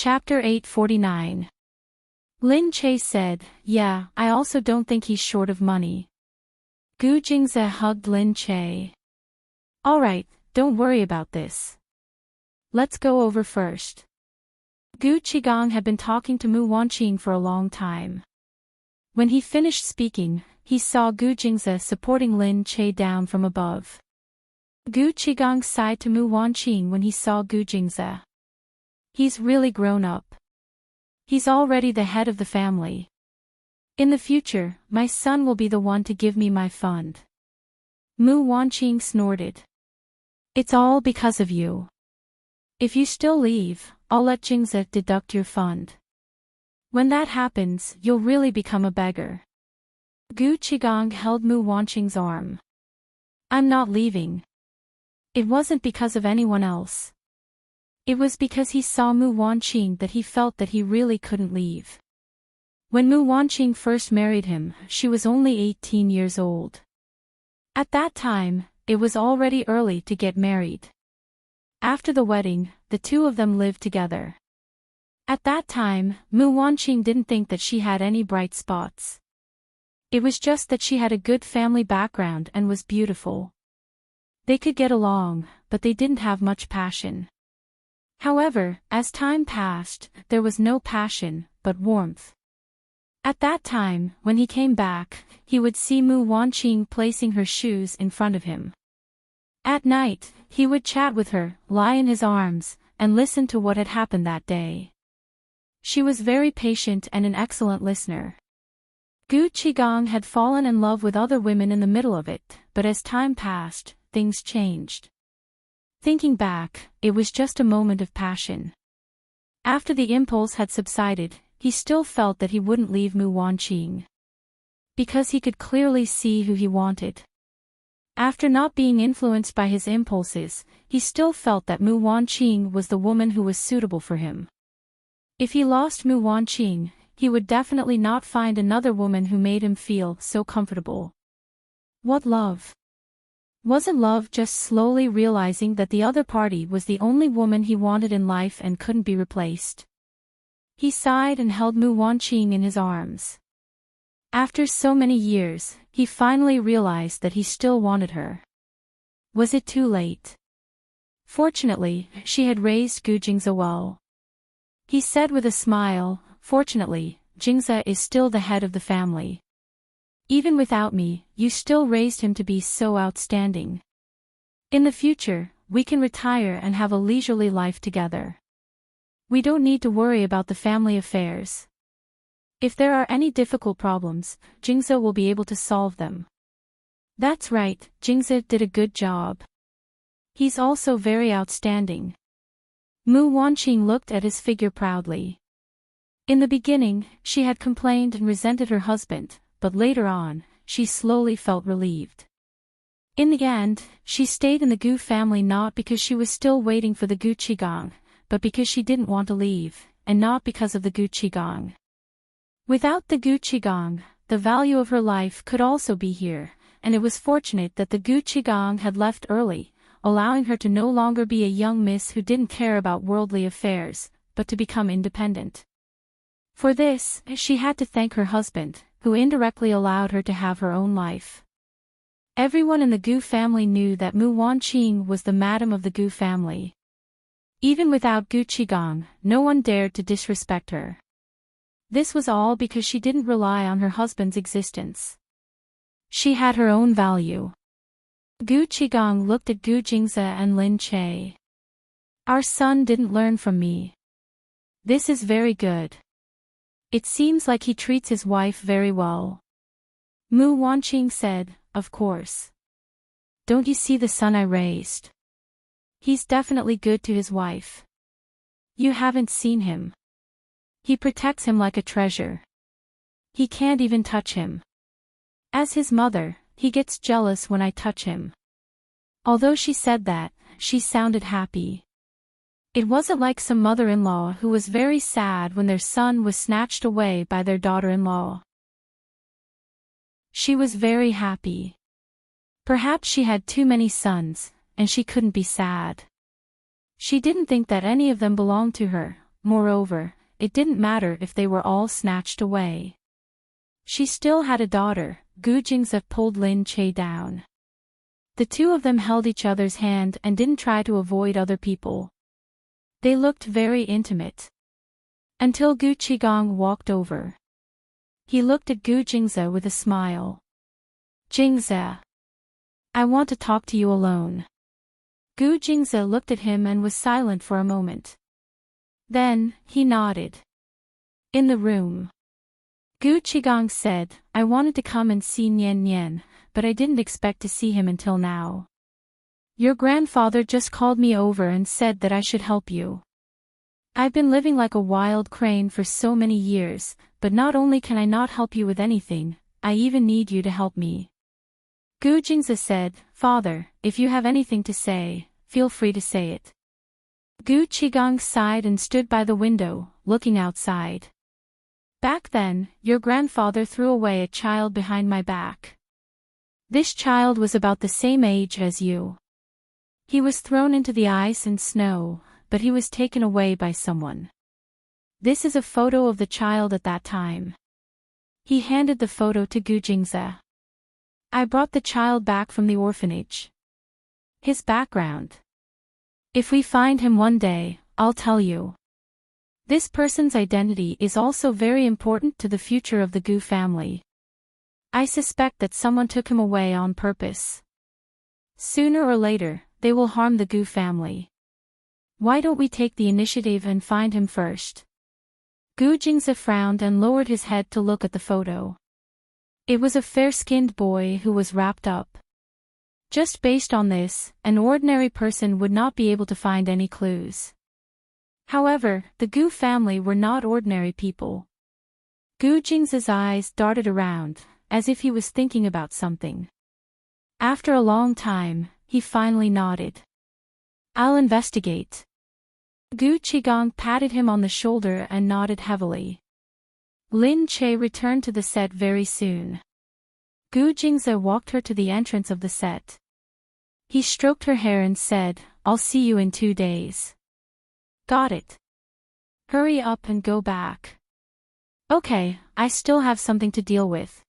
Chapter 849. Lin Che said, "Yeah, I also don't think he's short of money." Gu Jingze hugged Lin Che. "Alright, don't worry about this. Let's go over first." Gu Qigong had been talking to Mu Wanqing for a long time. When he finished speaking, he saw Gu Jingze supporting Lin Che down from above. Gu Qigong sighed to Mu Wanqing when he saw Gu Jingze. He's really grown up. He's already the head of the family. In the future, my son will be the one to give me my fund. Mu Wanqing snorted. "It's all because of you. If you still leave, I'll let Jingze deduct your fund. When that happens, you'll really become a beggar." Gu Qigong held Mu Wanqing's arm. "I'm not leaving. It wasn't because of anyone else. It was because he saw Mu Wanqing that he felt that he really couldn't leave." When Mu Wanqing first married him, she was only 18 years old. At that time, it was already early to get married. After the wedding, the two of them lived together. At that time, Mu Wanqing didn't think that she had any bright spots. It was just that she had a good family background and was beautiful. They could get along, but they didn't have much passion. However, as time passed, there was no passion, but warmth. At that time, when he came back, he would see Mu Wanqing placing her shoes in front of him. At night, he would chat with her, lie in his arms, and listen to what had happened that day. She was very patient and an excellent listener. Gu Qigong had fallen in love with other women in the middle of it, but as time passed, things changed. Thinking back, it was just a moment of passion. After the impulse had subsided, he still felt that he wouldn't leave Mu Wanqing. Because he could clearly see who he wanted. After not being influenced by his impulses, he still felt that Mu Wanqing was the woman who was suitable for him. If he lost Mu Wanqing, he would definitely not find another woman who made him feel so comfortable. What love? Wasn't love just slowly realizing that the other party was the only woman he wanted in life and couldn't be replaced? He sighed and held Mu Wanqing in his arms. After so many years, he finally realized that he still wanted her. Was it too late? Fortunately, she had raised Gu Jingze well. He said with a smile, "Fortunately, Jingze is still the head of the family. Even without me, you still raised him to be so outstanding. In the future, we can retire and have a leisurely life together. We don't need to worry about the family affairs. If there are any difficult problems, Jingze will be able to solve them." That's right, Jingze did a good job. He's also very outstanding. Mu Wanqing looked at his figure proudly. In the beginning, she had complained and resented her husband, but later on, she slowly felt relieved. In the end, she stayed in the Gu family not because she was still waiting for the Gu Qigong, but because she didn't want to leave, and not because of the Gu Qigong. Without the Gu Qigong, the value of her life could also be here, and it was fortunate that the Gu Qigong had left early, allowing her to no longer be a young miss who didn't care about worldly affairs, but to become independent. For this, she had to thank her husband, who indirectly allowed her to have her own life. Everyone in the Gu family knew that Mu Wanqing was the madam of the Gu family. Even without Gu Qigong, no one dared to disrespect her. This was all because she didn't rely on her husband's existence. She had her own value. Gu Qigong looked at Gu Jingze and Lin Che. "Our son didn't learn from me. This is very good. It seems like he treats his wife very well." Mu Wanqing said, "Of course. Don't you see the son I raised? He's definitely good to his wife. You haven't seen him. He protects him like a treasure. He can't even touch him. As his mother, he gets jealous when I touch him." Although she said that, she sounded happy. It wasn't like some mother-in-law who was very sad when their son was snatched away by their daughter-in-law. She was very happy. Perhaps she had too many sons, and she couldn't be sad. She didn't think that any of them belonged to her, Moreover, it didn't matter if they were all snatched away. She still had a daughter. Gu Jingze pulled Lin Che down. The two of them held each other's hand and didn't try to avoid other people. They looked very intimate. Until Gu Qigong walked over. He looked at Gu Jingze with a smile. Jingze, I want to talk to you alone. Gu Jingze looked at him and was silent for a moment. Then, he nodded. In the room. Gu Qigong said, I wanted to come and see Nian Nian, but I didn't expect to see him until now. Your grandfather just called me over and said that I should help you. I've been living like a wild crane for so many years, but not only can I not help you with anything, I even need you to help me. Gu Jingze said, Father, if you have anything to say, feel free to say it. Gu Qigong sighed and stood by the window, looking outside. Back then, your grandfather threw away a child behind my back. This child was about the same age as you. He was thrown into the ice and snow, but he was taken away by someone. This is a photo of the child at that time. He handed the photo to Gu Jingze. I brought the child back from the orphanage. His background. If we find him one day, I'll tell you. This person's identity is also very important to the future of the Gu family. I suspect that someone took him away on purpose. Sooner or later, they will harm the Gu family. Why don't we take the initiative and find him first? Gu Jingze frowned and lowered his head to look at the photo. It was a fair-skinned boy who was wrapped up. Just based on this, an ordinary person would not be able to find any clues. However, the Gu family were not ordinary people. Gu Jingze's eyes darted around, as if he was thinking about something. After a long time, he finally nodded. I'll investigate. Gu Qigong patted him on the shoulder and nodded heavily. Lin Che returned to the set very soon. Gu Jingze walked her to the entrance of the set. He stroked her hair and said, I'll see you in 2 days. Got it. Hurry up and go back. Okay, I still have something to deal with.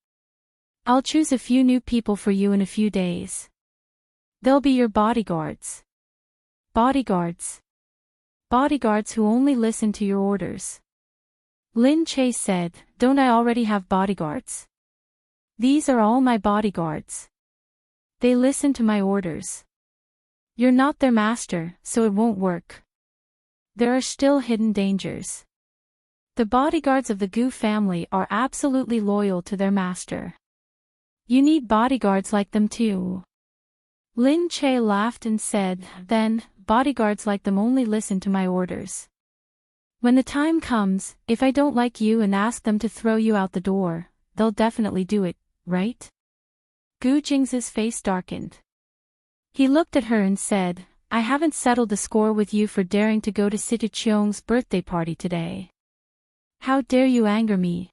I'll choose a few new people for you in a few days. They'll be your bodyguards. Bodyguards. Bodyguards who only listen to your orders. Lin Che said, Don't I already have bodyguards? These are all my bodyguards. They listen to my orders. You're not their master, so it won't work. There are still hidden dangers. The bodyguards of the Gu family are absolutely loyal to their master. You need bodyguards like them too. Lin Che laughed and said, Then, bodyguards like them only listen to my orders. When the time comes, if I don't like you and ask them to throw you out the door, they'll definitely do it, right? Gu Jingze's face darkened. He looked at her and said, I haven't settled the score with you for daring to go to Situ Cheong's birthday party today. How dare you anger me?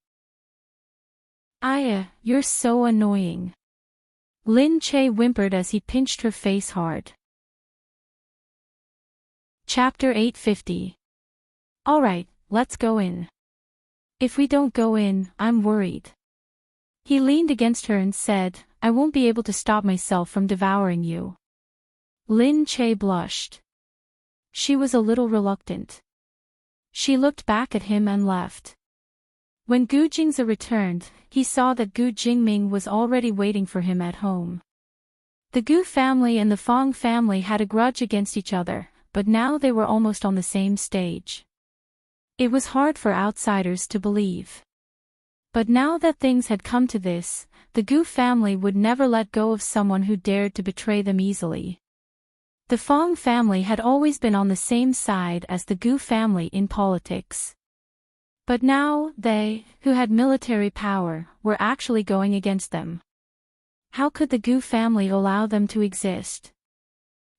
Aya, you're so annoying. Lin Che whimpered as he pinched her face hard. Chapter 850. Alright, let's go in. If we don't go in, I'm worried. He leaned against her and said, I won't be able to stop myself from devouring you. Lin Che blushed. She was a little reluctant. She looked back at him and left. When Gu Jingze returned, he saw that Gu Jingming was already waiting for him at home. The Gu family and the Fong family had a grudge against each other, but now they were almost on the same stage. It was hard for outsiders to believe. But now that things had come to this, the Gu family would never let go of someone who dared to betray them easily. The Fong family had always been on the same side as the Gu family in politics. But now, they, who had military power, were actually going against them. How could the Gu family allow them to exist?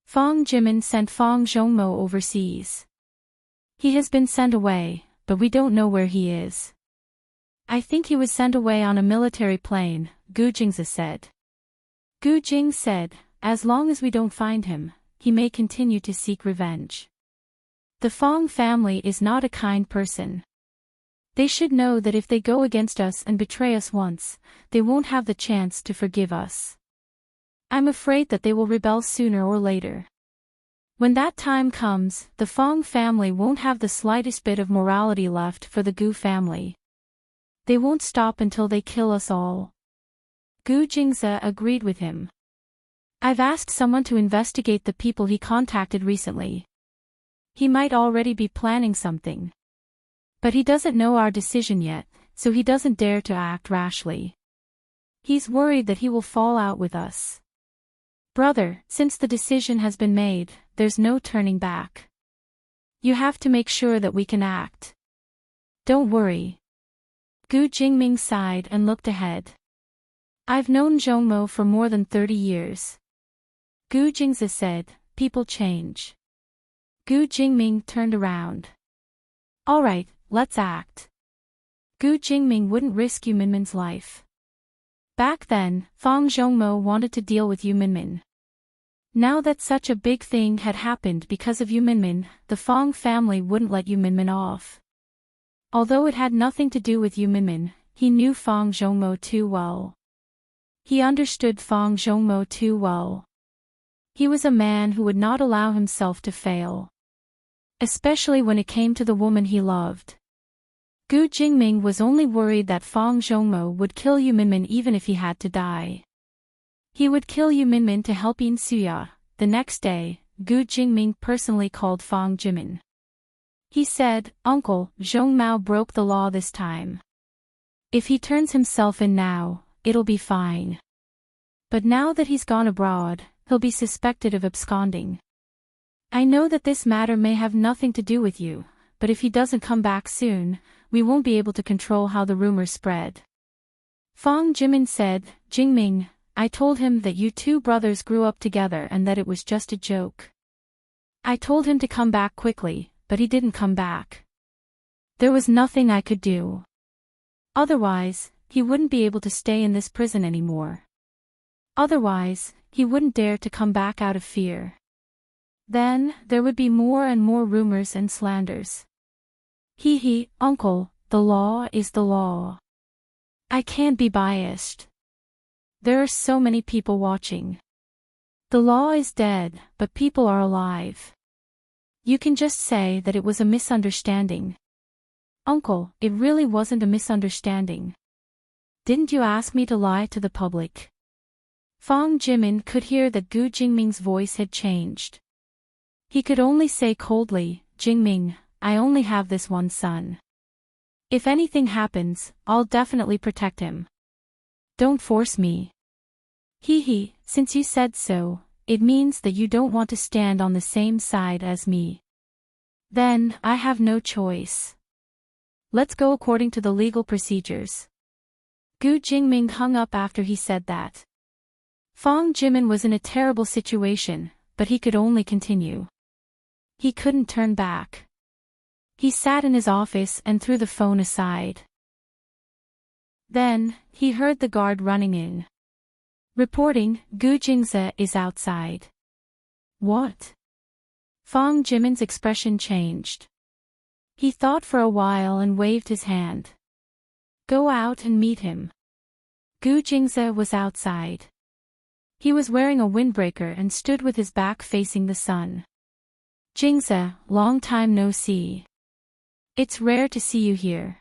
Fong Jimin sent Fong Zhongmo overseas. He has been sent away, but we don't know where he is. I think he was sent away on a military plane, Gu Jingze said. Gu Jing said, as long as we don't find him, he may continue to seek revenge. The Fong family is not a kind person. They should know that if they go against us and betray us once, they won't have the chance to forgive us. I'm afraid that they will rebel sooner or later. When that time comes, the Fong family won't have the slightest bit of morality left for the Gu family. They won't stop until they kill us all. Gu Jingze agreed with him. I've asked someone to investigate the people he contacted recently. He might already be planning something. But he doesn't know our decision yet, so he doesn't dare to act rashly. He's worried that he will fall out with us. Brother, since the decision has been made, there's no turning back. You have to make sure that we can act. Don't worry. Gu Jingming sighed and looked ahead. I've known Zhongmo for more than 30 years. Gu Jingze said, people change. Gu Jingming turned around. All right, let's act. Gu Jingming wouldn't risk Yu Minmin's life. Back then, Fang Zhongmo wanted to deal with Yu Minmin. Now that such a big thing had happened because of Yu Minmin, the Fang family wouldn't let Yu Minmin off. Although it had nothing to do with Yu Minmin, he knew Fang Zhongmo too well. He understood Fang Zhongmo too well. He was a man who would not allow himself to fail. Especially when it came to the woman he loved. Gu Jingming was only worried that Fang Zhongmo would kill Yu Minmin even if he had to die. He would kill Yu Minmin to help Yin Suya. The next day, Gu Jingming personally called Fang Jimin. He said, Uncle, Zhong Mao broke the law this time. If he turns himself in now, it'll be fine. But now that he's gone abroad, he'll be suspected of absconding. I know that this matter may have nothing to do with you, but if he doesn't come back soon, we won't be able to control how the rumors spread. Fang Jimin said, Jingming, I told him that you two brothers grew up together and that it was just a joke. I told him to come back quickly, but he didn't come back. There was nothing I could do. Otherwise, he wouldn't be able to stay in this prison anymore. Otherwise, he wouldn't dare to come back out of fear. Then, there would be more and more rumors and slanders. Uncle, the law is the law. I can't be biased. There are so many people watching. The law is dead, but people are alive. You can just say that it was a misunderstanding. Uncle, it really wasn't a misunderstanding. Didn't you ask me to lie to the public? Fang Jimin could hear that Gu Jingming's voice had changed. He could only say coldly, Jingming, I only have this one son. If anything happens, I'll definitely protect him. Don't force me. Since you said so, it means that you don't want to stand on the same side as me. Then, I have no choice. Let's go according to the legal procedures. Gu Jingming hung up after he said that. Fang Jimin was in a terrible situation, but he could only continue. He couldn't turn back. He sat in his office and threw the phone aside. Then, he heard the guard running in. Reporting, Gu Jingze is outside. What? Fang Jimin's expression changed. He thought for a while and waved his hand. Go out and meet him. Gu Jingze was outside. He was wearing a windbreaker and stood with his back facing the sun. Jingze, long time no see. It's rare to see you here.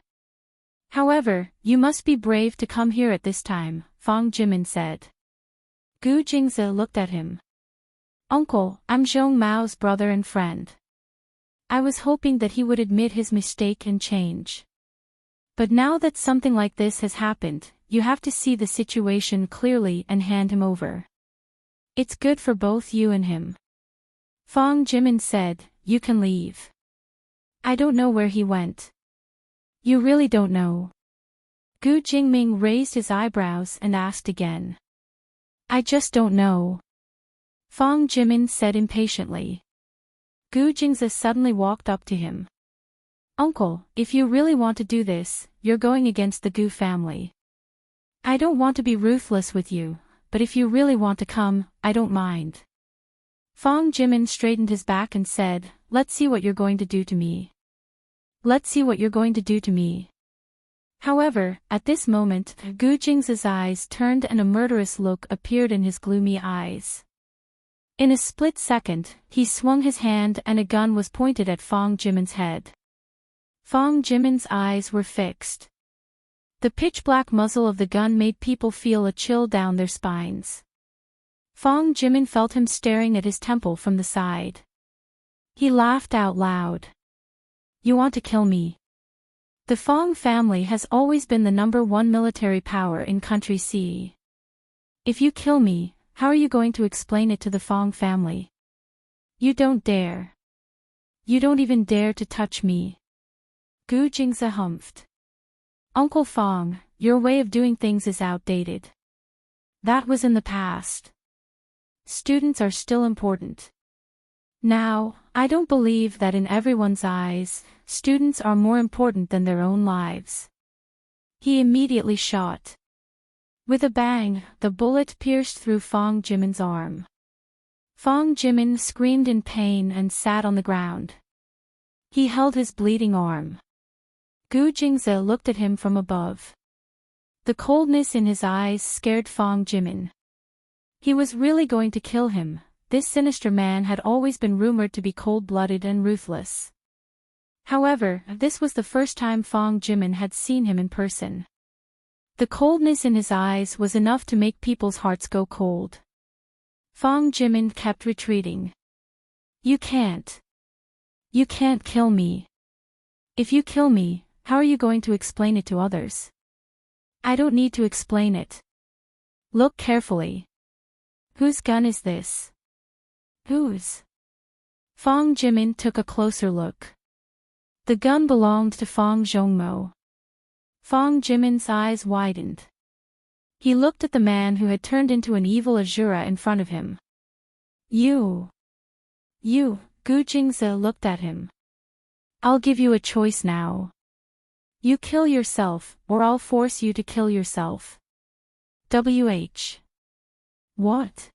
However, you must be brave to come here at this time, Fang Jimin said. Gu Jingze looked at him. Uncle, I'm Zhong Mao's brother and friend. I was hoping that he would admit his mistake and change. But now that something like this has happened, you have to see the situation clearly and hand him over. It's good for both you and him. Fang Jimin said, you can leave. I don't know where he went. You really don't know? Gu Jingming raised his eyebrows and asked again. I just don't know. Fang Jimin said impatiently. Gu Jingze suddenly walked up to him. Uncle, if you really want to do this, you're going against the Gu family. I don't want to be ruthless with you, but if you really want to come, I don't mind. Fong Jimin straightened his back and said, "Let's see what you're going to do to me. Let's see what you're going to do to me." However, at this moment, Gu Jing's eyes turned and a murderous look appeared in his gloomy eyes. In a split second, he swung his hand and a gun was pointed at Fong Jimin's head. Fong Jimin's eyes were fixed. The pitch-black muzzle of the gun made people feel a chill down their spines. Fong Jimin felt him staring at his temple from the side. He laughed out loud. "You want to kill me?" The Fong family has always been the #1 military power in Country C. If you kill me, how are you going to explain it to the Fong family? You don't dare. You don't even dare to touch me. Gu Jingze humphed. "Uncle Fong, your way of doing things is outdated. That was in the past. Students are still important. Now, I don't believe that in everyone's eyes, students are more important than their own lives." He immediately shot. With a bang, the bullet pierced through Fong Jimin's arm. Fong Jimin screamed in pain and sat on the ground. He held his bleeding arm. Gu Jingze looked at him from above. The coldness in his eyes scared Fong Jimin. He was really going to kill him. This sinister man had always been rumored to be cold-blooded and ruthless. However, this was the first time Fong Jimin had seen him in person. The coldness in his eyes was enough to make people's hearts go cold. Fong Jimin kept retreating. You can't kill me. If you kill me, how are you going to explain it to others? I don't need to explain it. Look carefully. Whose gun is this? Whose? Fong Jimin took a closer look. The gun belonged to Fong Zhongmo. Fong Jimin's eyes widened. He looked at the man who had turned into an evil Azura in front of him. You, Gu Jingze looked at him. I'll give you a choice now. You kill yourself, or I'll force you to kill yourself. WH. What?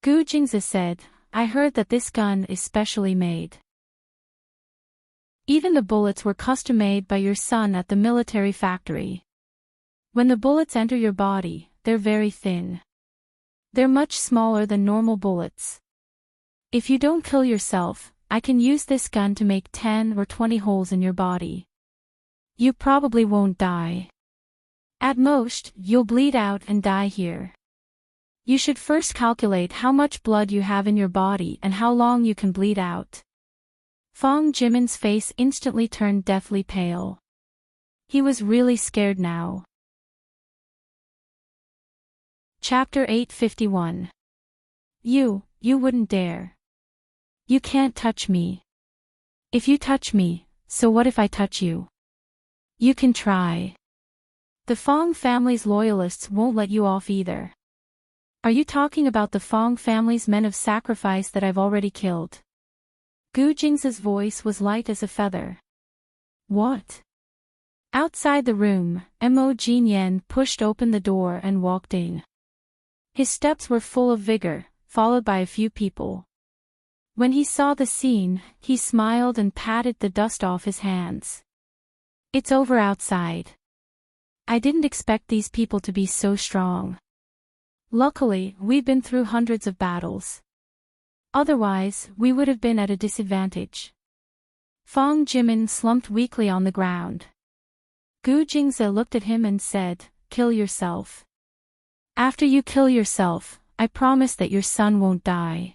Gu Jingze said, I heard that this gun is specially made. Even the bullets were custom-made by your son at the military factory. When the bullets enter your body, they're very thin. They're much smaller than normal bullets. If you don't kill yourself, I can use this gun to make 10 or 20 holes in your body. You probably won't die. At most, you'll bleed out and die here. You should first calculate how much blood you have in your body and how long you can bleed out. Fong Jimin's face instantly turned deathly pale. He was really scared now. Chapter 851. You wouldn't dare. You can't touch me. If you touch me, so what if I touch you? You can try. The Fong family's loyalists won't let you off either. Are you talking about the Fong family's men of sacrifice that I've already killed? Gu Jingze's voice was light as a feather. What? Outside the room, Mo Jinyan pushed open the door and walked in. His steps were full of vigor, followed by a few people. When he saw the scene, he smiled and patted the dust off his hands. It's over outside. I didn't expect these people to be so strong. Luckily, we've been through hundreds of battles. Otherwise, we would have been at a disadvantage. Fong Jimin slumped weakly on the ground. Gu Jingze looked at him and said, Kill yourself. After you kill yourself, I promise that your son won't die.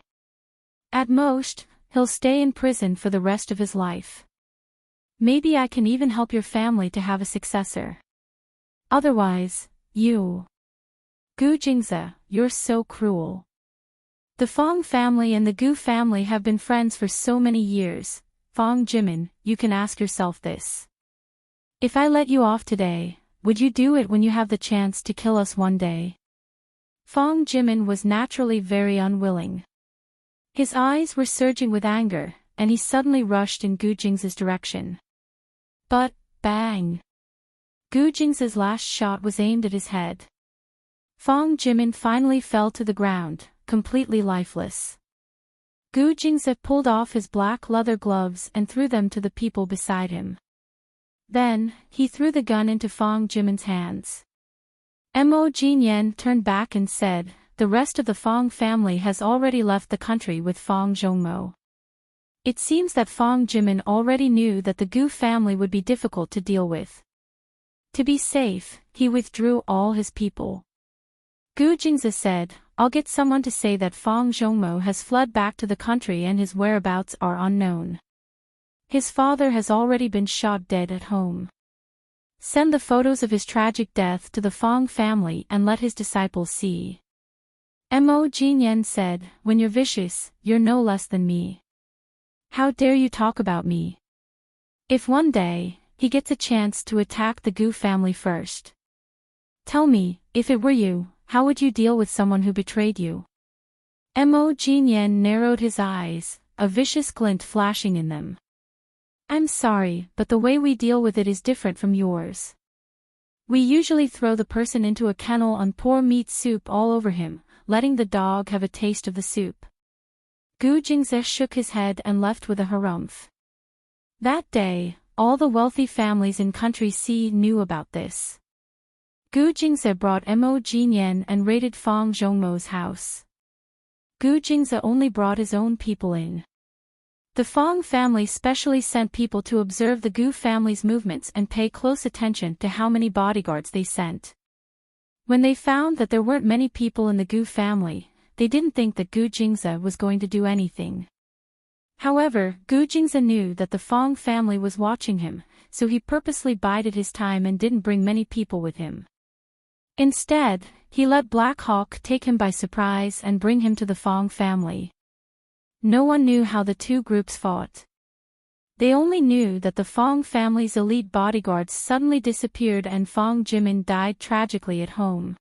At most, he'll stay in prison for the rest of his life. Maybe I can even help your family to have a successor. Otherwise, you. Gu Jingze, you're so cruel. The Fong family and the Gu family have been friends for so many years. Fong Jimin, you can ask yourself this. If I let you off today, would you do it when you have the chance to kill us one day? Fong Jimin was naturally very unwilling. His eyes were surging with anger, and he suddenly rushed in Gu Jingze's direction. But, bang! Gu Jingze's last shot was aimed at his head. Fong Jimin finally fell to the ground, completely lifeless. Gu Jingze pulled off his black leather gloves and threw them to the people beside him. Then, he threw the gun into Fang Jimin's hands. Mo Jinyan turned back and said, "The rest of the Fang family has already left the country with Fang Zhongmo." It seems that Fang Jimin already knew that the Gu family would be difficult to deal with. To be safe, he withdrew all his people. Gu Jingze said, "I'll get someone to say that Fang Zhongmo has fled back to the country and his whereabouts are unknown. His father has already been shot dead at home. Send the photos of his tragic death to the Fang family and let his disciples see." Mo Jinyan said, "When you're vicious, you're no less than me. How dare you talk about me? If one day, he gets a chance to attack the Gu family first. Tell me, if it were you, how would you deal with someone who betrayed you?" Mo Jinyan narrowed his eyes, a vicious glint flashing in them. "I'm sorry, but the way we deal with it is different from yours. We usually throw the person into a kennel and pour meat soup all over him, letting the dog have a taste of the soup." Gu Jingze shook his head and left with a harumph. That day, all the wealthy families in Country C knew about this. Gu Jingze brought Mo Jinyan and raided Fang Zhongmo's house. Gu Jingze only brought his own people in. The Fang family specially sent people to observe the Gu family's movements and pay close attention to how many bodyguards they sent. When they found that there weren't many people in the Gu family, they didn't think that Gu Jingze was going to do anything. However, Gu Jingze knew that the Fang family was watching him, so he purposely bided his time and didn't bring many people with him. Instead, he let Black Hawk take him by surprise and bring him to the Fang family. No one knew how the two groups fought. They only knew that the Fang family's elite bodyguards suddenly disappeared and Fang Jimin died tragically at home.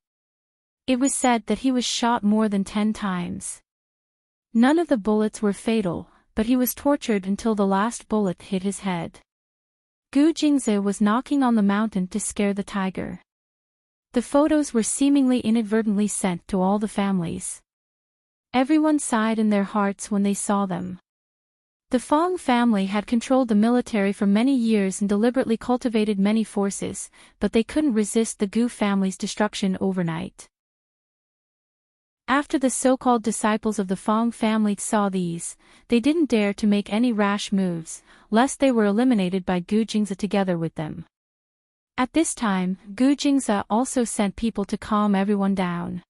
It was said that he was shot more than 10 times. None of the bullets were fatal, but he was tortured until the last bullet hit his head. Gu Jingze was knocking on the mountain to scare the tiger. The photos were seemingly inadvertently sent to all the families. Everyone sighed in their hearts when they saw them. The Fang family had controlled the military for many years and deliberately cultivated many forces, but they couldn't resist the Gu family's destruction overnight. After the so-called disciples of the Fang family saw these, they didn't dare to make any rash moves, lest they were eliminated by Gu Jingze together with them. At this time, Gu Jingze also sent people to calm everyone down.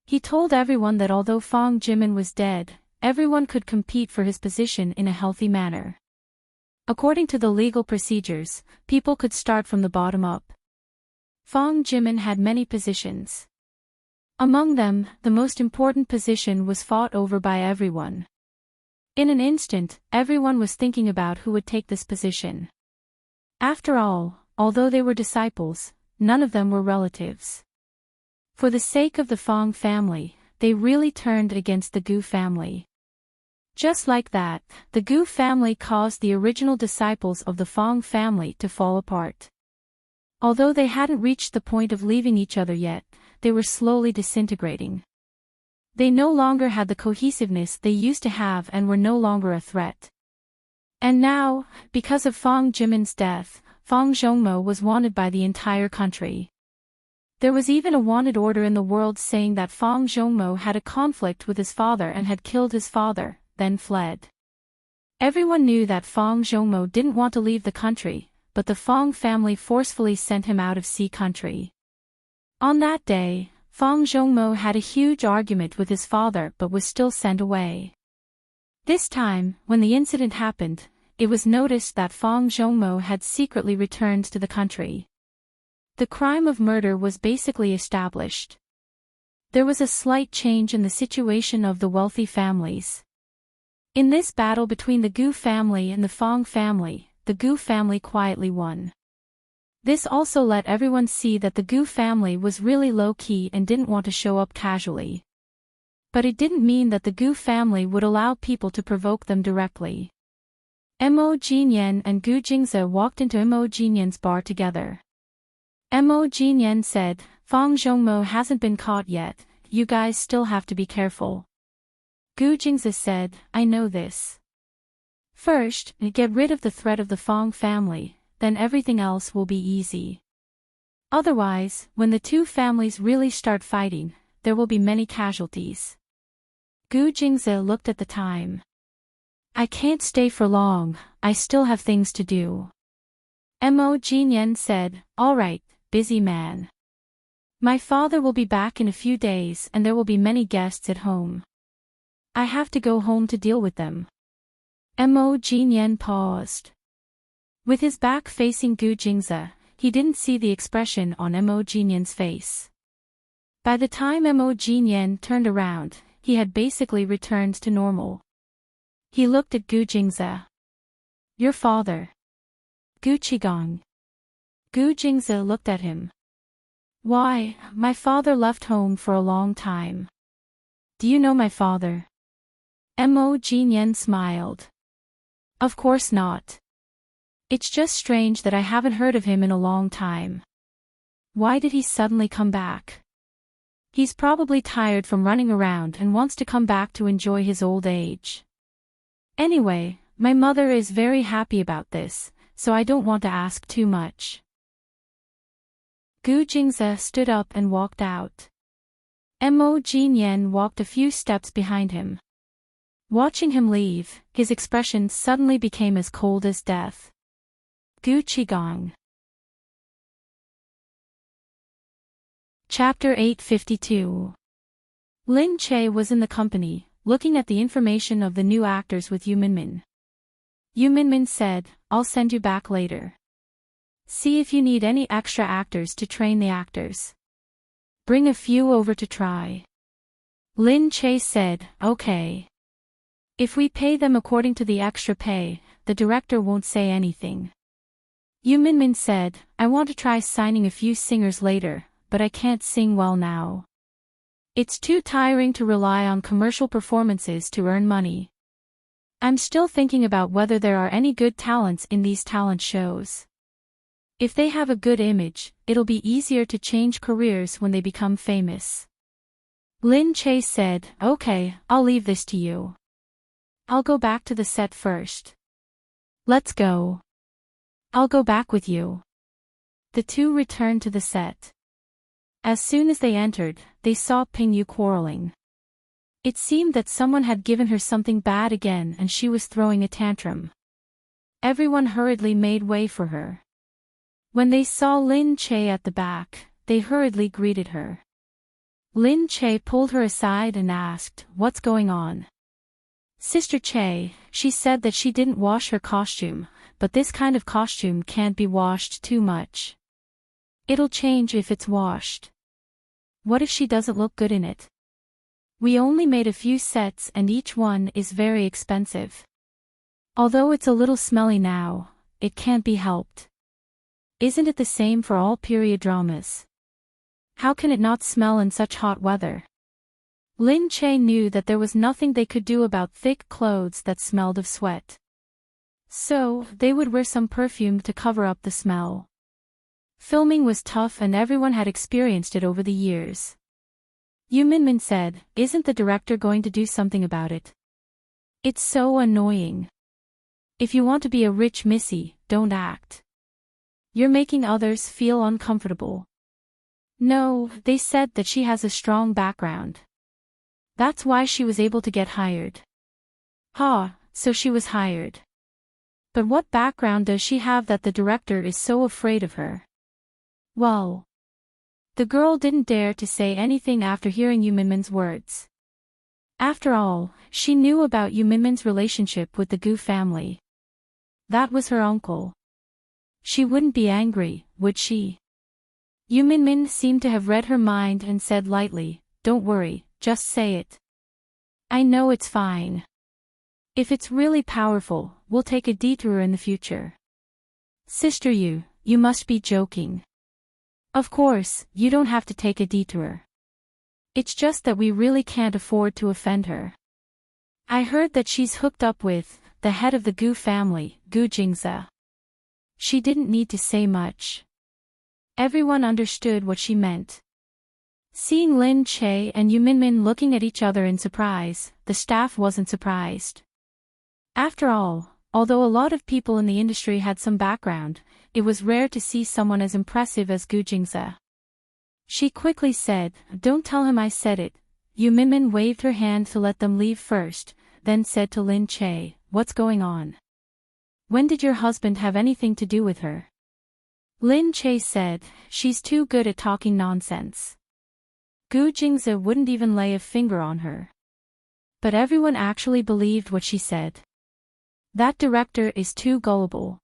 He told everyone that although Fang Jimin was dead, everyone could compete for his position in a healthy manner. According to the legal procedures, people could start from the bottom up. Fang Jimin had many positions. Among them, the most important position was fought over by everyone. In an instant, everyone was thinking about who would take this position. After all, although they were disciples, none of them were relatives. For the sake of the Fang family, they really turned against the Gu family. Just like that, the Gu family caused the original disciples of the Fang family to fall apart. Although they hadn't reached the point of leaving each other yet, they were slowly disintegrating. They no longer had the cohesiveness they used to have and were no longer a threat. And now, because of Fang Jimin's death, Fang Zhongmo was wanted by the entire country. There was even a wanted order in the world saying that Fang Zhongmo had a conflict with his father and had killed his father, then fled. Everyone knew that Fang Zhongmo didn't want to leave the country, but the Fang family forcefully sent him out of Sea country. On that day, Fang Zhongmo had a huge argument with his father but was still sent away. This time, when the incident happened, it was noticed that Fang Zhongmo had secretly returned to the country. The crime of murder was basically established. There was a slight change in the situation of the wealthy families. In this battle between the Gu family and the Fang family, the Gu family quietly won. This also let everyone see that the Gu family was really low-key and didn't want to show up casually. But it didn't mean that the Gu family would allow people to provoke them directly. Mo Jinyan and Gu Jingze walked into Mo Jinyan's bar together. Mo Jinyan said, "Fang Zhongmo hasn't been caught yet, you guys still have to be careful." Gu Jingzi said, I know this. First, get rid of the threat of the Fong family, then everything else will be easy. Otherwise, when the two families really start fighting, there will be many casualties. Gu Jingzi looked at the time. I can't stay for long, I still have things to do. Mo Jinyan said, all right, busy man. My father will be back in a few days and there will be many guests at home. I have to go home to deal with them. Mo Jinyan paused. With his back facing Gu Jingzi, he didn't see the expression on Mo Jinyan's face. By the time Mo Jinyan turned around, he had basically returned to normal. He looked at Gu Jingzi. Your father. Gu Qigong. Gu Jingzi looked at him. Why, my father left home for a long time. Do you know my father? Mo Jinyan smiled. Of course not. It's just strange that I haven't heard of him in a long time. Why did he suddenly come back? He's probably tired from running around and wants to come back to enjoy his old age. Anyway, my mother is very happy about this, so I don't want to ask too much. Gu Jingzi stood up and walked out. Mo Jinyan walked a few steps behind him. Watching him leave, his expression suddenly became as cold as death. Gu Qigong. Chapter 852. Lin Che was in the company, looking at the information of the new actors with Yu Minmin. Yu Minmin said, I'll send you back later. See if you need any extra actors to train the actors. Bring a few over to try. Lin Che said, okay. If we pay them according to the extra pay, the director won't say anything. Yu Minmin said, I want to try signing a few singers later, but I can't sing well now. It's too tiring to rely on commercial performances to earn money. I'm still thinking about whether there are any good talents in these talent shows. If they have a good image, it'll be easier to change careers when they become famous. Lin Che said, okay, I'll leave this to you. I'll go back to the set first. Let's go. I'll go back with you. The two returned to the set. As soon as they entered, they saw Ping Yu quarreling. It seemed that someone had given her something bad again and she was throwing a tantrum. Everyone hurriedly made way for her. When they saw Lin Che at the back, they hurriedly greeted her. Lin Che pulled her aside and asked, what's going on? Sister Che, she said that she didn't wash her costume, but this kind of costume can't be washed too much. It'll change if it's washed. What if she doesn't look good in it? We only made a few sets and each one is very expensive. Although it's a little smelly now, it can't be helped. Isn't it the same for all period dramas? How can it not smell in such hot weather? Lin Che knew that there was nothing they could do about thick clothes that smelled of sweat. So, they would wear some perfume to cover up the smell. Filming was tough and everyone had experienced it over the years. Yu Minmin said, isn't the director going to do something about it? It's so annoying. If you want to be a rich missy, don't act. You're making others feel uncomfortable. No, they said that she has a strong background. That's why she was able to get hired. So she was hired. But what background does she have that the director is so afraid of her? Well. The girl didn't dare to say anything after hearing Yu Minmin's words. After all, she knew about Yu Minmin's relationship with the Gu family. That was her uncle. She wouldn't be angry, would she? Yu Minmin seemed to have read her mind and said lightly, don't worry, just say it. I know it's fine. If it's really powerful, we'll take a detour in the future. Sister Yu, you must be joking. Of course, you don't have to take a detour. It's just that we really can't afford to offend her. I heard that she's hooked up with the head of the Gu family, Gu Jingzi. She didn't need to say much. Everyone understood what she meant. Seeing Lin Che and Yu Minmin looking at each other in surprise, the staff wasn't surprised. After all, although a lot of people in the industry had some background, it was rare to see someone as impressive as Gu Jingze. She quickly said, "Don't tell him I said it." Yu Minmin waved her hand to let them leave first, then said to Lin Che, "What's going on? When did your husband have anything to do with her?" Lin Che said, "She's too good at talking nonsense. Gu Jingze wouldn't even lay a finger on her." But everyone actually believed what she said. That director is too gullible.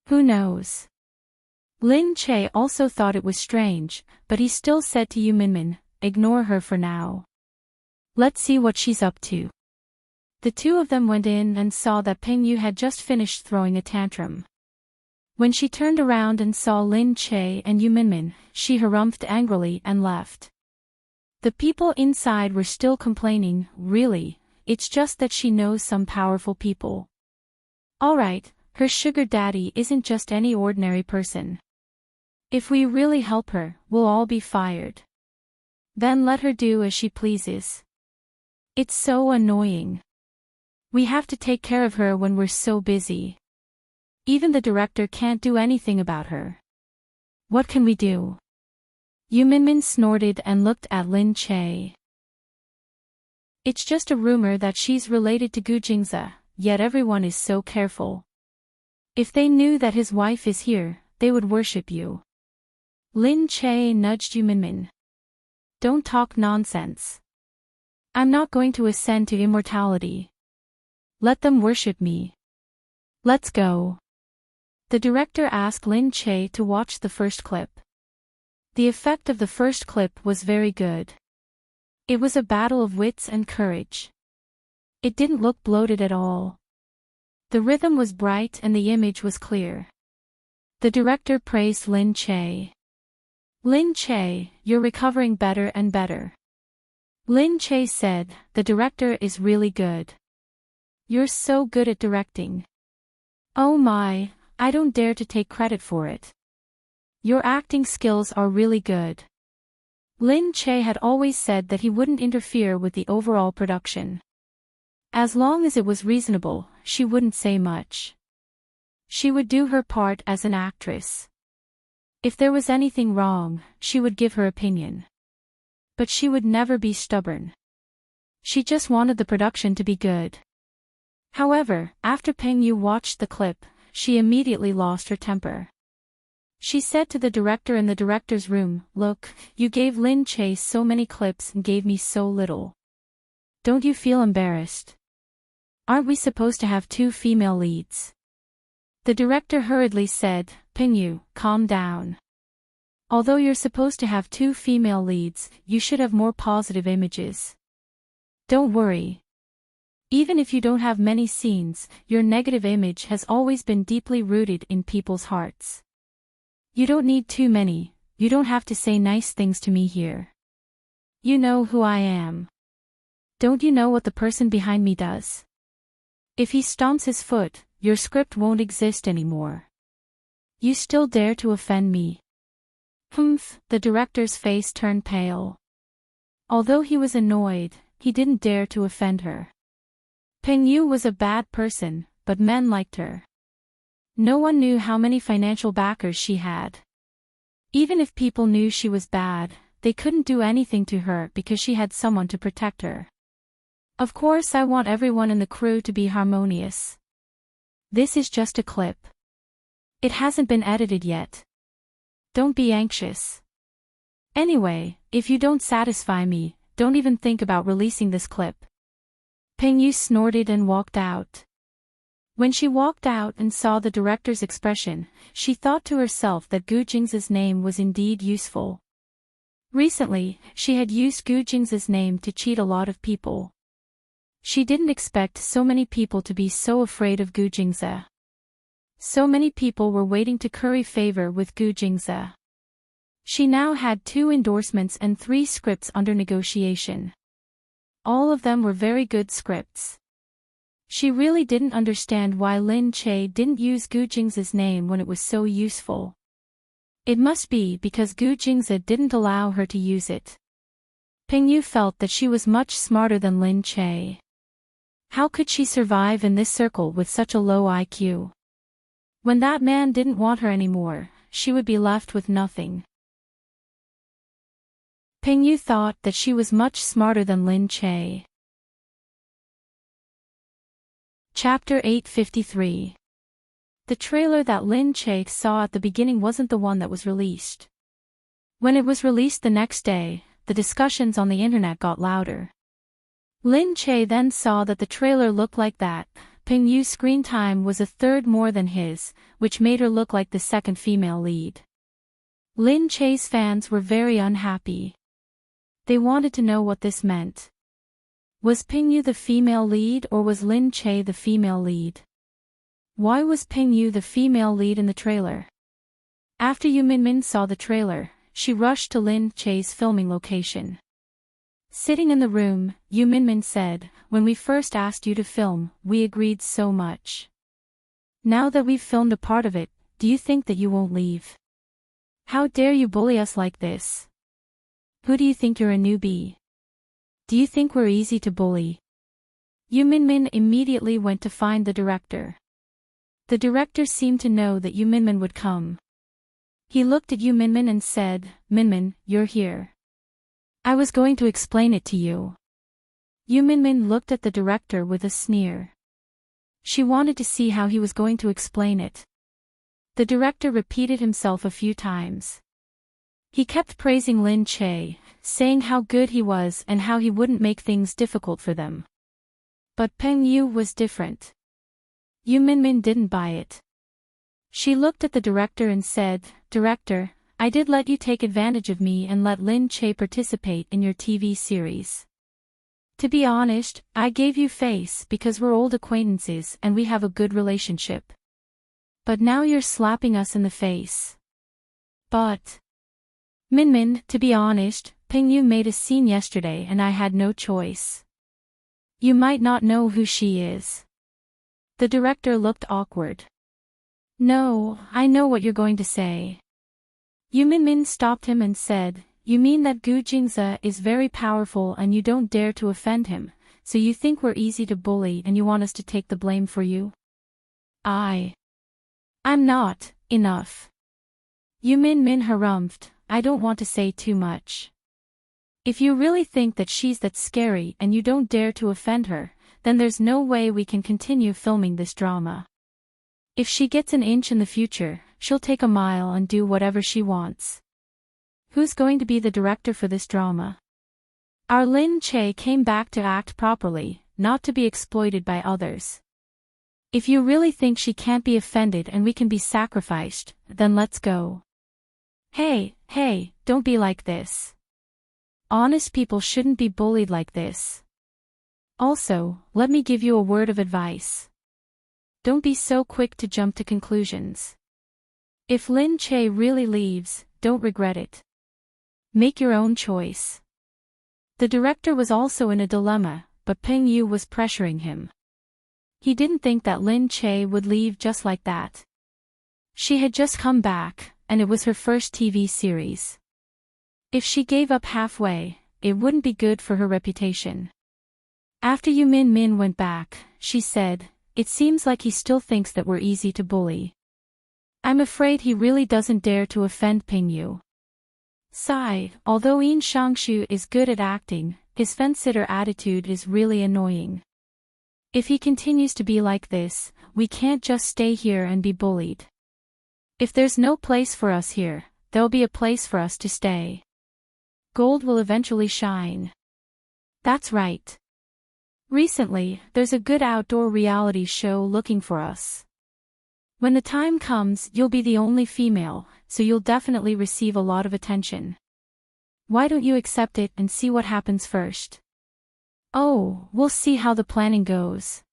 Who knows? Lin Che also thought it was strange, but he still said to Yu Minmin, "Ignore her for now. Let's see what she's up to." The two of them went in and saw that Peng Yu had just finished throwing a tantrum. When she turned around and saw Lin Che and Yu Minmin, she harumphed angrily and left. The people inside were still complaining, "Really, it's just that she knows some powerful people. Alright, her sugar daddy isn't just any ordinary person. If we really help her, we'll all be fired. Then let her do as she pleases. It's so annoying. We have to take care of her when we're so busy. Even the director can't do anything about her. What can we do?" Yu Minmin snorted and looked at Lin Che. "It's just a rumor that she's related to Gu Jingze, yet everyone is so careful. If they knew that his wife is here, they would worship you." Lin Che nudged Yu Minmin. "Don't talk nonsense. I'm not going to ascend to immortality. Let them worship me. Let's go." The director asked Lin Che to watch the first clip. The effect of the first clip was very good. It was a battle of wits and courage. It didn't look bloated at all. The rhythm was bright and the image was clear. The director praised Lin Che. "Lin Che, you're recovering better and better." Lin Che said, "The director is really good. You're so good at directing. Oh my, I don't dare to take credit for it. Your acting skills are really good." Lin Che had always said that he wouldn't interfere with the overall production. As long as it was reasonable, she wouldn't say much. She would do her part as an actress. If there was anything wrong, she would give her opinion. But she would never be stubborn. She just wanted the production to be good. However, after Peng Yu watched the clip, she immediately lost her temper. She said to the director in the director's room, "Look, you gave Lin Che so many clips and gave me so little. Don't you feel embarrassed? Aren't we supposed to have 2 female leads?" The director hurriedly said, "Peng Yu, calm down. Although you're supposed to have 2 female leads, you should have more positive images. Don't worry. Even if you don't have many scenes, your negative image has always been deeply rooted in people's hearts. You don't need too many, you don't have to say nice things to me here. You know who I am. Don't you know what the person behind me does? If he stomps his foot, your script won't exist anymore. You still dare to offend me?" Humph, the director's face turned pale. Although he was annoyed, he didn't dare to offend her. Peng Yu was a bad person, but men liked her. No one knew how many financial backers she had. Even if people knew she was bad, they couldn't do anything to her because she had someone to protect her. Of course, I want everyone in the crew to be harmonious. This is just a clip. It hasn't been edited yet. Don't be anxious. Anyway, if you don't satisfy me, don't even think about releasing this clip." Peng Yu snorted and walked out. When she walked out and saw the director's expression, she thought to herself that Gu Jingze's name was indeed useful. Recently, she had used Gu Jingze's name to cheat a lot of people. She didn't expect so many people to be so afraid of Gu Jingze. So many people were waiting to curry favor with Gu Jingze. She now had 2 endorsements and 3 scripts under negotiation. All of them were very good scripts. She really didn't understand why Lin Che didn't use Gu Jingze's name when it was so useful. It must be because Gu Jingze didn't allow her to use it. Ping Yu felt that she was much smarter than Lin Che. How could she survive in this circle with such a low IQ? When that man didn't want her anymore, she would be left with nothing. Ping Yu thought that she was much smarter than Lin Che. Chapter 853. The trailer that Lin Che saw at the beginning wasn't the one that was released. When it was released the next day, the discussions on the internet got louder. Lin Che then saw that the trailer looked like that. Ping Yu's screen time was a third more than his, which made her look like the second female lead. Lin Che's fans were very unhappy. They wanted to know what this meant. Was Ping Yu the female lead or was Lin Che the female lead? Why was Ping Yu the female lead in the trailer? After Yu Minmin saw the trailer, she rushed to Lin Che's filming location. Sitting in the room, Yu Minmin said, "When we first asked you to film, we agreed so much. Now that we've filmed a part of it, do you think that you won't leave? How dare you bully us like this? Who do you think you're a newbie? Do you think we're easy to bully?" Yu Minmin immediately went to find the director. The director seemed to know that Yu Minmin would come. He looked at Yu Minmin and said, "Minmin, you're here. I was going to explain it to you." Yu Minmin looked at the director with a sneer. She wanted to see how he was going to explain it. The director repeated himself a few times. He kept praising Lin Che, saying how good he was and how he wouldn't make things difficult for them. But Peng Yu was different. Yu Minmin didn't buy it. She looked at the director and said, "Director, I did let you take advantage of me and let Lin Che participate in your TV series. To be honest, I gave you face because we're old acquaintances and we have a good relationship. But now you're slapping us in the face." But Minmin, to be honest, Ping Yu made a scene yesterday and I had no choice. You might not know who she is. The director looked awkward. "No, I know what you're going to say." Yu Minmin stopped him and said, "You mean that Gu Jingze is very powerful and you don't dare to offend him, so you think we're easy to bully and you want us to take the blame for you?" I'm not, enough. Yu Minmin harumphed, "I don't want to say too much. If you really think that she's that scary and you don't dare to offend her, then there's no way we can continue filming this drama. If she gets an inch in the future, she'll take a mile and do whatever she wants. Who's going to be the director for this drama? Our Lin Che came back to act properly, not to be exploited by others. If you really think she can't be offended and we can be sacrificed, then let's go." Hey, don't be like this. Honest people shouldn't be bullied like this. Also, let me give you a word of advice. Don't be so quick to jump to conclusions. If Lin Che really leaves, don't regret it. Make your own choice. The director was also in a dilemma, but Peng Yu was pressuring him. He didn't think that Lin Che would leave just like that. She had just come back, and it was her first TV series. If she gave up halfway, it wouldn't be good for her reputation. After Yu Minmin went back, she said, "It seems like he still thinks that we're easy to bully. I'm afraid he really doesn't dare to offend Ping Yu." Sigh, although Yin Shangshu is good at acting, his fence-sitter attitude is really annoying. If he continues to be like this, we can't just stay here and be bullied. If there's no place for us here, there'll be a place for us to stay. Gold will eventually shine. That's right. Recently, there's a good outdoor reality show looking for us. When the time comes, you'll be the only female, so you'll definitely receive a lot of attention. Why don't you accept it and see what happens first? Oh, we'll see how the planning goes.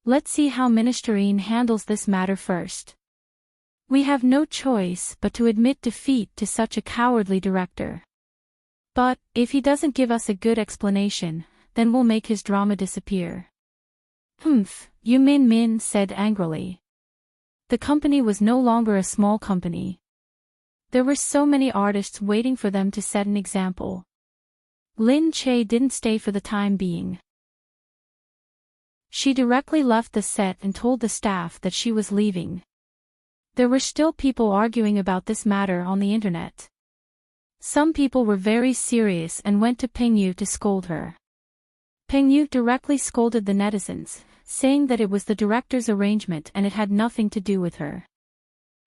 Let's see how Ministerine handles this matter first. We have no choice but to admit defeat to such a cowardly director. But, if he doesn't give us a good explanation, then we'll make his drama disappear." "Humph," Yu Minmin said angrily. The company was no longer a small company. There were so many artists waiting for them to set an example. Lin Che didn't stay for the time being. She directly left the set and told the staff that she was leaving. There were still people arguing about this matter on the internet. Some people were very serious and went to Peng Yu to scold her. Peng Yu directly scolded the netizens, saying that it was the director's arrangement and it had nothing to do with her.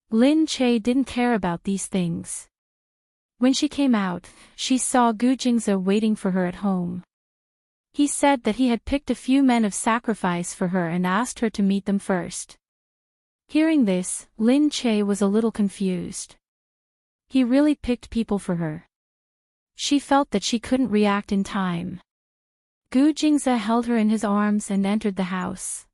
Lin Che didn't care about these things. When she came out, she saw Gu Jingze waiting for her at home. He said that he had picked a few men of sacrifice for her and asked her to meet them first. Hearing this, Lin Che was a little confused. He really picked people for her. She felt that she couldn't react in time. Gu Jingze held her in his arms and entered the house.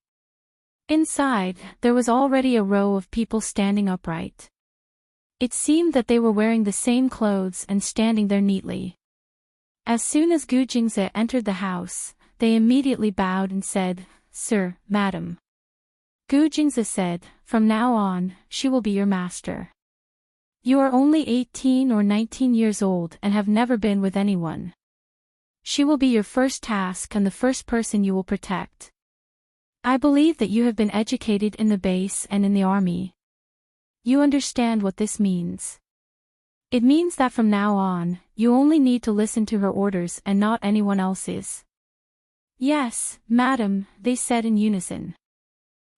Inside, there was already a row of people standing upright. It seemed that they were wearing the same clothes and standing there neatly. As soon as Gu Jingze entered the house, they immediately bowed and said, "Sir, Madam." Gu Jingze said, "From now on, she will be your master. You are only 18 or 19 years old and have never been with anyone. She will be your first task and the first person you will protect. I believe that you have been educated in the base and in the army. You understand what this means. It means that from now on, you only need to listen to her orders and not anyone else's." "Yes, madam," they said in unison.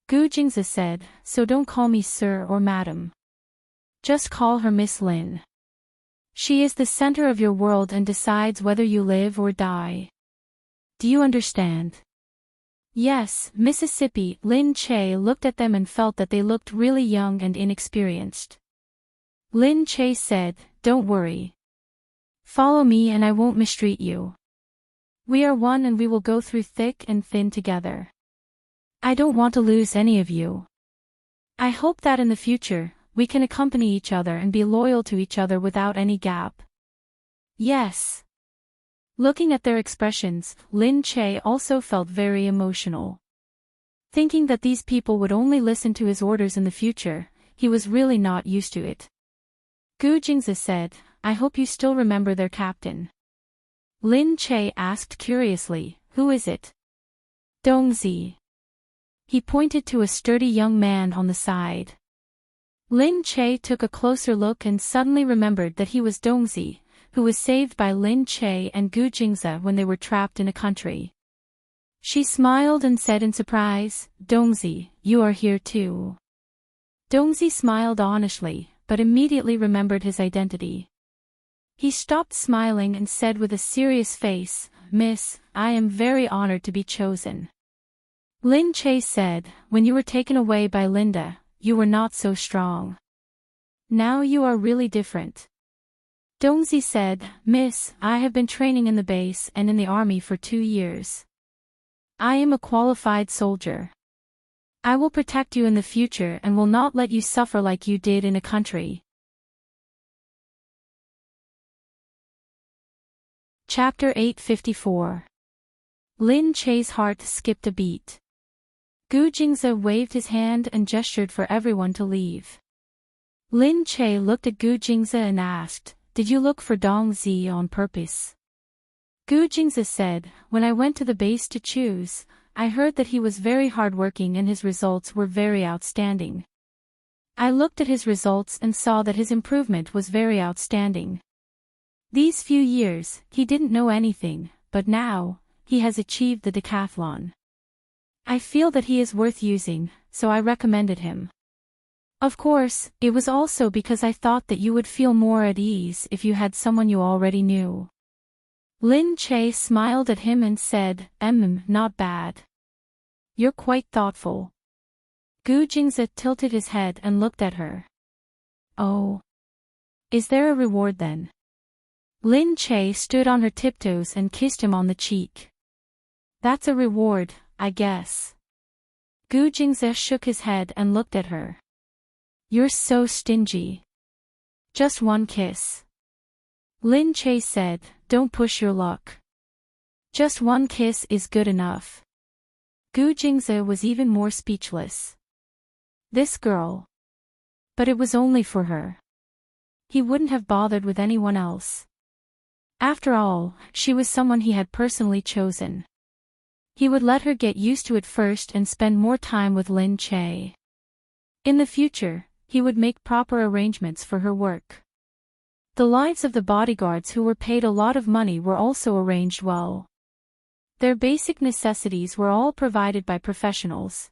Gu Jingze said, "So don't call me sir or madam. Just call her Miss Lin. She is the center of your world and decides whether you live or die. Do you understand?" "Yes, Mississippi." Lin Che looked at them and felt that they looked really young and inexperienced. Lin Che said, "Don't worry. Follow me and I won't mistreat you. We are one and we will go through thick and thin together. I don't want to lose any of you. I hope that in the future, we can accompany each other and be loyal to each other without any gap." "Yes." Looking at their expressions, Lin Che also felt very emotional. Thinking that these people would only listen to his orders in the future, he was really not used to it. Gu Jingze said, "I hope you still remember their captain." Lin Che asked curiously, "Who is it?" "Dongzi." He pointed to a sturdy young man on the side. Lin Che took a closer look and suddenly remembered that he was Dongzi, who was saved by Lin Che and Gu Jingze when they were trapped in a country. She smiled and said in surprise, "Dongzi, you are here too." Dongzi smiled honestly, but immediately remembered his identity. He stopped smiling and said with a serious face, "Miss, I am very honored to be chosen." Lin Che said, "When you were taken away by Linda, you were not so strong. Now you are really different." Dongzi said, "Miss, I have been training in the base and in the army for 2 years. I am a qualified soldier. I will protect you in the future and will not let you suffer like you did in a country." Chapter 854. Lin Che's heart skipped a beat. Gu Jingze waved his hand and gestured for everyone to leave. Lin Che looked at Gu Jingze and asked, "Did you look for Dong Zi on purpose?" Gu Jingze said, "When I went to the base to choose, I heard that he was very hardworking and his results were very outstanding. I looked at his results and saw that his improvement was very outstanding. These few years, he didn't know anything, but now, he has achieved the decathlon. I feel that he is worth using, so I recommended him. Of course, it was also because I thought that you would feel more at ease if you had someone you already knew." Lin Che smiled at him and said, Not bad. You're quite thoughtful." Gu Jingze tilted his head and looked at her. "Oh. Is there a reward then?" Lin Che stood on her tiptoes and kissed him on the cheek. "That's a reward, I guess." Gu Jingze shook his head and looked at her. "You're so stingy. Just one kiss." Lin Che said, "Don't push your luck. Just one kiss is good enough." Gu Jingze was even more speechless. This girl. But it was only for her. He wouldn't have bothered with anyone else. After all, she was someone he had personally chosen. He would let her get used to it first and spend more time with Lin Che. In the future, he would make proper arrangements for her work. The lives of the bodyguards who were paid a lot of money were also arranged well. Their basic necessities were all provided by professionals.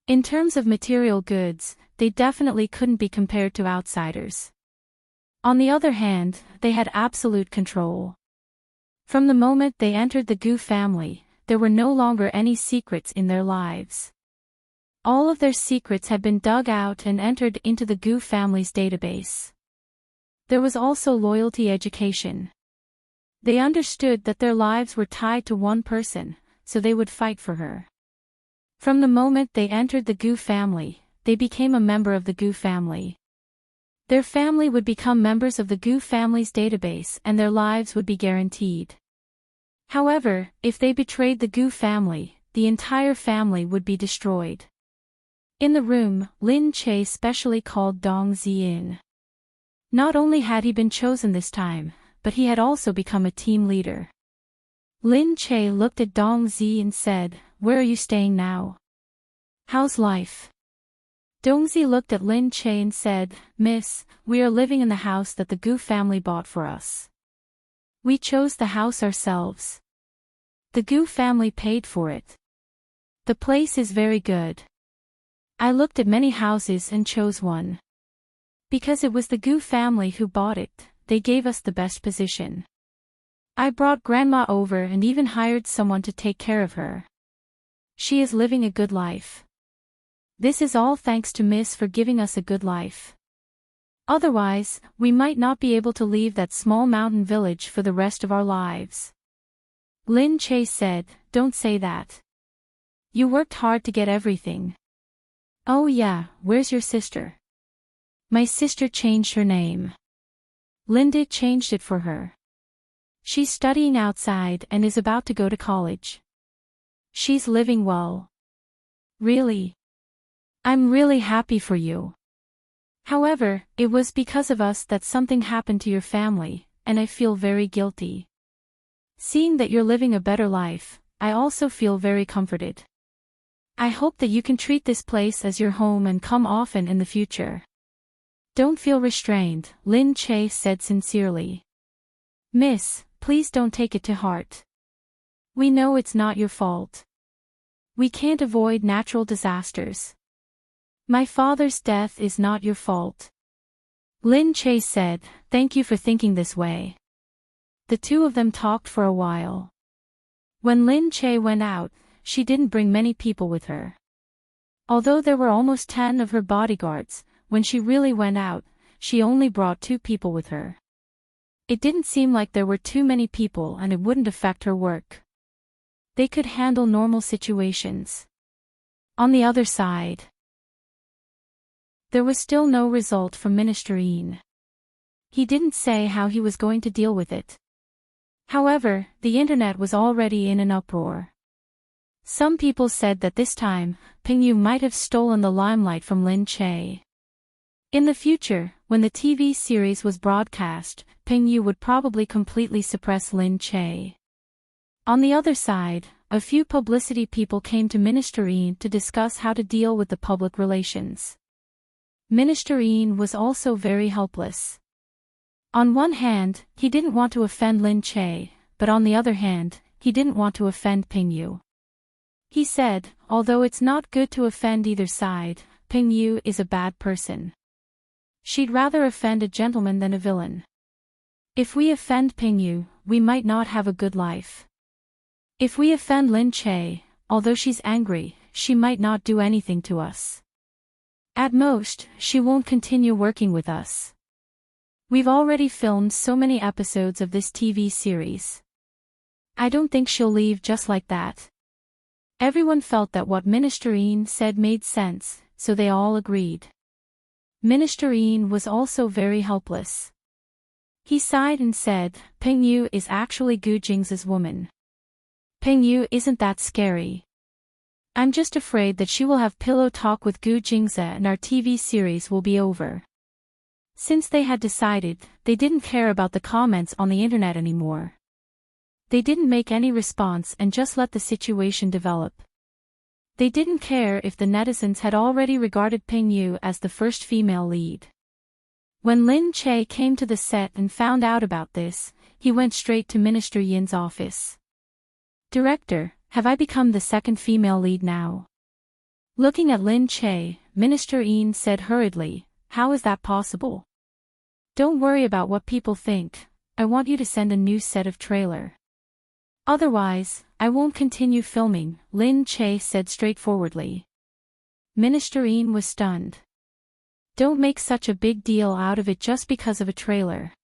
In terms of material goods, they definitely couldn't be compared to outsiders. On the other hand, they had absolute control. From the moment they entered the Gu family, there were no longer any secrets in their lives. All of their secrets had been dug out and entered into the Gu family's database. There was also loyalty education. They understood that their lives were tied to one person, so they would fight for her. From the moment they entered the Gu family, they became a member of the Gu family. Their family would become members of the Gu family's database and their lives would be guaranteed. However, if they betrayed the Gu family, the entire family would be destroyed. In the room, Lin Che specially called Dong Zi in. Not only had he been chosen this time, but he had also become a team leader. Lin Che looked at Dong Zi and said, "Where are you staying now? How's life?" Dong Zi looked at Lin Che and said, "Miss, we are living in the house that the Gu family bought for us. We chose the house ourselves. The Gu family paid for it. The place is very good. I looked at many houses and chose one. Because it was the Gu family who bought it, they gave us the best position. I brought grandma over and even hired someone to take care of her. She is living a good life. This is all thanks to Miss for giving us a good life. Otherwise, we might not be able to leave that small mountain village for the rest of our lives." Lin Che said, "Don't say that. You worked hard to get everything." "Oh yeah, where's your sister?" "My sister changed her name. Linda changed it for her. She's studying outside and is about to go to college. She's living well." "Really? I'm really happy for you. However, it was because of us that something happened to your family, and I feel very guilty. Seeing that you're living a better life, I also feel very comforted. I hope that you can treat this place as your home and come often in the future. Don't feel restrained," Lin Che said sincerely. "Miss, please don't take it to heart. We know it's not your fault. We can't avoid natural disasters. My father's death is not your fault." Lin Che said, "Thank you for thinking this way." The two of them talked for a while. When Lin Che went out, she didn't bring many people with her. Although there were almost 10 of her bodyguards, when she really went out, she only brought 2 people with her. It didn't seem like there were too many people and it wouldn't affect her work. They could handle normal situations. On the other side, there was still no result from Minister Yin. He didn't say how he was going to deal with it. However, the internet was already in an uproar. Some people said that this time, Ping Yu might have stolen the limelight from Lin Che. In the future, when the TV series was broadcast, Ping Yu would probably completely suppress Lin Che. On the other side, a few publicity people came to Minister Yin to discuss how to deal with the public relations. Minister Yin was also very helpless. On one hand, he didn't want to offend Lin Che, but on the other hand, he didn't want to offend Ping Yu. He said, although it's not good to offend either side, Ping Yu is a bad person. She'd rather offend a gentleman than a villain. If we offend Ping Yu, we might not have a good life. If we offend Lin Che, although she's angry, she might not do anything to us. At most, she won't continue working with us. We've already filmed so many episodes of this TV series. I don't think she'll leave just like that. Everyone felt that what Minister Yin said made sense, so they all agreed. Minister Yin was also very helpless. He sighed and said, Ping Yu is actually Gu Jing's woman. Ping Yu isn't that scary. I'm just afraid that she will have pillow talk with Gu Jingze and our TV series will be over. Since they had decided, they didn't care about the comments on the internet anymore. They didn't make any response and just let the situation develop. They didn't care if the netizens had already regarded Ping Yu as the first female lead. When Lin Che came to the set and found out about this, he went straight to Minister Yin's office. "Director, have I become the second female lead now?" Looking at Lin Che, Minister Yin said hurriedly, "How is that possible?" "Don't worry about what people think. I want you to send a new set of trailer. Otherwise, I won't continue filming," Lin Che said straightforwardly. Minister Yin was stunned. "Don't make such a big deal out of it just because of a trailer."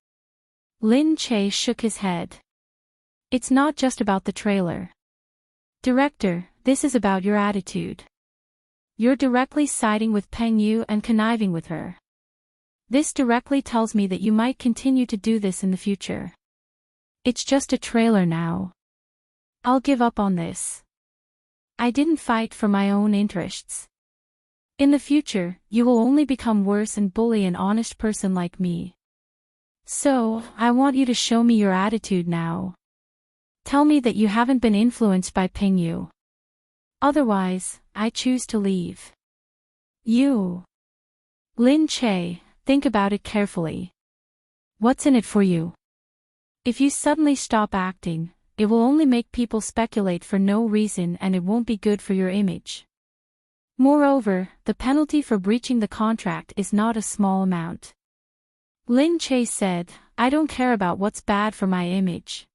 Lin Che shook his head. "It's not just about the trailer. Director, this is about your attitude. You're directly siding with Peng Yu and conniving with her. This directly tells me that you might continue to do this in the future. It's just a trailer now. I'll give up on this. I didn't fight for my own interests. In the future, you will only become worse and bully an honest person like me. So, I want you to show me your attitude now. Tell me that you haven't been influenced by Ping Yu. Otherwise, I choose to leave." "You." Lin Che, think about it carefully. What's in it for you? If you suddenly stop acting, it will only make people speculate for no reason and it won't be good for your image. Moreover, the penalty for breaching the contract is not a small amount. Lin Che said, "I don't care about what's bad for my image.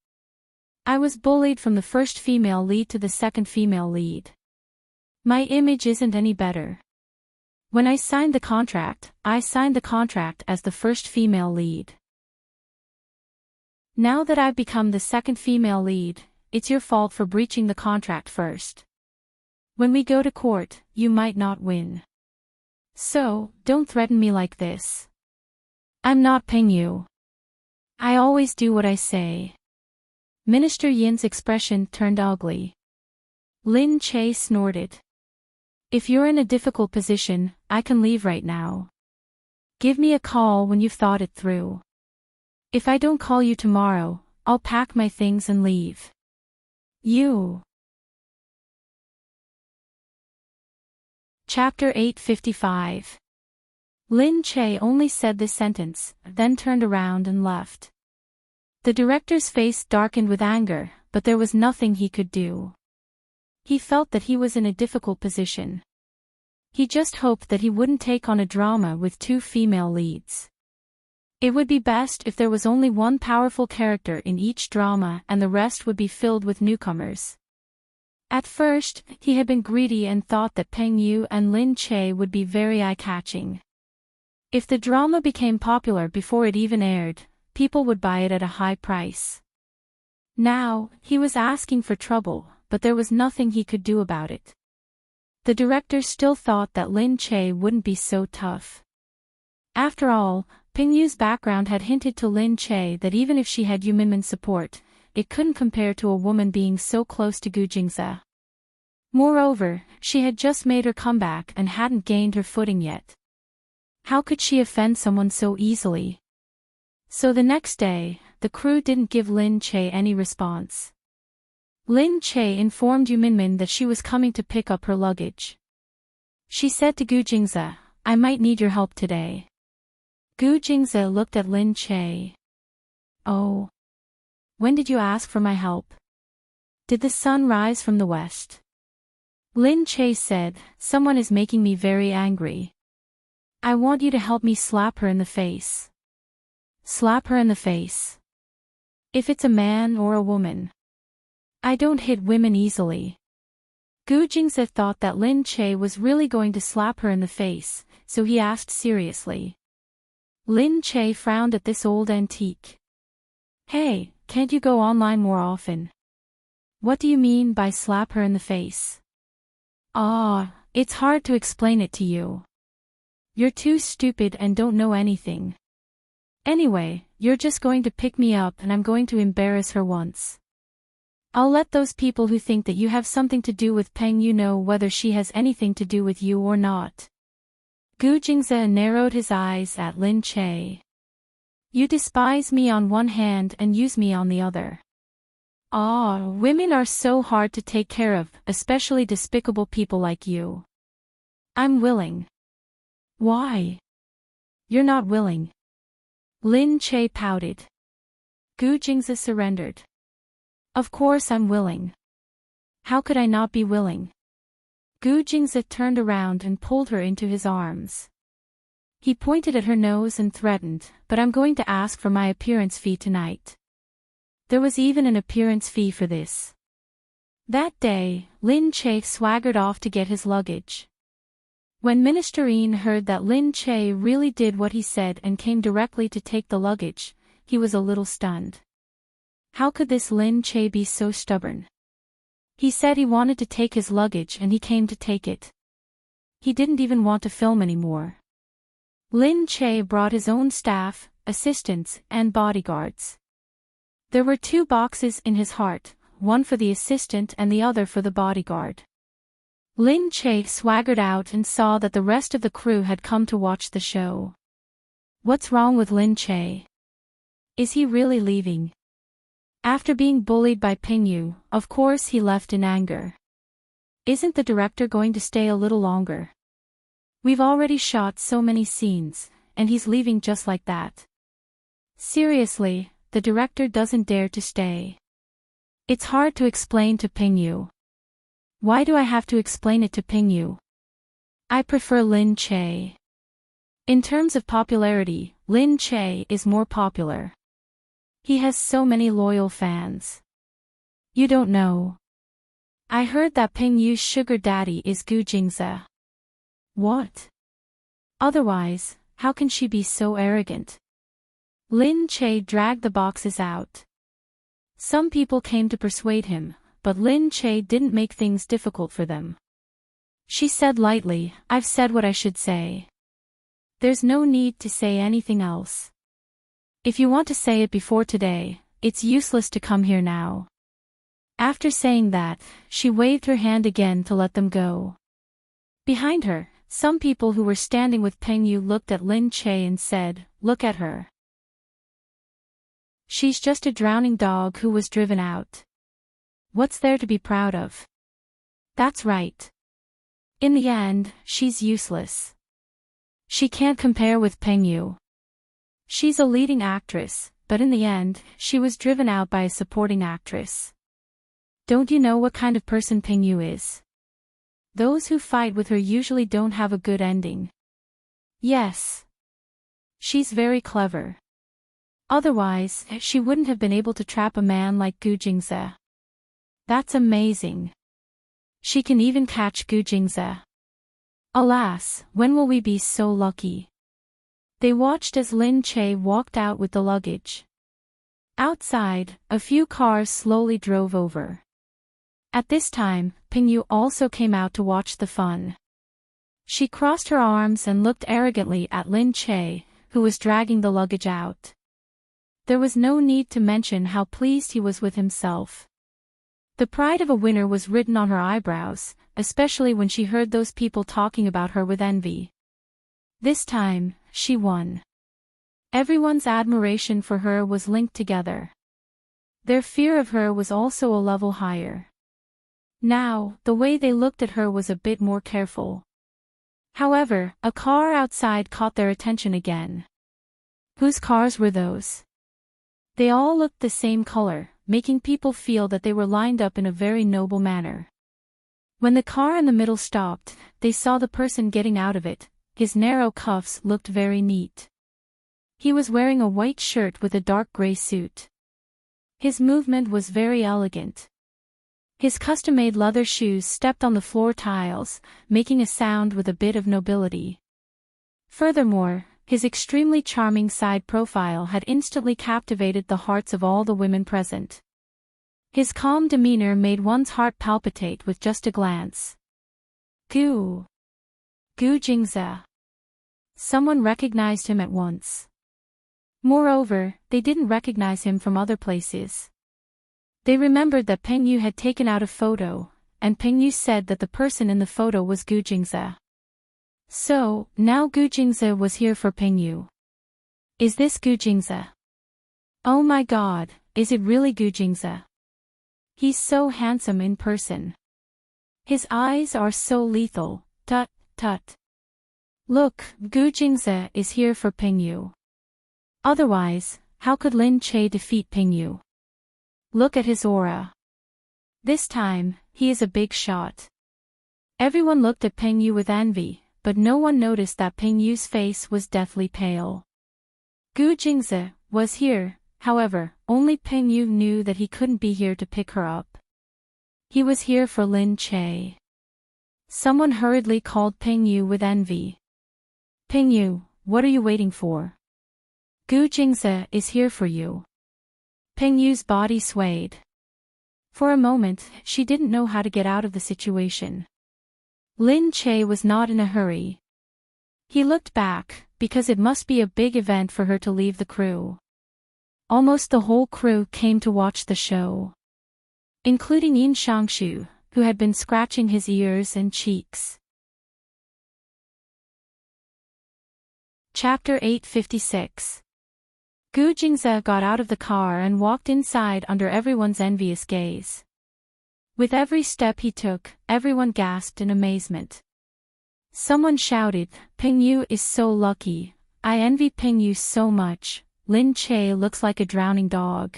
I was bullied from the first female lead to the second female lead. My image isn't any better. When I signed the contract as the first female lead. Now that I've become the second female lead, it's your fault for breaching the contract first. When we go to court, you might not win. So, don't threaten me like this. I'm not Ping Yu. I always do what I say." Minister Yin's expression turned ugly. Lin Che snorted. "If you're in a difficult position, I can leave right now. Give me a call when you've thought it through. If I don't call you tomorrow, I'll pack my things and leave. You." Chapter 855. Lin Che only said this sentence, then turned around and left. The director's face darkened with anger, but there was nothing he could do. He felt that he was in a difficult position. He just hoped that he wouldn't take on a drama with two female leads. It would be best if there was only one powerful character in each drama and the rest would be filled with newcomers. At first, he had been greedy and thought that Peng Yu and Lin Che would be very eye-catching. If the drama became popular before it even aired, people would buy it at a high price. Now, he was asking for trouble, but there was nothing he could do about it. The director still thought that Lin Che wouldn't be so tough. After all, Ping Yu's background had hinted to Lin Che that even if she had Yu Minmin's support, it couldn't compare to a woman being so close to Gu Jingze. Moreover, she had just made her comeback and hadn't gained her footing yet. How could she offend someone so easily? So the next day, the crew didn't give Lin Che any response. Lin Che informed Yu Minmin that she was coming to pick up her luggage. She said to Gu Jingze, "I might need your help today." Gu Jingze looked at Lin Che. "Oh. When did you ask for my help? Did the sun rise from the west?" Lin Che said, "Someone is making me very angry. I want you to help me slap her in the face." "Slap her in the face? If it's a man or a woman. I don't hit women easily." Gu Jingze thought that Lin Che was really going to slap her in the face, so he asked seriously. Lin Che frowned at this old antique. "Hey, can't you go online more often? What do you mean by slap her in the face?" It's hard to explain it to you. You're too stupid and don't know anything. Anyway, you're just going to pick me up and I'm going to embarrass her once. I'll let those people who think that you have something to do with Peng Yu know whether she has anything to do with you or not." Gu Jingze narrowed his eyes at Lin Che. You despise me on one hand and use me on the other. Ah, women are so hard to take care of, especially despicable people like you. I'm willing. Why? You're not willing. Lin Che pouted. Gu Jingze surrendered. Of course I'm willing. How could I not be willing? Gu Jingze turned around and pulled her into his arms. He pointed at her nose and threatened, but I'm going to ask for my appearance fee tonight. There was even an appearance fee for this. That day, Lin Che swaggered off to get his luggage. When Ministerine heard that Lin Che really did what he said and came directly to take the luggage, he was a little stunned. How could this Lin Che be so stubborn? He said he wanted to take his luggage and he came to take it. He didn't even want to film anymore. Lin Che brought his own staff, assistants, and bodyguards. There were 2 boxes in his heart, one for the assistant and the other for the bodyguard. Lin Che swaggered out and saw that the rest of the crew had come to watch the show. What's wrong with Lin Che? Is he really leaving? After being bullied by Pingyu, of course he left in anger. Isn't the director going to stay a little longer? We've already shot so many scenes, and he's leaving just like that. Seriously, the director doesn't dare to stay. It's hard to explain to Pingyu. Why do I have to explain it to Pingyu? I prefer Lin Che. In terms of popularity, Lin Che is more popular. He has so many loyal fans. You don't know. I heard that Pingyu's sugar daddy is Gu Jingze. What? Otherwise, how can she be so arrogant? Lin Che dragged the boxes out. Some people came to persuade him, but Lin Che didn't make things difficult for them. She said lightly, I've said what I should say. There's no need to say anything else. If you want to say it before today, it's useless to come here now. After saying that, she waved her hand again to let them go. Behind her, some people who were standing with Pengyu looked at Lin Che and said, look at her. She's just a drowning dog who was driven out. What's there to be proud of? That's right. In the end, she's useless. She can't compare with Pengyu. She's a leading actress, but in the end, she was driven out by a supporting actress. Don't you know what kind of person Pengyu is? Those who fight with her usually don't have a good ending. Yes. She's very clever. Otherwise, she wouldn't have been able to trap a man like Gu Jingze. That's amazing. She can even catch Gu Jingze. Alas, when will we be so lucky? They watched as Lin Che walked out with the luggage. Outside, a few cars slowly drove over. At this time, Pingyu also came out to watch the fun. She crossed her arms and looked arrogantly at Lin Che, who was dragging the luggage out. There was no need to mention how pleased he was with himself. The pride of a winner was written on her eyebrows, especially when she heard those people talking about her with envy. This time, she won. Everyone's admiration for her was linked together. Their fear of her was also a level higher. Now, the way they looked at her was a bit more careful. However, a car outside caught their attention again. Whose cars were those? They all looked the same color, making people feel that they were lined up in a very noble manner. When the car in the middle stopped, they saw the person getting out of it. His narrow cuffs looked very neat. He was wearing a white shirt with a dark gray suit. His movement was very elegant. His custom-made leather shoes stepped on the floor tiles, making a sound with a bit of nobility. Furthermore, his extremely charming side profile had instantly captivated the hearts of all the women present. His calm demeanor made one's heart palpitate with just a glance. Gu Jingze. Someone recognized him at once. Moreover, they didn't recognize him from other places. They remembered that Pengyu had taken out a photo, and Pengyu said that the person in the photo was Gu Jingze. So, now Gu Jingze was here for Pingyu. Is this Gu Jingze? Oh my god, is it really Gu Jingze? He's so handsome in person. His eyes are so lethal, tut, tut. Look, Gu Jingze is here for Pingyu. Otherwise, how could Lin Che defeat Pingyu? Look at his aura. This time, he is a big shot. Everyone looked at Pingyu with envy, but no one noticed that Pingyu's face was deathly pale. Gu Jingze was here, however, only Pingyu knew that he couldn't be here to pick her up. He was here for Lin Che. Someone hurriedly called Pingyu with envy. Pingyu, what are you waiting for? Gu Jingze is here for you. Pingyu's body swayed. For a moment, she didn't know how to get out of the situation. Lin Che was not in a hurry. He looked back, because it must be a big event for her to leave the crew. Almost the whole crew came to watch the show, including Yin Shangshu, who had been scratching his ears and cheeks. Chapter 856. Gu Jingze got out of the car and walked inside under everyone's envious gaze. With every step he took, everyone gasped in amazement. Someone shouted, Pingyu is so lucky, I envy Pingyu so much, Lin Che looks like a drowning dog.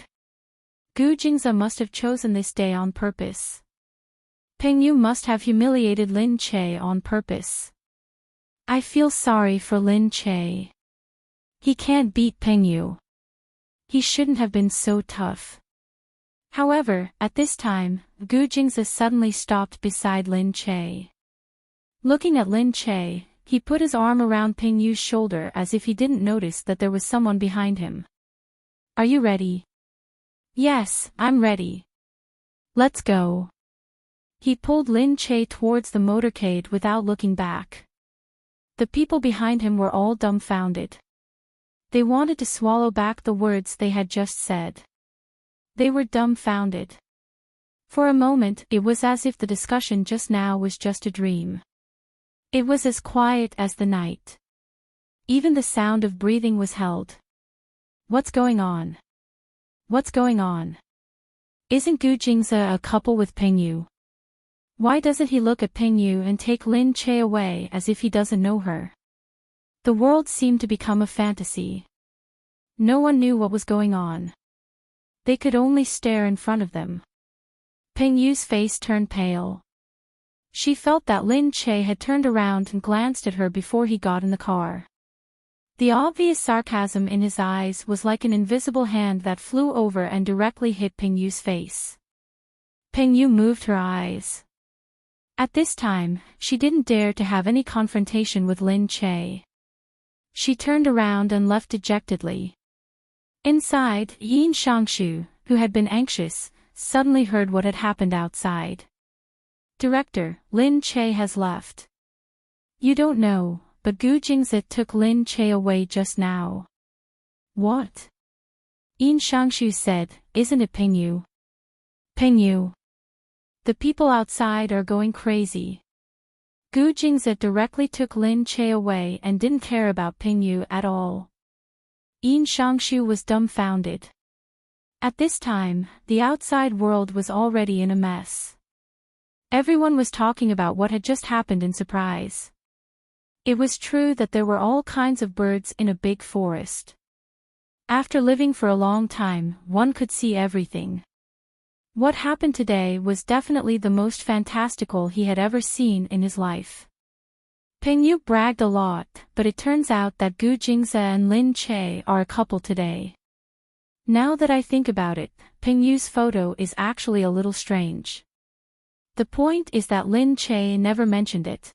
Gu Jingze must have chosen this day on purpose. Pingyu must have humiliated Lin Che on purpose. I feel sorry for Lin Che. He can't beat Pingyu. He shouldn't have been so tough. However, at this time, Gu Jingze suddenly stopped beside Lin Che. Looking at Lin Che, he put his arm around Pingyu's shoulder as if he didn't notice that there was someone behind him. Are you ready? Yes, I'm ready. Let's go. He pulled Lin Che towards the motorcade without looking back. The people behind him were all dumbfounded. They wanted to swallow back the words they had just said. They were dumbfounded. For a moment, it was as if the discussion just now was just a dream. It was as quiet as the night. Even the sound of breathing was held. What's going on? What's going on? Isn't Gu Jingze a couple with Pingyu? Why doesn't he look at Pingyu and take Lin Che away as if he doesn't know her? The world seemed to become a fantasy. No one knew what was going on. They could only stare in front of them. Pingyu's face turned pale. She felt that Lin Che had turned around and glanced at her before he got in the car. The obvious sarcasm in his eyes was like an invisible hand that flew over and directly hit Pingyu's face. Pingyu moved her eyes. At this time, she didn't dare to have any confrontation with Lin Che. She turned around and left dejectedly. Inside, Yin Shangshu, who had been anxious, suddenly heard what had happened outside. Director, Lin Che has left. You don't know, but Gu Jingze took Lin Che away just now. What? Yin Shangshu said, isn't it Pingyu? Pingyu. The people outside are going crazy. Gu Jingze directly took Lin Che away and didn't care about Pingyu at all. Yin Shangshu was dumbfounded. At this time, the outside world was already in a mess. Everyone was talking about what had just happened in surprise. It was true that there were all kinds of birds in a big forest. After living for a long time, one could see everything. What happened today was definitely the most fantastical he had ever seen in his life. Pingyu bragged a lot, but it turns out that Gu Jingze and Lin Che are a couple today. Now that I think about it, Pingyu's photo is actually a little strange. The point is that Lin Che never mentioned it.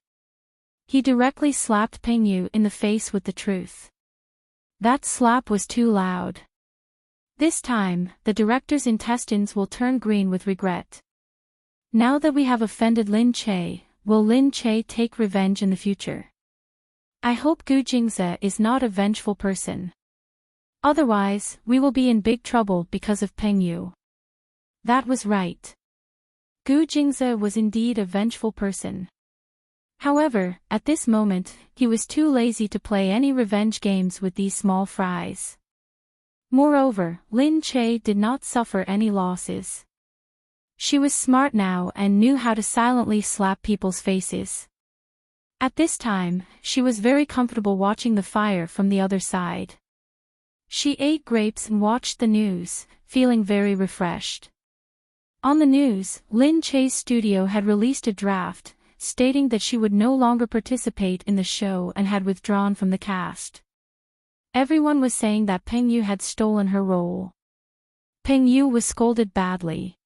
He directly slapped Pingyu in the face with the truth. That slap was too loud. This time, the director's intestines will turn green with regret. Now that we have offended Lin Che, will Lin Che take revenge in the future? I hope Gu Jingze is not a vengeful person. Otherwise, we will be in big trouble because of Pingyu. That was right. Gu Jingze was indeed a vengeful person. However, at this moment, he was too lazy to play any revenge games with these small fries. Moreover, Lin Che did not suffer any losses. She was smart now and knew how to silently slap people's faces. At this time, she was very comfortable watching the fire from the other side. She ate grapes and watched the news, feeling very refreshed. On the news, Lin Che's studio had released a draft, stating that she would no longer participate in the show and had withdrawn from the cast. Everyone was saying that Peng Yu had stolen her role. Peng Yu was scolded badly.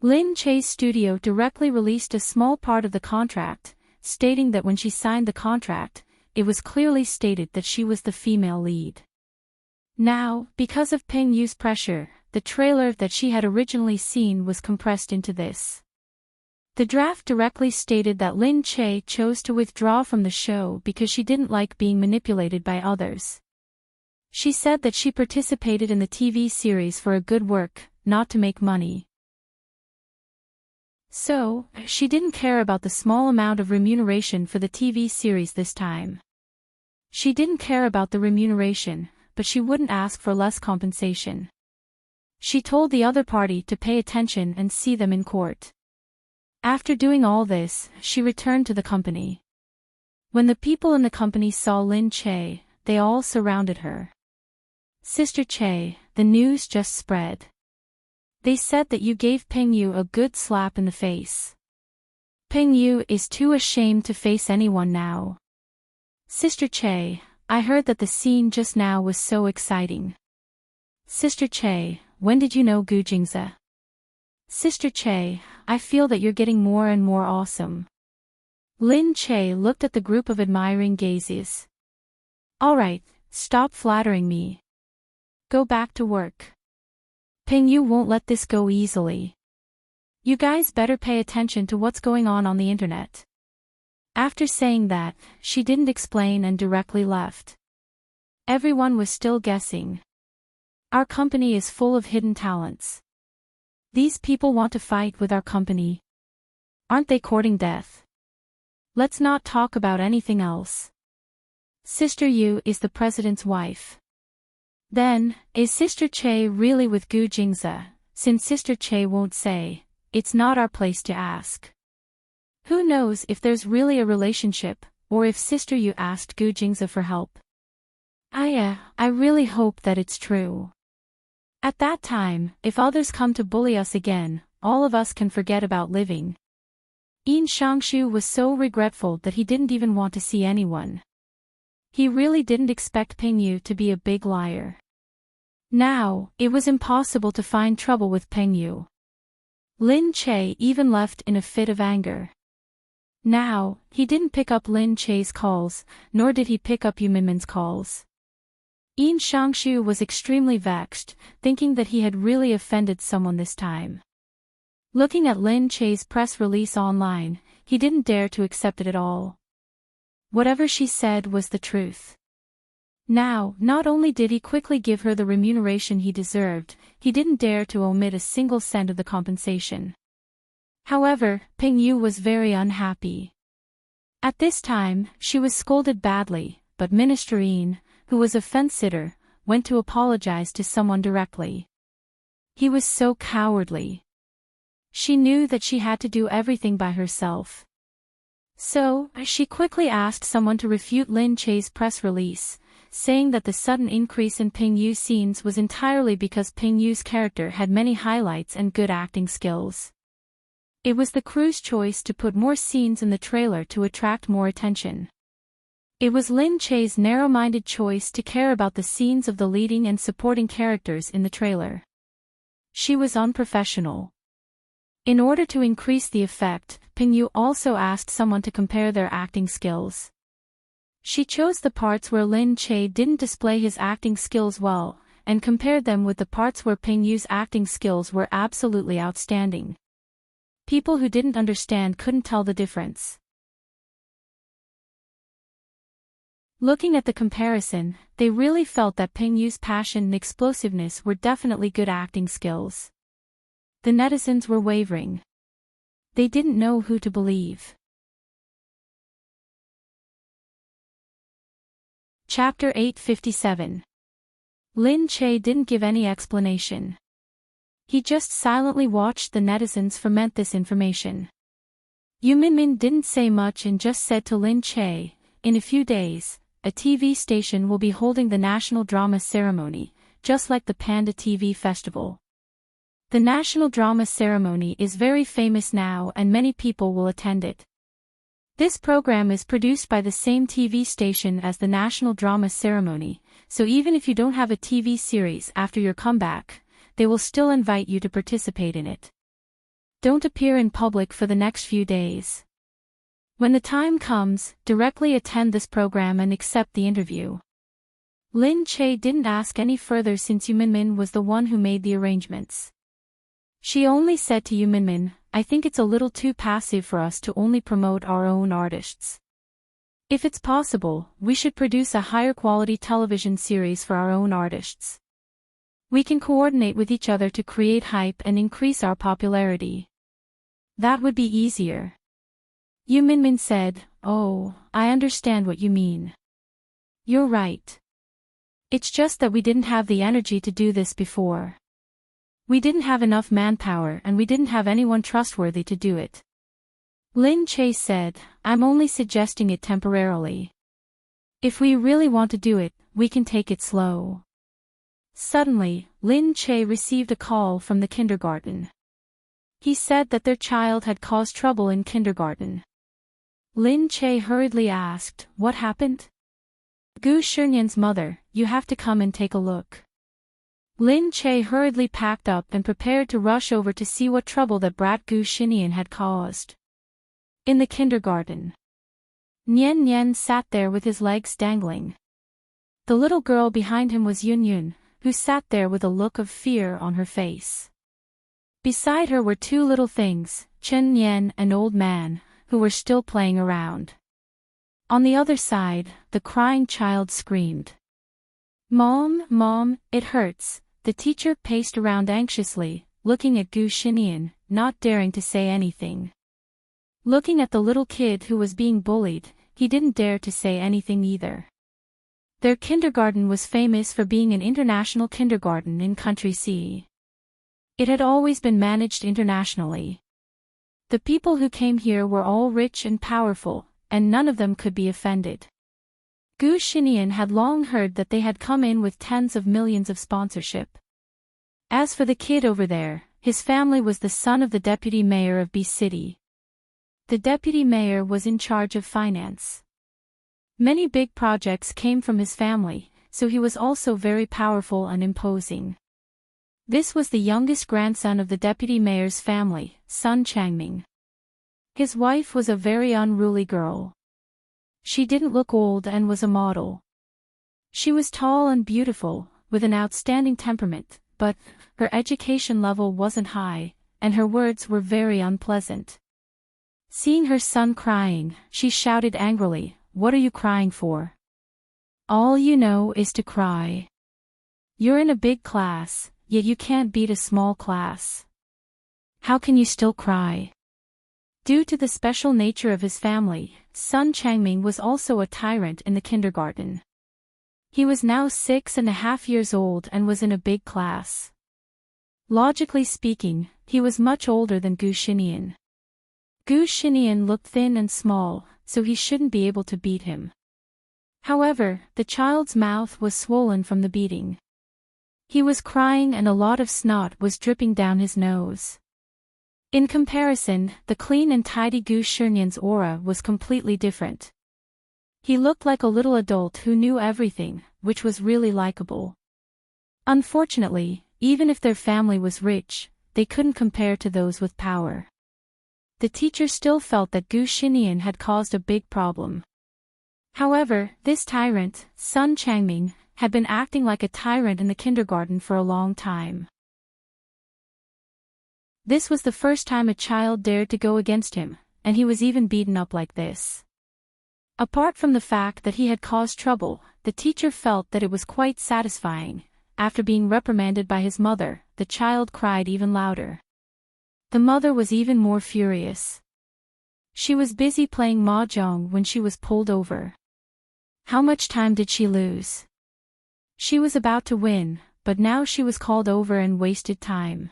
Lin Che's studio directly released a small part of the contract, stating that when she signed the contract, it was clearly stated that she was the female lead. Now, because of Peng Yu's pressure, the trailer that she had originally seen was compressed into this. The draft directly stated that Lin Che chose to withdraw from the show because she didn't like being manipulated by others. She said that she participated in the TV series for a good work, not to make money. So, she didn't care about the small amount of remuneration for the TV series this time. She didn't care about the remuneration, but she wouldn't ask for less compensation. She told the other party to pay attention and see them in court. After doing all this, she returned to the company. When the people in the company saw Lin Che, they all surrounded her. Sister Che, the news just spread. They said that you gave Peng Yu a good slap in the face. Peng Yu is too ashamed to face anyone now. Sister Che, I heard that the scene just now was so exciting. Sister Che, when did you know Gu Jingze? Sister Che, I feel that you're getting more and more awesome. Lin Che looked at the group of admiring gazes. Alright, stop flattering me. Go back to work. Peng Yu won't let this go easily. You guys better pay attention to what's going on the internet. After saying that, she didn't explain and directly left. Everyone was still guessing. Our company is full of hidden talents. These people want to fight with our company. Aren't they courting death? Let's not talk about anything else. Sister Yu is the president's wife. Then, is Sister Che really with Gu Jingze? Since Sister Che won't say, it's not our place to ask. Who knows if there's really a relationship, or if Sister Yu asked Gu Jingze for help. I really hope that it's true. At that time, if others come to bully us again, all of us can forget about living. Yin Shangshu was so regretful that he didn't even want to see anyone. He really didn't expect Peng Yu to be a big liar. Now, it was impossible to find trouble with Peng Yu. Lin Che even left in a fit of anger. Now, he didn't pick up Lin Che's calls, nor did he pick up Yu Minmin's calls. Yin Shangshu was extremely vexed, thinking that he had really offended someone this time. Looking at Lin Che's press release online, he didn't dare to accept it at all. Whatever she said was the truth. Now, not only did he quickly give her the remuneration he deserved, he didn't dare to omit a single cent of the compensation. However, Peng Yu was very unhappy. At this time, she was scolded badly, but Minister Yin, who was a fence-sitter, went to apologize to someone directly. He was so cowardly. She knew that she had to do everything by herself. So, she quickly asked someone to refute Lin Che's press release, saying that the sudden increase in Peng Yu's scenes was entirely because Peng Yu's character had many highlights and good acting skills. It was the crew's choice to put more scenes in the trailer to attract more attention. It was Lin Che's narrow-minded choice to care about the scenes of the leading and supporting characters in the trailer. She was unprofessional. In order to increase the effect, Peng Yu also asked someone to compare their acting skills. She chose the parts where Lin Che didn't display his acting skills well, and compared them with the parts where Peng Yu's acting skills were absolutely outstanding. People who didn't understand couldn't tell the difference. Looking at the comparison, they really felt that Peng Yu's passion and explosiveness were definitely good acting skills. The netizens were wavering. They didn't know who to believe. Chapter 857. Lin Che didn't give any explanation. He just silently watched the netizens ferment this information. Yu Minmin didn't say much and just said to Lin Che, "In a few days, a TV station will be holding the national drama ceremony, just like the Panda TV festival. The national drama ceremony is very famous now and many people will attend it. This program is produced by the same TV station as the national drama ceremony, so even if you don't have a TV series after your comeback, they will still invite you to participate in it. Don't appear in public for the next few days. When the time comes, directly attend this program and accept the interview." Lin Che didn't ask any further since Yu Minmin was the one who made the arrangements. She only said to Yu Minmin, "I think it's a little too passive for us to only promote our own artists. If it's possible, we should produce a higher quality television series for our own artists. We can coordinate with each other to create hype and increase our popularity. That would be easier." Yu Minmin said, "Oh, I understand what you mean. You're right. It's just that we didn't have the energy to do this before. We didn't have enough manpower and we didn't have anyone trustworthy to do it." Lin Che said, "I'm only suggesting it temporarily. If we really want to do it, we can take it slow." Suddenly, Lin Che received a call from the kindergarten. He said that their child had caused trouble in kindergarten. Lin Che hurriedly asked, "What happened?" "Gu Shunyan's mother, you have to come and take a look." Lin Che hurriedly packed up and prepared to rush over to see what trouble that brat Gu Shinian had caused. In the kindergarten, Nian Nian sat there with his legs dangling. The little girl behind him was Yun Yun, who sat there with a look of fear on her face. Beside her were two little things, Chen Nian, an old man, who were still playing around. On the other side, the crying child screamed, "Mom, Mom, it hurts." The teacher paced around anxiously, looking at Gu Shinian, not daring to say anything. Looking at the little kid who was being bullied, he didn't dare to say anything either. Their kindergarten was famous for being an international kindergarten in Country C. It had always been managed internationally. The people who came here were all rich and powerful, and none of them could be offended. Gu Shinian had long heard that they had come in with tens of millions of sponsorship. As for the kid over there, his family was the son of the deputy mayor of B City. The deputy mayor was in charge of finance. Many big projects came from his family, so he was also very powerful and imposing. This was the youngest grandson of the deputy mayor's family, Sun Changming. His wife was a very unruly girl. She didn't look old and was a model. She was tall and beautiful, with an outstanding temperament, but her education level wasn't high, and her words were very unpleasant. Seeing her son crying, she shouted angrily, "What are you crying for? All you know is to cry. You're in a big class, yet you can't beat a small class. How can you still cry?" Due to the special nature of his family, Sun Changming was also a tyrant in the kindergarten. He was now 6.5 years old and was in a big class. Logically speaking, he was much older than Gu Shinian. Gu Shinian looked thin and small, so he shouldn't be able to beat him. However, the child's mouth was swollen from the beating. He was crying and a lot of snot was dripping down his nose. In comparison, the clean and tidy Gu Shunyan's aura was completely different. He looked like a little adult who knew everything, which was really likable. Unfortunately, even if their family was rich, they couldn't compare to those with power. The teacher still felt that Gu Shinian had caused a big problem. However, this tyrant, Sun Changming, had been acting like a tyrant in the kindergarten for a long time. This was the first time a child dared to go against him, and he was even beaten up like this. Apart from the fact that he had caused trouble, the teacher felt that it was quite satisfying. After being reprimanded by his mother, the child cried even louder. The mother was even more furious. She was busy playing mahjong when she was pulled over. How much time did she lose? She was about to win, but now she was called over and wasted time.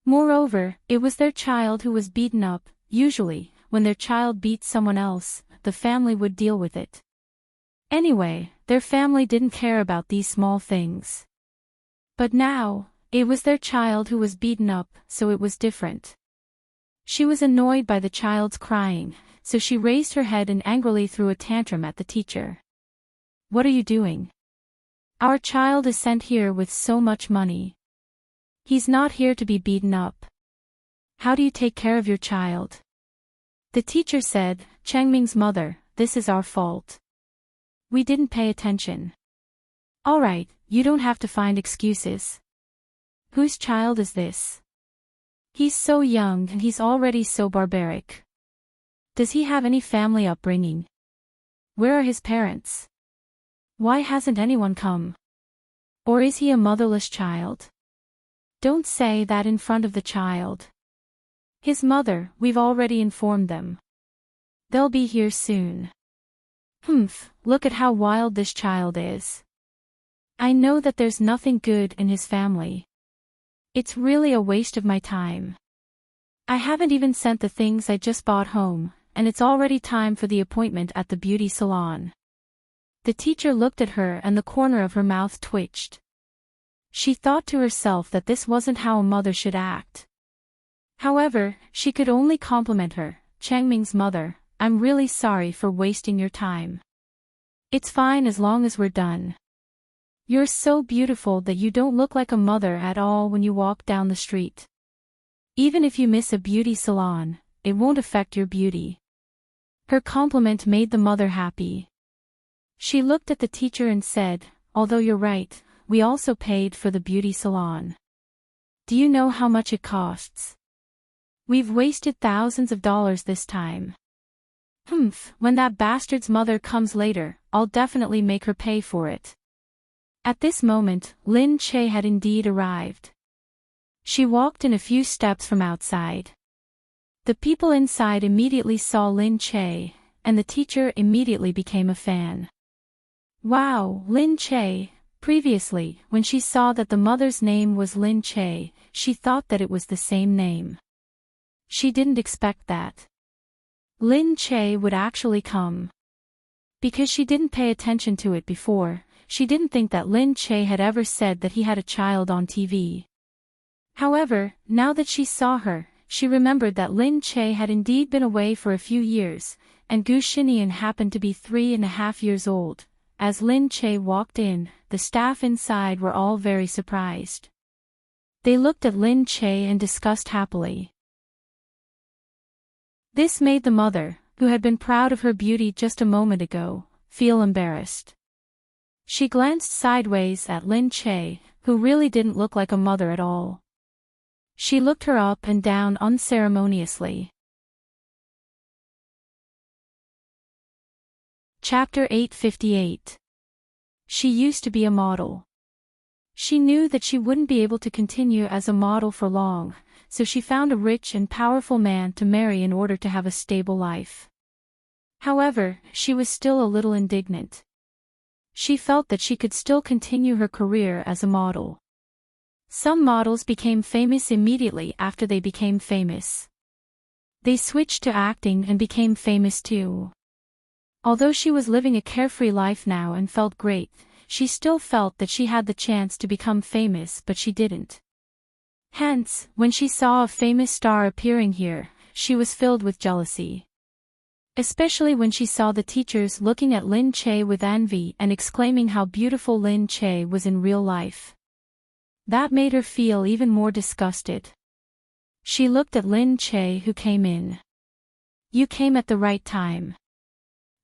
Moreover, it was their child who was beaten up. Usually, when their child beat someone else, the family would deal with it. Anyway, their family didn't care about these small things. But now, it was their child who was beaten up, so it was different. She was annoyed by the child's crying, so she raised her head and angrily threw a tantrum at the teacher. What are you doing? Our child is sent here with so much money. He's not here to be beaten up. How do you take care of your child? The teacher said, Changming's mother, this is our fault. We didn't pay attention. Alright, you don't have to find excuses. Whose child is this? He's so young and he's already so barbaric. Does he have any family upbringing? Where are his parents? Why hasn't anyone come? Or is he a motherless child? Don't say that in front of the child. His mother, we've already informed them. They'll be here soon. Look at how wild this child is. I know that there's nothing good in his family. It's really a waste of my time. I haven't even sent the things I just bought home, and it's already time for the appointment at the beauty salon. The teacher looked at her and the corner of her mouth twitched. She thought to herself that this wasn't how a mother should act. However, she could only compliment her, Changming's mother, I'm really sorry for wasting your time. It's fine as long as we're done. You're so beautiful that you don't look like a mother at all when you walk down the street. Even if you miss a beauty salon, it won't affect your beauty. Her compliment made the mother happy. She looked at the teacher and said, although you're right, we also paid for the beauty salon. Do you know how much it costs? We've wasted thousands of dollars this time. When that bastard's mother comes later, I'll definitely make her pay for it. At this moment, Lin Che had indeed arrived. She walked in a few steps from outside. The people inside immediately saw Lin Che, and the teacher immediately became a fan. Wow, Lin Che. Previously, when she saw that the mother's name was Lin Che, she thought that it was the same name. She didn't expect that Lin Che would actually come. Because she didn't pay attention to it before, she didn't think that Lin Che had ever said that he had a child on TV. However, now that she saw her, she remembered that Lin Che had indeed been away for a few years, and Gu Xinian happened to be 3.5 years old. As Lin Che walked in, the staff inside were all very surprised. They looked at Lin Che and discussed happily. This made the mother, who had been proud of her beauty just a moment ago, feel embarrassed. She glanced sideways at Lin Che, who really didn't look like a mother at all. She looked her up and down unceremoniously. Chapter 858. She used to be a model. She knew that she wouldn't be able to continue as a model for long, so she found a rich and powerful man to marry in order to have a stable life. However, she was still a little indignant. She felt that she could still continue her career as a model. Some models became famous immediately after they became famous. They switched to acting and became famous too. Although she was living a carefree life now and felt great, she still felt that she had the chance to become famous but she didn't. Hence, when she saw a famous star appearing here, she was filled with jealousy. Especially when she saw the teachers looking at Lin Che with envy and exclaiming how beautiful Lin Che was in real life. That made her feel even more disgusted. She looked at Lin Che who came in. You came at the right time.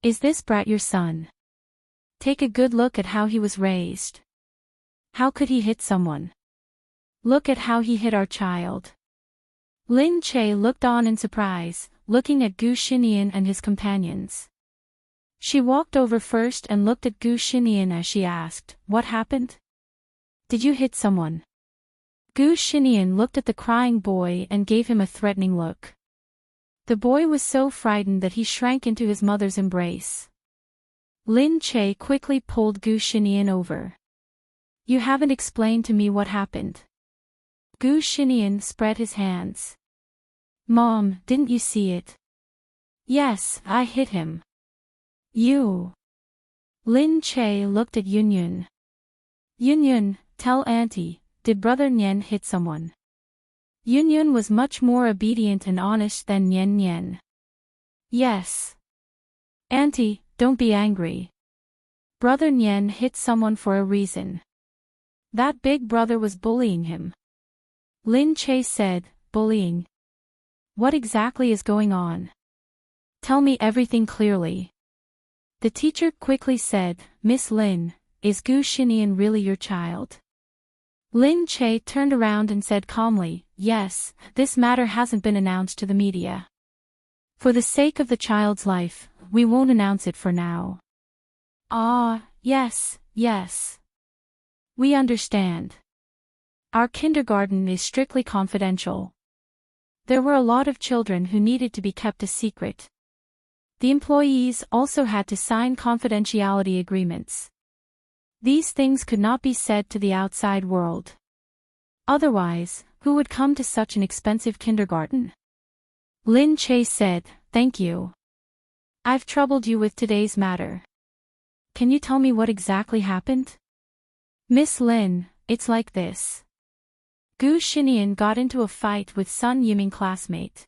Is this brat your son? Take a good look at how he was raised. How could he hit someone? Look at how he hit our child. Lin Che looked on in surprise, looking at Gu Xinian and his companions. She walked over first and looked at Gu Xinian as she asked, What happened? Did you hit someone? Gu Xinian looked at the crying boy and gave him a threatening look. The boy was so frightened that he shrank into his mother's embrace. Lin Che quickly pulled Gu Xinian over. You haven't explained to me what happened. Gu Xinian spread his hands. Mom, didn't you see it? Yes, I hit him. You. Lin Che looked at Yunyun. Yunyun, tell Auntie, did Brother Nian hit someone? Yunyun was much more obedient and honest than Nian Nian. Yes. Auntie, don't be angry. Brother Nian hit someone for a reason. That big brother was bullying him. Lin Che said, bullying. What exactly is going on? Tell me everything clearly. The teacher quickly said, Miss Lin, is Gu Xinian really your child? Lin Che turned around and said calmly, yes, this matter hasn't been announced to the media. For the sake of the child's life, we won't announce it for now. Ah, yes, yes. We understand. Our kindergarten is strictly confidential. There were a lot of children who needed to be kept a secret. The employees also had to sign confidentiality agreements. These things could not be said to the outside world. Otherwise, who would come to such an expensive kindergarten? Lin Che said, thank you. I've troubled you with today's matter. Can you tell me what exactly happened? Miss Lin, it's like this. Gu Xinian got into a fight with Sun Yiming classmate.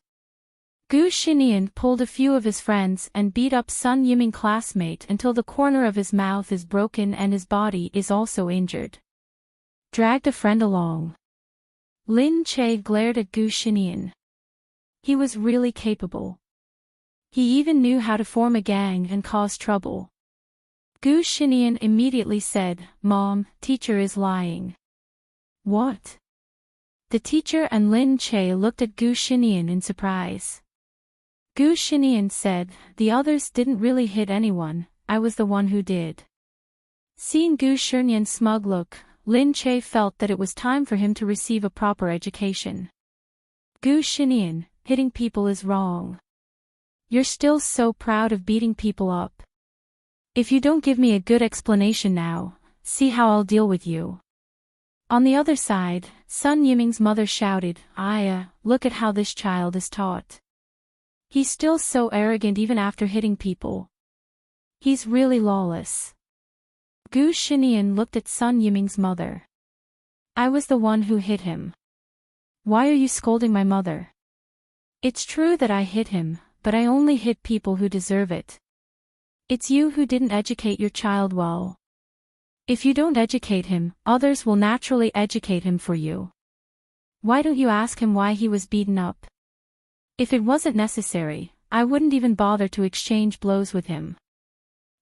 Gu Xinian pulled a few of his friends and beat up Sun Yiming classmate until the corner of his mouth is broken and his body is also injured. Dragged a friend along. Lin Che glared at Gu Xinian. He was really capable. He even knew how to form a gang and cause trouble. Gu Xinian immediately said, Mom, teacher is lying. What? The teacher and Lin Che looked at Gu Xinian in surprise. Gu Xinian said, the others didn't really hit anyone, I was the one who did. Seeing Gu Xinian's smug look, Lin Che felt that it was time for him to receive a proper education. Gu Xinian, hitting people is wrong. You're still so proud of beating people up. If you don't give me a good explanation now, see how I'll deal with you. On the other side, Sun Yiming's mother shouted, Aya, look at how this child is taught. He's still so arrogant even after hitting people. He's really lawless. Gu Xinian looked at Sun Yiming's mother. I was the one who hit him. Why are you scolding my mother? It's true that I hit him, but I only hit people who deserve it. It's you who didn't educate your child well. If you don't educate him, others will naturally educate him for you. Why don't you ask him why he was beaten up? If it wasn't necessary, I wouldn't even bother to exchange blows with him.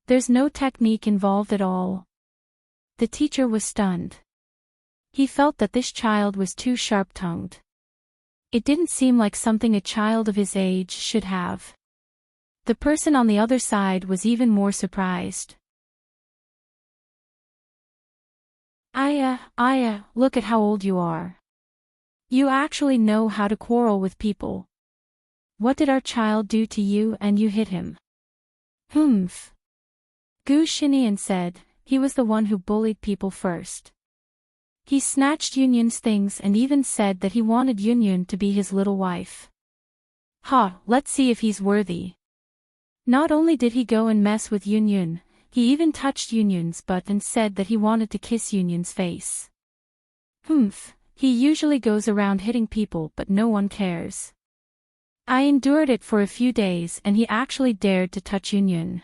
There's no technique involved at all. The teacher was stunned. He felt that this child was too sharp-tongued. It didn't seem like something a child of his age should have. The person on the other side was even more surprised. Aya, look at how old you are. You actually know how to quarrel with people. What did our child do to you and you hit him? Humph. Gu Xinian said, he was the one who bullied people first. He snatched Yunyun's things and even said that he wanted Yunyun to be his little wife. Let's see if he's worthy. Not only did he go and mess with Yunyun, he even touched Yunyun's butt and said that he wanted to kiss Yunyun's face. Humph, he usually goes around hitting people but no one cares. I endured it for a few days and he actually dared to touch Yunyun.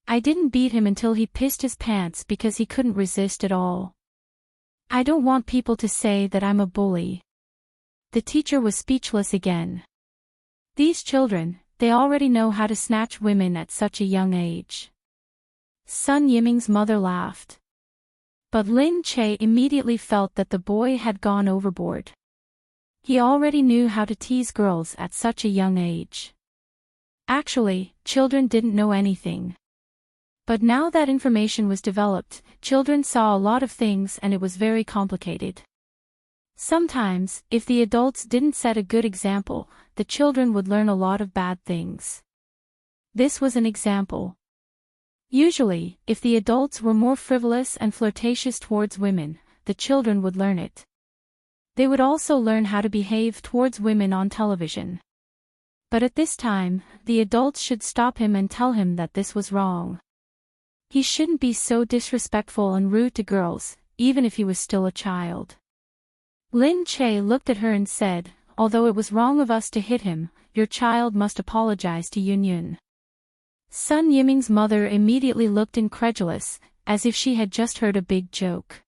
I didn't beat him until he pissed his pants because he couldn't resist at all. I don't want people to say that I'm a bully. The teacher was speechless again. These children, they already know how to snatch women at such a young age. Sun Yiming's mother laughed. But Lin Che immediately felt that the boy had gone overboard. He already knew how to tease girls at such a young age. Actually, children didn't know anything. But now that information was developed, children saw a lot of things and it was very complicated. Sometimes, if the adults didn't set a good example, the children would learn a lot of bad things. This was an example. Usually, if the adults were more frivolous and flirtatious towards women, the children would learn it. They would also learn how to behave towards women on television. But at this time, the adults should stop him and tell him that this was wrong. He shouldn't be so disrespectful and rude to girls, even if he was still a child. Lin Che looked at her and said, although it was wrong of us to hit him, your child must apologize to Yun Yun. Sun Yiming's mother immediately looked incredulous, as if she had just heard a big joke.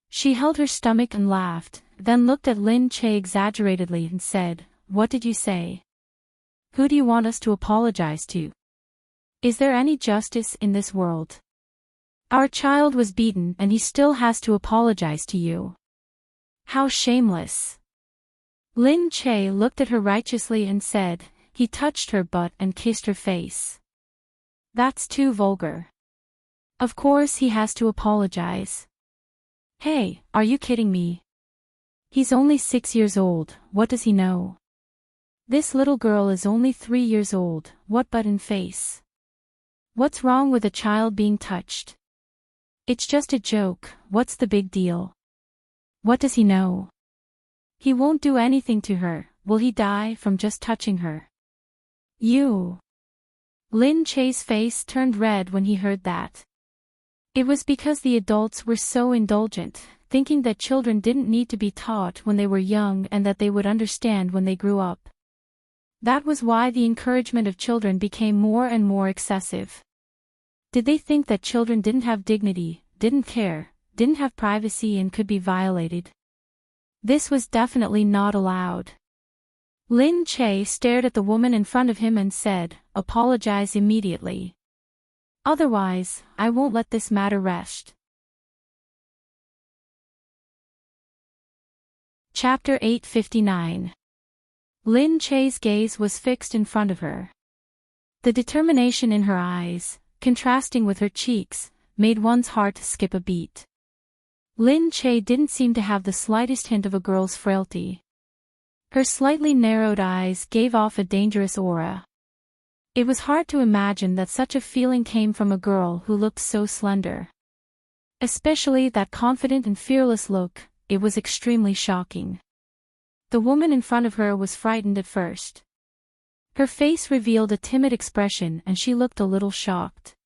She held her stomach and laughed, then looked at Lin Che exaggeratedly and said, "What did you say? Who do you want us to apologize to? Is there any justice in this world? Our child was beaten and he still has to apologize to you. How shameless." Lin Che looked at her righteously and said, "He touched her butt and kissed her face. That's too vulgar. Of course he has to apologize. Hey, are you kidding me? He's only 6 years old, what does he know? This little girl is only 3 years old, what butt and face? What's wrong with a child being touched? It's just a joke, what's the big deal? What does he know? He won't do anything to her, will he die from just touching her? You." Lin Che's face turned red when he heard that. It was because the adults were so indulgent, thinking that children didn't need to be taught when they were young and that they would understand when they grew up. That was why the encouragement of children became more and more excessive. Did they think that children didn't have dignity, didn't care, didn't have privacy and could be violated? This was definitely not allowed. Lin Che stared at the woman in front of him and said, "Apologize immediately. Otherwise, I won't let this matter rest." Chapter 859. Lin Che's gaze was fixed in front of her. The determination in her eyes, contrasting with her cheeks, made one's heart skip a beat. Lin Che didn't seem to have the slightest hint of a girl's frailty. Her slightly narrowed eyes gave off a dangerous aura. It was hard to imagine that such a feeling came from a girl who looked so slender. Especially that confident and fearless look, it was extremely shocking. The woman in front of her was frightened at first. Her face revealed a timid expression and she looked a little shocked.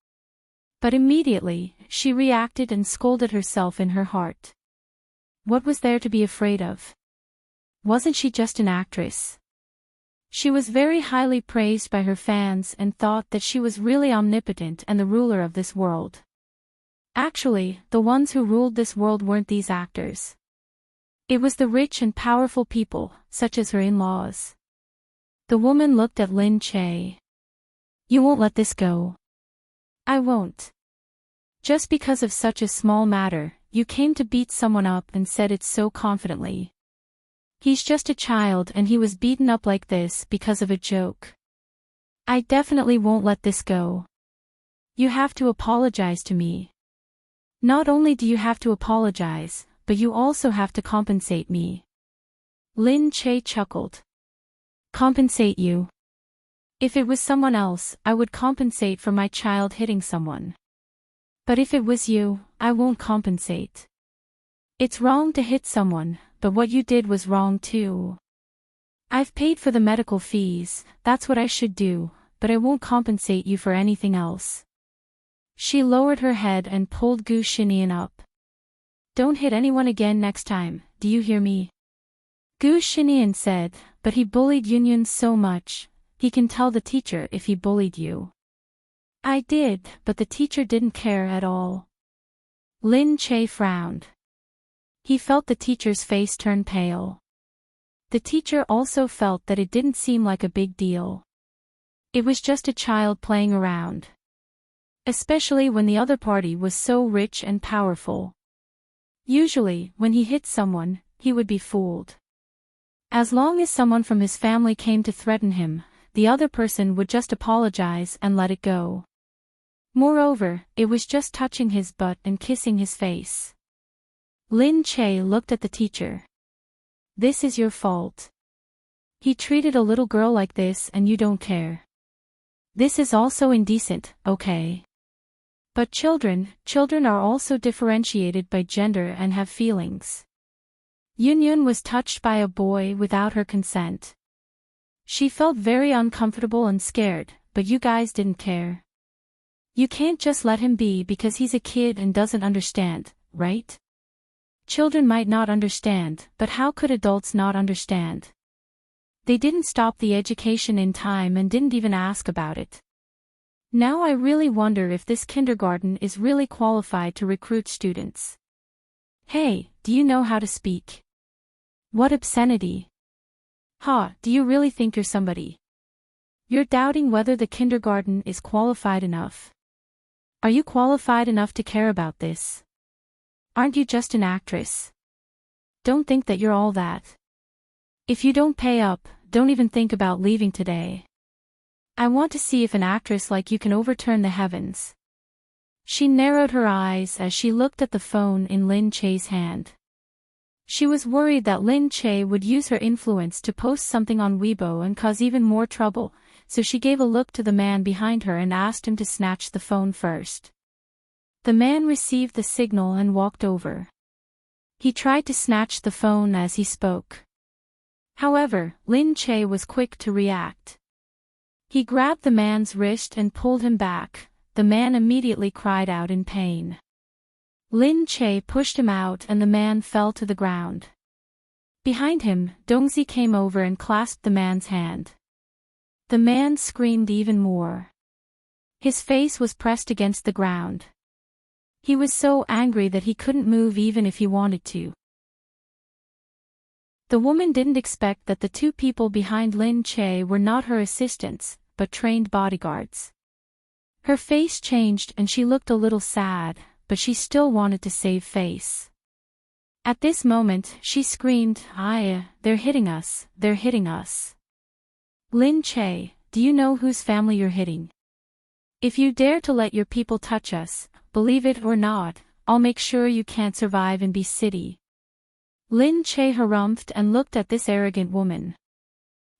But immediately, she reacted and scolded herself in her heart. What was there to be afraid of? Wasn't she just an actress? She was very highly praised by her fans and thought that she was really omnipotent and the ruler of this world. Actually, the ones who ruled this world weren't these actors. It was the rich and powerful people, such as her in-laws. The woman looked at Lin Che. "You won't let this go." "I won't. Just because of such a small matter, you came to beat someone up and said it so confidently. He's just a child and he was beaten up like this because of a joke. I definitely won't let this go. You have to apologize to me. Not only do you have to apologize, but you also have to compensate me." Lin Che chuckled. "Compensate you? If it was someone else, I would compensate for my child hitting someone. But if it was you, I won't compensate. It's wrong to hit someone, but what you did was wrong too. I've paid for the medical fees, that's what I should do, but I won't compensate you for anything else." She lowered her head and pulled Gu Shinian up. "Don't hit anyone again next time, do you hear me?" Gu Shinian said, "But he bullied Yun Yun so much, he can tell the teacher if he bullied you." "I did, but the teacher didn't care at all." Lin Che frowned. He felt the teacher's face turn pale. The teacher also felt that it didn't seem like a big deal. It was just a child playing around. Especially when the other party was so rich and powerful. Usually, when he hit someone, he would be fooled. As long as someone from his family came to threaten him, the other person would just apologize and let it go. Moreover, it was just touching his butt and kissing his face. Lin Che looked at the teacher. "This is your fault. He treated a little girl like this and you don't care. This is also indecent, okay? But children are also differentiated by gender and have feelings. Yunyun was touched by a boy without her consent. She felt very uncomfortable and scared, but you guys didn't care. You can't just let him be because he's a kid and doesn't understand, right? Children might not understand, but how could adults not understand? They didn't stop the education in time and didn't even ask about it. Now I really wonder if this kindergarten is really qualified to recruit students. Hey, do you know how to speak? What obscenity? Do you really think you're somebody? You're doubting whether the kindergarten is qualified enough. Are you qualified enough to care about this? Aren't you just an actress? Don't think that you're all that. If you don't pay up, don't even think about leaving today. I want to see if an actress like you can overturn the heavens. She narrowed her eyes as she looked at the phone in Lin Che's hand. She was worried that Lin Che would use her influence to post something on Weibo and cause even more trouble, so she gave a look to the man behind her and asked him to snatch the phone first. The man received the signal and walked over. He tried to snatch the phone as he spoke. However, Lin Che was quick to react. He grabbed the man's wrist and pulled him back. The man immediately cried out in pain. Lin Che pushed him out and the man fell to the ground. Behind him, Dongzi came over and clasped the man's hand. The man screamed even more. His face was pressed against the ground. He was so angry that he couldn't move even if he wanted to. The woman didn't expect that the two people behind Lin Che were not her assistants, but trained bodyguards. Her face changed and she looked a little sad, but she still wanted to save face. At this moment, she screamed, they're hitting us, they're hitting us. Lin Che, do you know whose family you're hitting? If you dare to let your people touch us, believe it or not, I'll make sure you can't survive in B City. Lin Che harumphed and looked at this arrogant woman.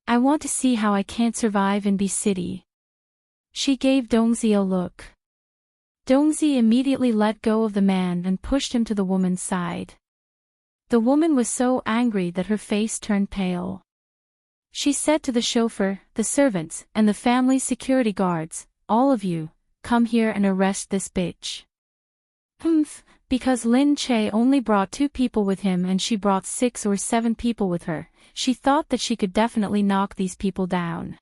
I want to see how I can't survive in B City. She gave Dongzi a look. Dongzi immediately let go of the man and pushed him to the woman's side. The woman was so angry that her face turned pale. She said to the chauffeur, the servants, and the family security guards, all of you, come here and arrest this bitch. Because Lin Che only brought 2 people with him and she brought 6 or 7 people with her, she thought that she could definitely knock these people down.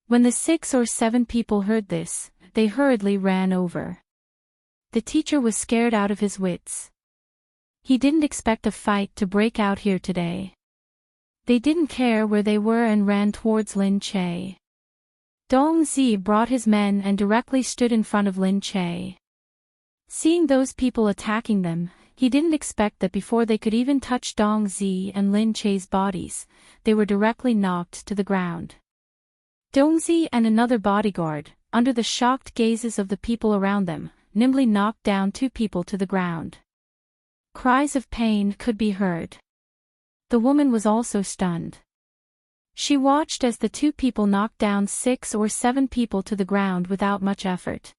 When the 6 or 7 people heard this, they hurriedly ran over. The teacher was scared out of his wits. He didn't expect a fight to break out here today. They didn't care where they were and ran towards Lin Che. Dongzi brought his men and directly stood in front of Lin Che. Seeing those people attacking them, he didn't expect that before they could even touch Dongzi and Lin Che's bodies, they were directly knocked to the ground. Dongzi and another bodyguard, under the shocked gazes of the people around them, nimbly knocked down 2 people to the ground. Cries of pain could be heard. The woman was also stunned. She watched as the 2 people knocked down 6 or 7 people to the ground without much effort.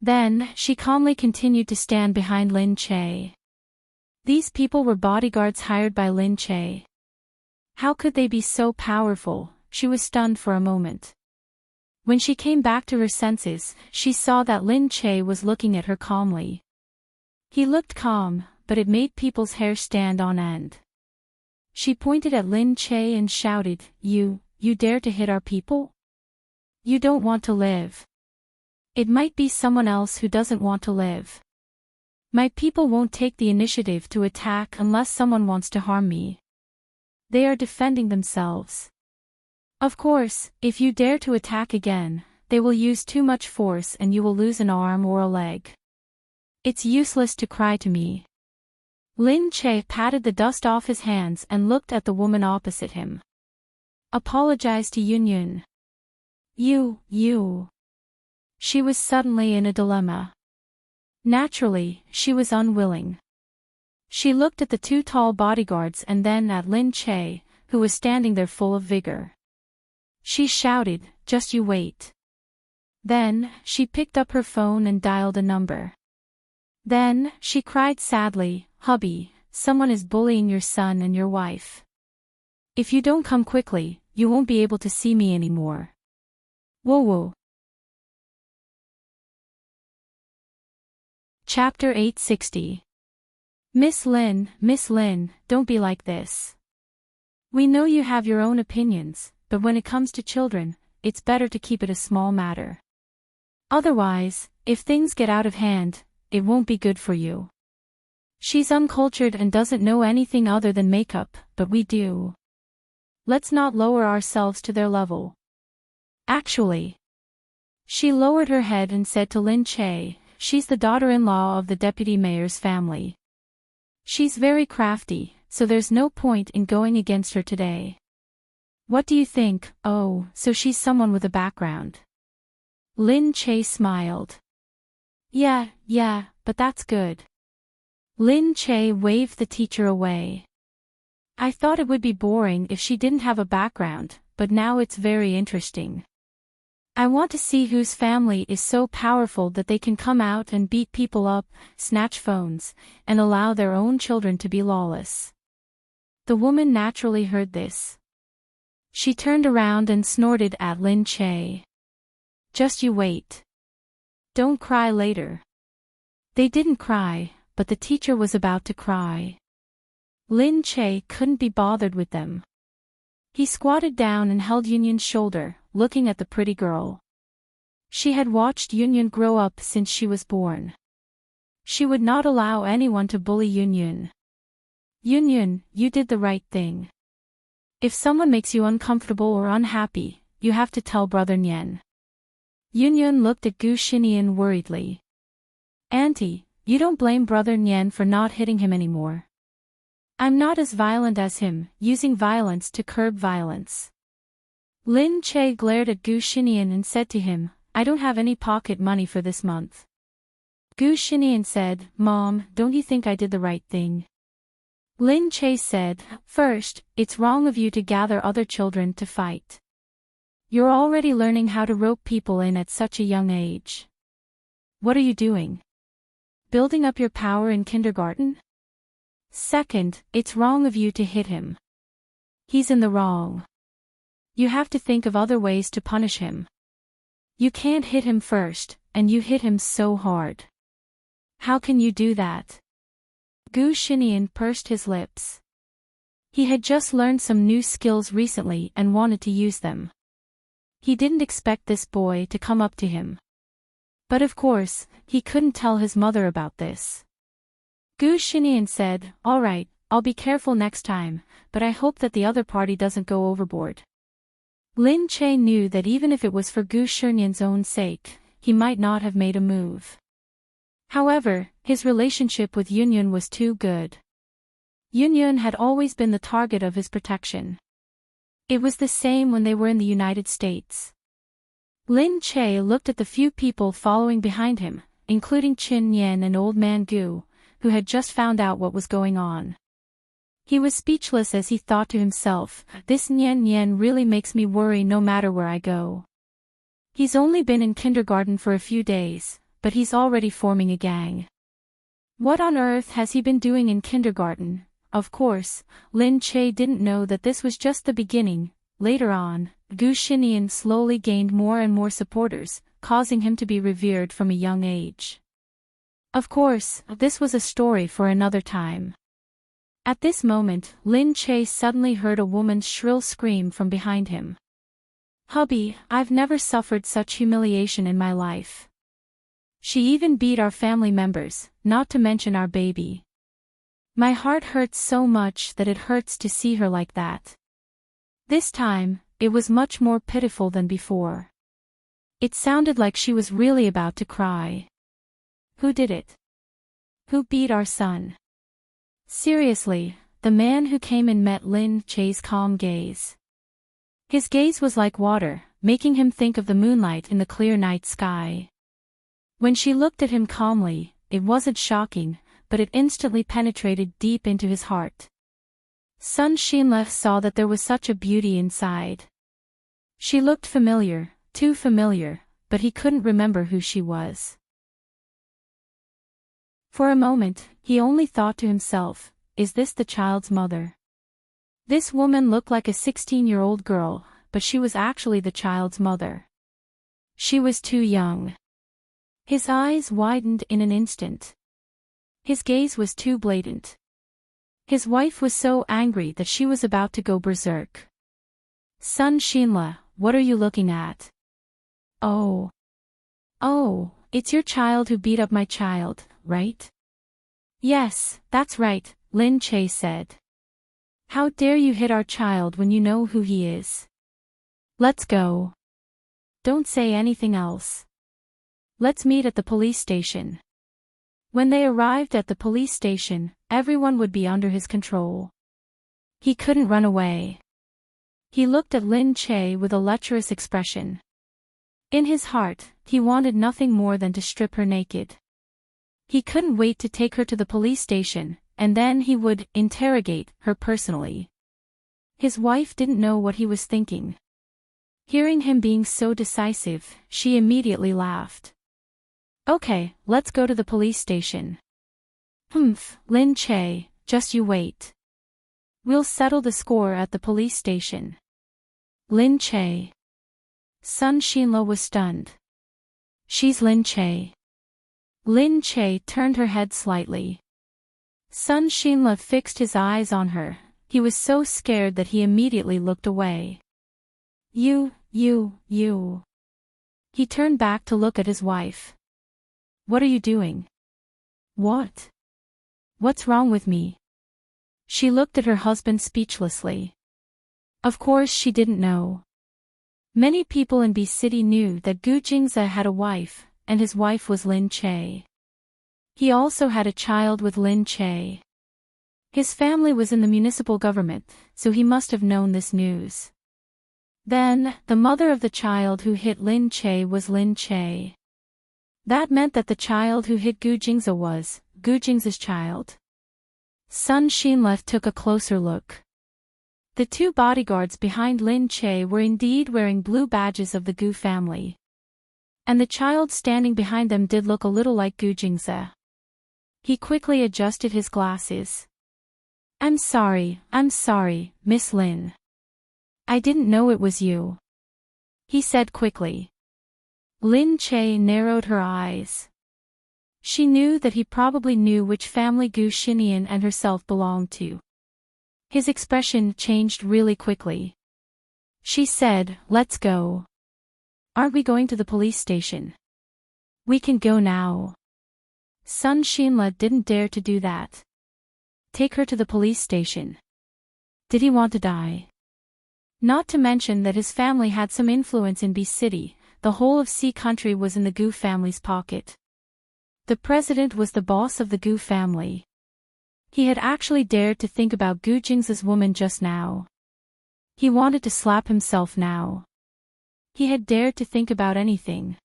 Then, she calmly continued to stand behind Lin Che. These people were bodyguards hired by Lin Che. How could they be so powerful? She was stunned for a moment. When she came back to her senses, she saw that Lin Che was looking at her calmly. He looked calm, but it made people's hair stand on end. She pointed at Lin Che and shouted, You dare to hit our people? You don't want to live. It might be someone else who doesn't want to live. My people won't take the initiative to attack unless someone wants to harm me. They are defending themselves. Of course, if you dare to attack again, they will use too much force and you will lose an arm or a leg. It's useless to cry to me. Lin Che patted the dust off his hands and looked at the woman opposite him. Apologize to Yunyun. You. She was suddenly in a dilemma. Naturally, she was unwilling. She looked at the 2 tall bodyguards and then at Lin Che, who was standing there full of vigor. She shouted, Just you wait. Then, she picked up her phone and dialed a number. Then, she cried sadly, "Hubby, someone is bullying your son and your wife. If you don't come quickly, you won't be able to see me anymore." Whoa whoa. Chapter 860. Miss Lynn, don't be like this. We know you have your own opinions, but when it comes to children, it's better to keep it a small matter. Otherwise, if things get out of hand, it won't be good for you. She's uncultured and doesn't know anything other than makeup, but we do. Let's not lower ourselves to their level. Actually. She lowered her head and said to Lin Che, "She's the daughter-in-law of the deputy mayor's family. She's very crafty, so there's no point in going against her today. What do you think? Oh, so she's someone with a background." Lin Che smiled. Yeah, but that's good." Lin Che waved the teacher away. "I thought it would be boring if she didn't have a background, but now it's very interesting. I want to see whose family is so powerful that they can come out and beat people up, snatch phones, and allow their own children to be lawless." The woman naturally heard this. She turned around and snorted at Lin Che. "Just you wait. Don't cry later." They didn't cry, but the teacher was about to cry. Lin Che couldn't be bothered with them. He squatted down and held Yunyun's shoulder, looking at the pretty girl. She had watched Yunyun grow up since she was born. She would not allow anyone to bully Yunyun. "Yunyun, you did the right thing. If someone makes you uncomfortable or unhappy, you have to tell Brother Nian." Yunyun looked at Gu Xinian worriedly. "Auntie, you don't blame Brother Nian for not hitting him anymore. I'm not as violent as him, using violence to curb violence." Lin Che glared at Gu Xinian and said to him, "I don't have any pocket money for this month." Gu Xinian said, "Mom, don't you think I did the right thing?" Lin Che said, "First, it's wrong of you to gather other children to fight. You're already learning how to rope people in at such a young age. What are you doing? Building up your power in kindergarten? Second, it's wrong of you to hit him. He's in the wrong. You have to think of other ways to punish him. You can't hit him first, and you hit him so hard. How can you do that?" Gu Xinian pursed his lips. He had just learned some new skills recently and wanted to use them. He didn't expect this boy to come up to him. But of course, he couldn't tell his mother about this. Gu Xinian said, "All right, I'll be careful next time, but I hope that the other party doesn't go overboard." Lin Che knew that even if it was for Gu Xinian's own sake, he might not have made a move. However, his relationship with Yunyun was too good. Yunyun had always been the target of his protection. It was the same when they were in the United States. Lin Che looked at the few people following behind him, including Qin Yan and Old Man Gu, who had just found out what was going on. He was speechless as he thought to himself, "This Nian Nian really makes me worry no matter where I go. He's only been in kindergarten for a few days, but he's already forming a gang. What on earth has he been doing in kindergarten?" Of course, Lin Che didn't know that this was just the beginning. Later on, Gu Xinian slowly gained more and more supporters, causing him to be revered from a young age. Of course, this was a story for another time. At this moment, Lin Che suddenly heard a woman's shrill scream from behind him. "Hubby, I've never suffered such humiliation in my life. She even beat our family members, not to mention our baby. My heart hurts so much that it hurts to see her like that." This time, it was much more pitiful than before. It sounded like she was really about to cry. "Who did it? Who beat our son?" Seriously, the man who came in met Lin Che's calm gaze. His gaze was like water, making him think of the moonlight in the clear night sky. When she looked at him calmly, it wasn't shocking, but it instantly penetrated deep into his heart. Sun Xinle saw that there was such a beauty inside. She looked familiar, too familiar, but he couldn't remember who she was. For a moment, he only thought to himself, is this the child's mother? This woman looked like a 16-year-old girl, but she was actually the child's mother. She was too young. His eyes widened in an instant. His gaze was too blatant. His wife was so angry that she was about to go berserk. Son Shinla, what are you looking at? Oh, it's your child who beat up my child, right? Yes, that's right, Lin Che said. How dare you hit our child when you know who he is? Let's go. Don't say anything else. Let's meet at the police station. When they arrived at the police station, everyone would be under his control. He couldn't run away. He looked at Lin Che with a lecherous expression. In his heart, he wanted nothing more than to strip her naked. He couldn't wait to take her to the police station, and then he would interrogate her personally. His wife didn't know what he was thinking. Hearing him being so decisive, she immediately laughed. Okay, let's go to the police station. Lin Che, just you wait. We'll settle the score at the police station. Lin Che. Sun Shinla was stunned. She's Lin Che. Lin Che turned her head slightly. Sun Shinla fixed his eyes on her. He was so scared that he immediately looked away. You. He turned back to look at his wife. What are you doing? What? What's wrong with me? She looked at her husband speechlessly. Of course she didn't know. Many people in B City knew that Gu Jingze had a wife, and his wife was Lin Che. He also had a child with Lin Che. His family was in the municipal government, so he must have known this news. Then, the mother of the child who hit Lin Che was Lin Che. That meant that the child who hit Gu Jingze was Gu Jingze's child. Sun Shinla took a closer look. The two bodyguards behind Lin Che were indeed wearing blue badges of the Gu family. And the child standing behind them did look a little like Gu Jingze. He quickly adjusted his glasses. I'm sorry, Miss Lin. I didn't know it was you. He said quickly. Lin Che narrowed her eyes. She knew that he probably knew which family Gu Xinian and herself belonged to. His expression changed really quickly. She said, let's go. Aren't we going to the police station? We can go now. Sun Shinla didn't dare to do that. Take her to the police station. Did he want to die? Not to mention that his family had some influence in B City, the whole of C country was in the Gu family's pocket. The president was the boss of the Gu family. He had actually dared to think about Gu Jingze's woman just now. He wanted to slap himself now. He had dared to think about anything.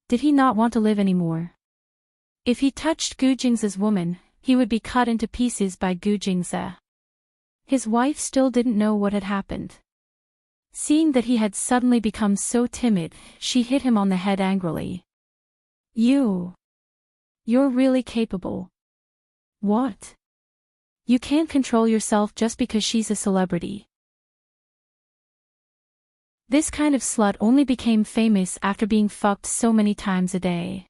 Did he not want to live anymore? If he touched Gu Jingze's woman, he would be cut into pieces by Gu Jingze. His wife still didn't know what had happened. Seeing that he had suddenly become so timid, she hit him on the head angrily. You're really capable. What? You can't control yourself just because she's a celebrity. This kind of slut only became famous after being fucked so many times a day.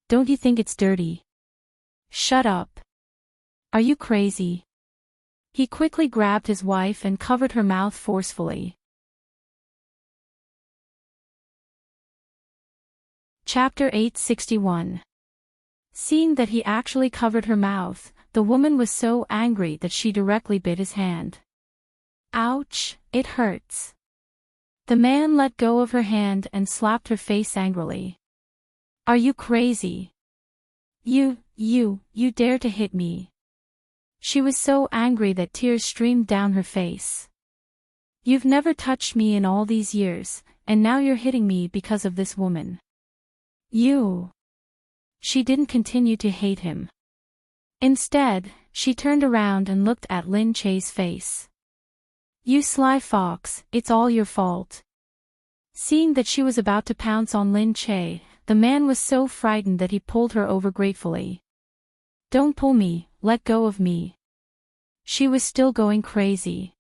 Don't you think it's dirty? Shut up. Are you crazy? He quickly grabbed his wife and covered her mouth forcefully. Chapter 861. Seeing that he actually covered her mouth, the woman was so angry that she directly bit his hand. Ouch, it hurts. The man let go of her hand and slapped her face angrily. Are you crazy? You dare to hit me. She was so angry that tears streamed down her face. You've never touched me in all these years, and now you're hitting me because of this woman. She didn't continue to hate him. Instead, she turned around and looked at Lin Che's face. You sly fox, it's all your fault. Seeing that she was about to pounce on Lin Che, the man was so frightened that he pulled her over gratefully. Don't pull me, let go of me. She was still going crazy.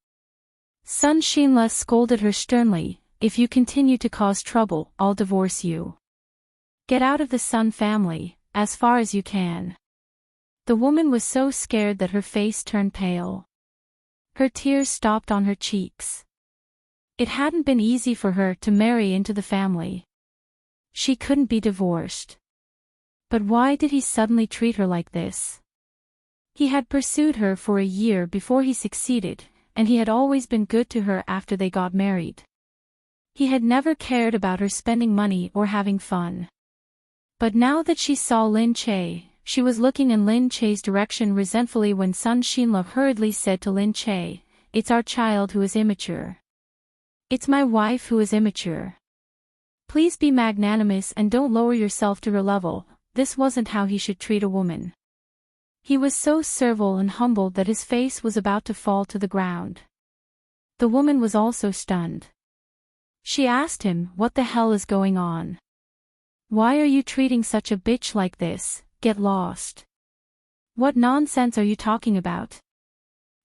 Sun Xinla scolded her sternly, if you continue to cause trouble, I'll divorce you. Get out of the Sun family, as far as you can. The woman was so scared that her face turned pale. Her tears stopped on her cheeks. It hadn't been easy for her to marry into the family. She couldn't be divorced. But why did he suddenly treat her like this? He had pursued her for a year before he succeeded, and he had always been good to her after they got married. He had never cared about her spending money or having fun. But now that she saw Lin Che, she was looking in Lin Che's direction resentfully when Sun Xinla hurriedly said to Lin Che, "It's our child who is immature. It's my wife who is immature. Please be magnanimous and don't lower yourself to her level." This wasn't how he should treat a woman. He was so servile and humbled that his face was about to fall to the ground. The woman was also stunned. She asked him, "What the hell is going on? Why are you treating such a bitch like this? Get lost. What nonsense are you talking about?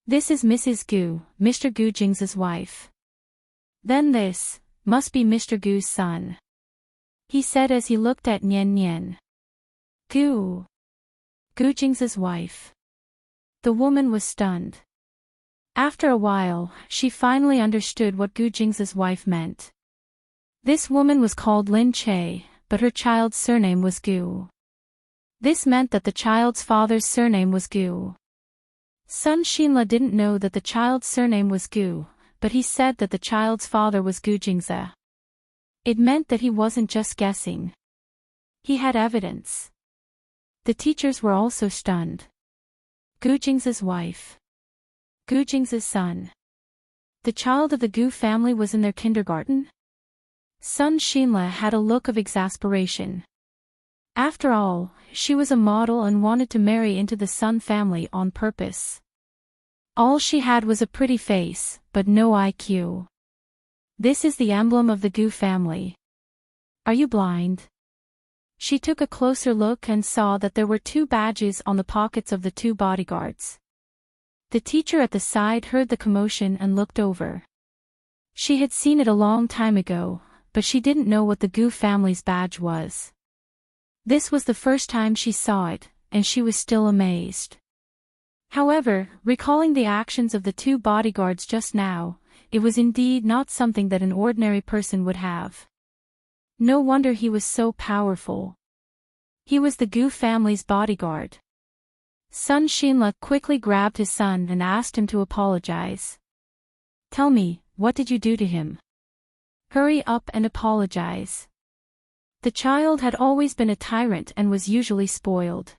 This is Mrs. Gu, Mr. Gu Jing's wife. Then this must be Mr. Gu's son," he said as he looked at Nian Nian. Gu Jing's wife. The woman was stunned. After a while, she finally understood what Gu Jing's wife meant. This woman was called Lin Che, but her child's surname was Gu. This meant that the child's father's surname was Gu. Sun Xinla didn't know that the child's surname was Gu, but he said that the child's father was Gu Jingze. It meant that he wasn't just guessing. He had evidence. The teachers were also stunned. Gu Jing's wife. Gu Jing's son. The child of the Gu family was in their kindergarten? Sun Xinla had a look of exasperation. After all, she was a model and wanted to marry into the Sun family on purpose. All she had was a pretty face, but no IQ. This is the emblem of the Gu family. Are you blind? She took a closer look and saw that there were 2 badges on the pockets of the 2 bodyguards. The teacher at the side heard the commotion and looked over. She had seen it a long time ago, but she didn't know what the Gu family's badge was. This was the first time she saw it, and she was still amazed. However, recalling the actions of the 2 bodyguards just now, it was indeed not something that an ordinary person would have. No wonder he was so powerful. He was the Gu family's bodyguard. Sun Xinla quickly grabbed his son and asked him to apologize. "Tell me, what did you do to him? Hurry up and apologize." The child had always been a tyrant and was usually spoiled.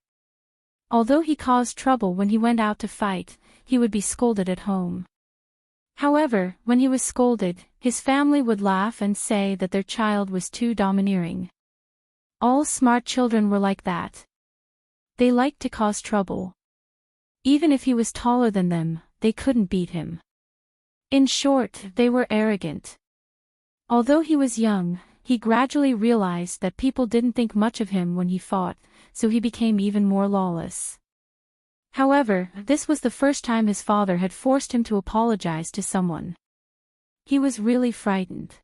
Although he caused trouble when he went out to fight, he would be scolded at home. However, when he was scolded, his family would laugh and say that their child was too domineering. All smart children were like that. They liked to cause trouble. Even if he was taller than them, they couldn't beat him. In short, they were arrogant. Although he was young, he gradually realized that people didn't think much of him when he fought, so he became even more lawless. However, this was the first time his father had forced him to apologize to someone. He was really frightened.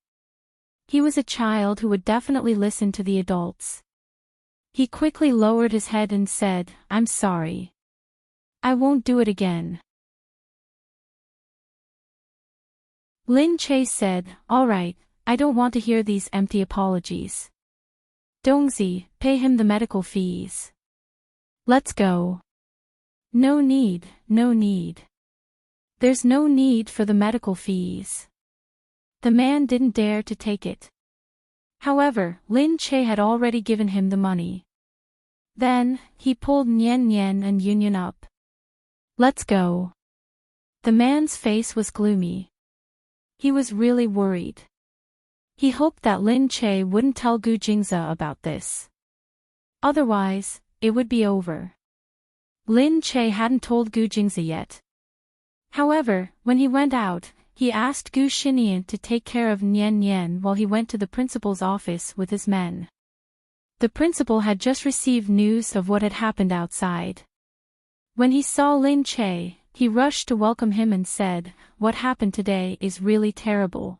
He was a child who would definitely listen to the adults. He quickly lowered his head and said, "I'm sorry. I won't do it again." Lin Che said, "All right, I don't want to hear these empty apologies. Dongzi, pay him the medical fees. Let's go." "No need, no need. There's no need for the medical fees." The man didn't dare to take it. However, Lin Che had already given him the money. Then, he pulled Nian Nian and Yun up. "Let's go." The man's face was gloomy. He was really worried. He hoped that Lin Che wouldn't tell Gu Jingze about this. Otherwise, it would be over. Lin Che hadn't told Gu Jingze yet. However, when he went out, he asked Gu Xinian to take care of Nian Nian while he went to the principal's office with his men. The principal had just received news of what had happened outside. When he saw Lin Che, he rushed to welcome him and said, "What happened today is really terrible.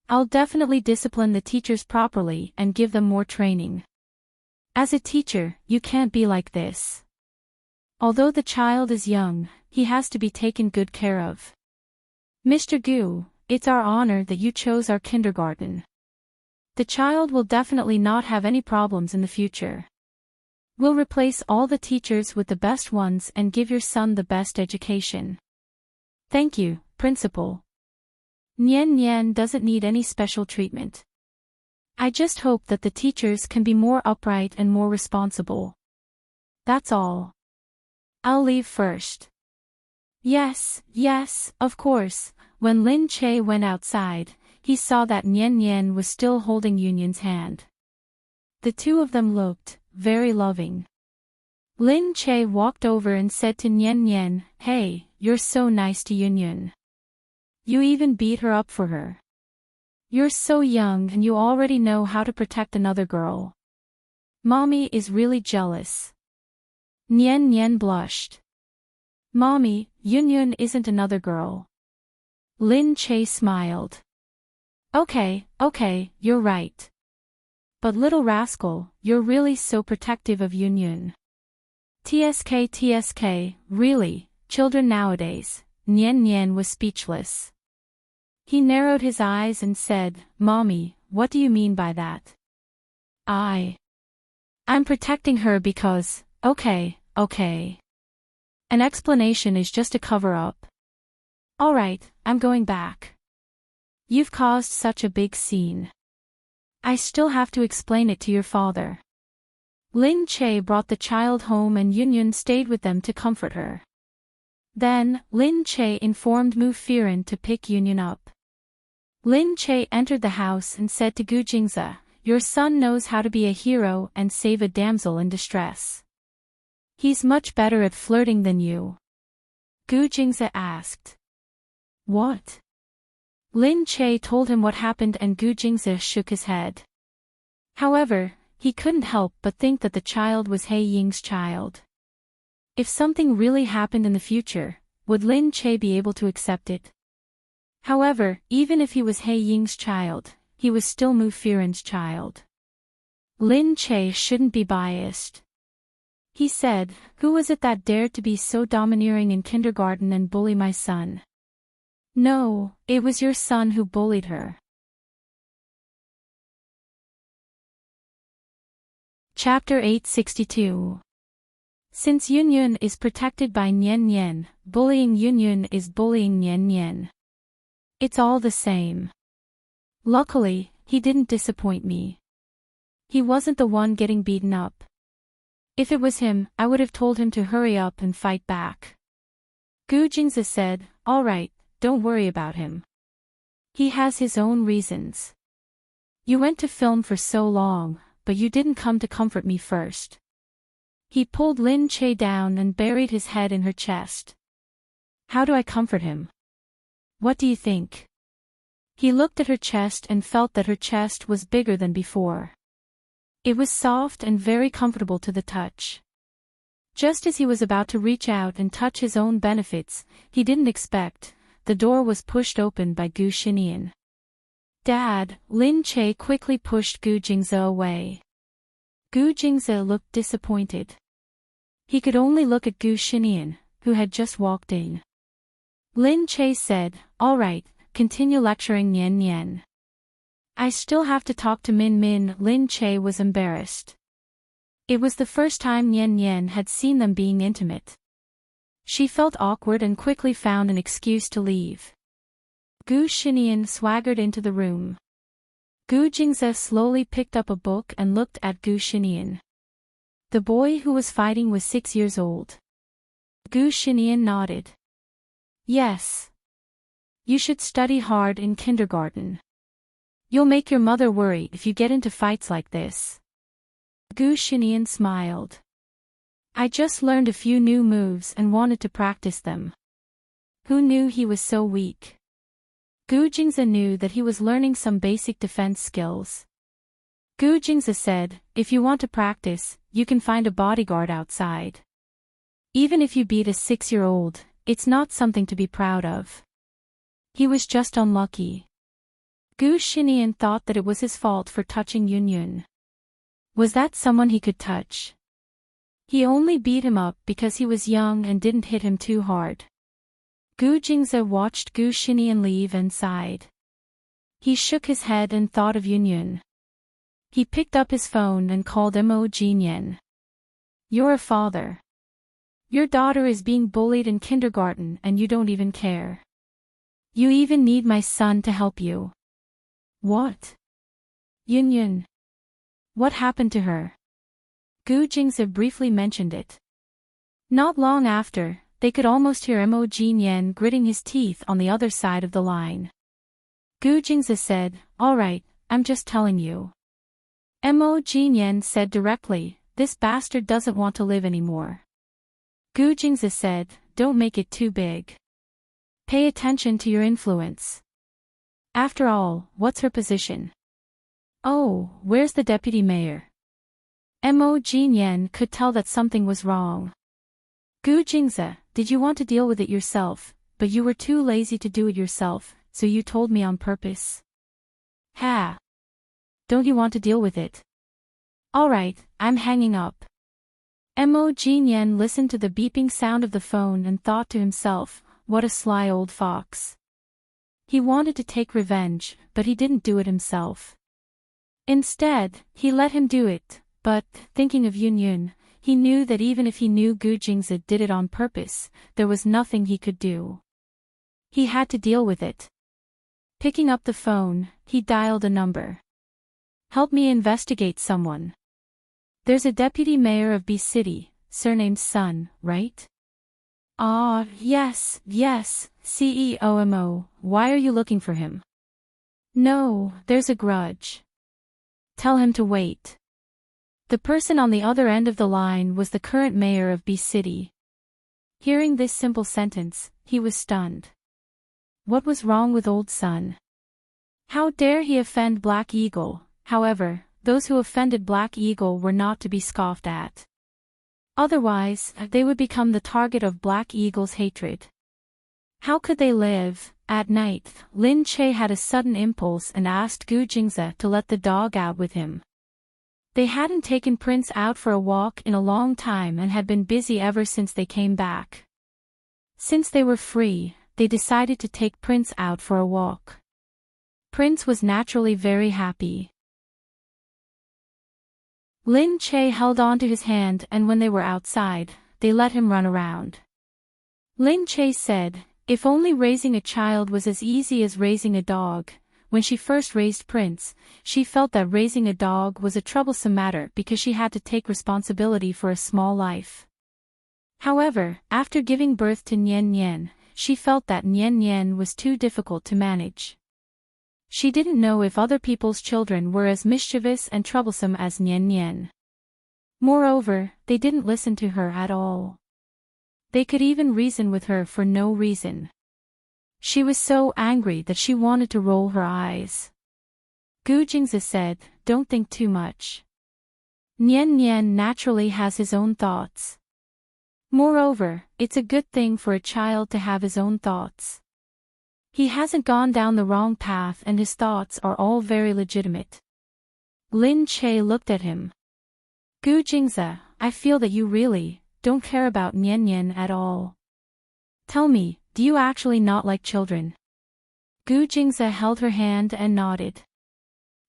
I'll definitely discipline the teachers properly and give them more training. As a teacher, you can't be like this. Although the child is young, he has to be taken good care of. Mr. Gu, it's our honor that you chose our kindergarten. The child will definitely not have any problems in the future. We'll replace all the teachers with the best ones and give your son the best education." "Thank you, Principal. Nian Nian doesn't need any special treatment. I just hope that the teachers can be more upright and more responsible. That's all. I'll leave first." Yes, of course." When Lin Che went outside, he saw that Nian Nian was still holding Yunyan's hand. The two of them looked very loving. Lin Che walked over and said to Nian Nian, "Hey, you're so nice to Yunyan. You even beat her up for her. You're so young and you already know how to protect another girl. Mommy is really jealous." Nian Nian blushed. "Mommy, Yunyan isn't another girl." Lin Che smiled. Okay, you're right. But little rascal, you're really so protective of Yunyan. TSK, really, children nowadays." Nian Nian was speechless. He narrowed his eyes and said, "Mommy, what do you mean by that?" I'm protecting her because, okay. An explanation is just a cover-up. Alright, I'm going back. You've caused such a big scene. I still have to explain it to your father." Lin Che brought the child home and Yunyan stayed with them to comfort her. Then, Lin Che informed Mu Firen to pick Yunyan up. Lin Che entered the house and said to Gu Jingze, "Your son knows how to be a hero and save a damsel in distress. He's much better at flirting than you." Gu Jingze asked. "What?" Lin Che told him what happened and Gu Jingze shook his head. However, he couldn't help but think that the child was He Ying's child. If something really happened in the future, would Lin Che be able to accept it? However, even if he was He Ying's child, he was still Mu Firen's child. Lin Che shouldn't be biased. He said, "Who was it that dared to be so domineering in kindergarten and bully my son?" "No, it was your son who bullied her." Chapter 862. Since Yunyan is protected by Nian Nian, bullying Yunyan is bullying Nian Nian. It's all the same. Luckily, he didn't disappoint me. He wasn't the one getting beaten up. If it was him, I would have told him to hurry up and fight back. Gu Jingze said, "Alright, don't worry about him. He has his own reasons. You went to film for so long, but you didn't come to comfort me first." He pulled Lin Che down and buried his head in her chest. "How do I comfort him? What do you think?" He looked at her chest and felt that her chest was bigger than before. It was soft and very comfortable to the touch. Just as he was about to reach out and touch his own benefits, he didn't expect, the door was pushed open by Gu Xinian. "Dad," Lin Che quickly pushed Gu Jingze away. Gu Jingze looked disappointed. He could only look at Gu Xinian, who had just walked in. Lin Che said, "Alright, continue lecturing Nian Nian. I still have to talk to Min Min." Lin Che was embarrassed. It was the first time Nian Nian had seen them being intimate. She felt awkward and quickly found an excuse to leave. Gu Xinian swaggered into the room. Gu Jingze slowly picked up a book and looked at Gu Xinian. The boy who was fighting was 6 years old. Gu Xinian nodded. "Yes. You should study hard in kindergarten. You'll make your mother worry if you get into fights like this." Gu Xinian smiled. "I just learned a few new moves and wanted to practice them." Who knew he was so weak? Gu Jingze knew that he was learning some basic defense skills. Gu Jingze said, if you want to practice, you can find a bodyguard outside. Even if you beat a 6-year-old, it's not something to be proud of. He was just unlucky. Gu Xinian thought that it was his fault for touching Yun Yun. Was that someone he could touch? He only beat him up because he was young and didn't hit him too hard. Gu Jingze watched Gu Xinian leave and sighed. He shook his head and thought of Yun Yun. He picked up his phone and called Mo Jinyan. You're a father. Your daughter is being bullied in kindergarten and you don't even care. You even need my son to help you. What? Yun Yun. What happened to her? Gu Jingze briefly mentioned it. Not long after, they could almost hear Mo Jinyan gritting his teeth on the other side of the line. Gu Jingze said, all right, I'm just telling you. Mo Jinyan said directly, this bastard doesn't want to live anymore. Gu Jingze said, don't make it too big. Pay attention to your influence. After all, what's her position? Oh, where's the deputy mayor? Mo Jinyan could tell that something was wrong. Gu Jingze, did you want to deal with it yourself, but you were too lazy to do it yourself, so you told me on purpose? Ha! Don't you want to deal with it? Alright, I'm hanging up. Mo Jinyan listened to the beeping sound of the phone and thought to himself, what a sly old fox. He wanted to take revenge, but he didn't do it himself. Instead, he let him do it, but, thinking of Yun Yun, he knew that even if he knew Gu Jingze did it on purpose, there was nothing he could do. He had to deal with it. Picking up the phone, he dialed a number. Help me investigate someone. There's a deputy mayor of B City, surnamed Sun, right? Ah, yes, CEO Mo, why are you looking for him? No, there's a grudge. Tell him to wait. The person on the other end of the line was the current mayor of B City. Hearing this simple sentence, he was stunned. What was wrong with old Sun? How dare he offend Black Eagle? However, those who offended Black Eagle were not to be scoffed at. Otherwise, they would become the target of Black Eagle's hatred. How could they live? At night, Lin Che had a sudden impulse and asked Gu Jingze to let the dog out with him. They hadn't taken Prince out for a walk in a long time and had been busy ever since they came back. Since they were free, they decided to take Prince out for a walk. Prince was naturally very happy. Lin Che held on to his hand and when they were outside, they let him run around. Lin Che said, if only raising a child was as easy as raising a dog. When she first raised Prince, she felt that raising a dog was a troublesome matter because she had to take responsibility for a small life. However, after giving birth to Nian Nian, she felt that Nian Nian was too difficult to manage. She didn't know if other people's children were as mischievous and troublesome as Nian Nian. Moreover, they didn't listen to her at all. They could even reason with her for no reason. She was so angry that she wanted to roll her eyes. Gu Jingze said, don't think too much. Nian Nian naturally has his own thoughts. Moreover, it's a good thing for a child to have his own thoughts. He hasn't gone down the wrong path and his thoughts are all very legitimate. Lin Che looked at him. Gu Jingze, I feel that you really don't care about Nian Nian at all. Tell me, do you actually not like children? Gu Jingze held her hand and nodded.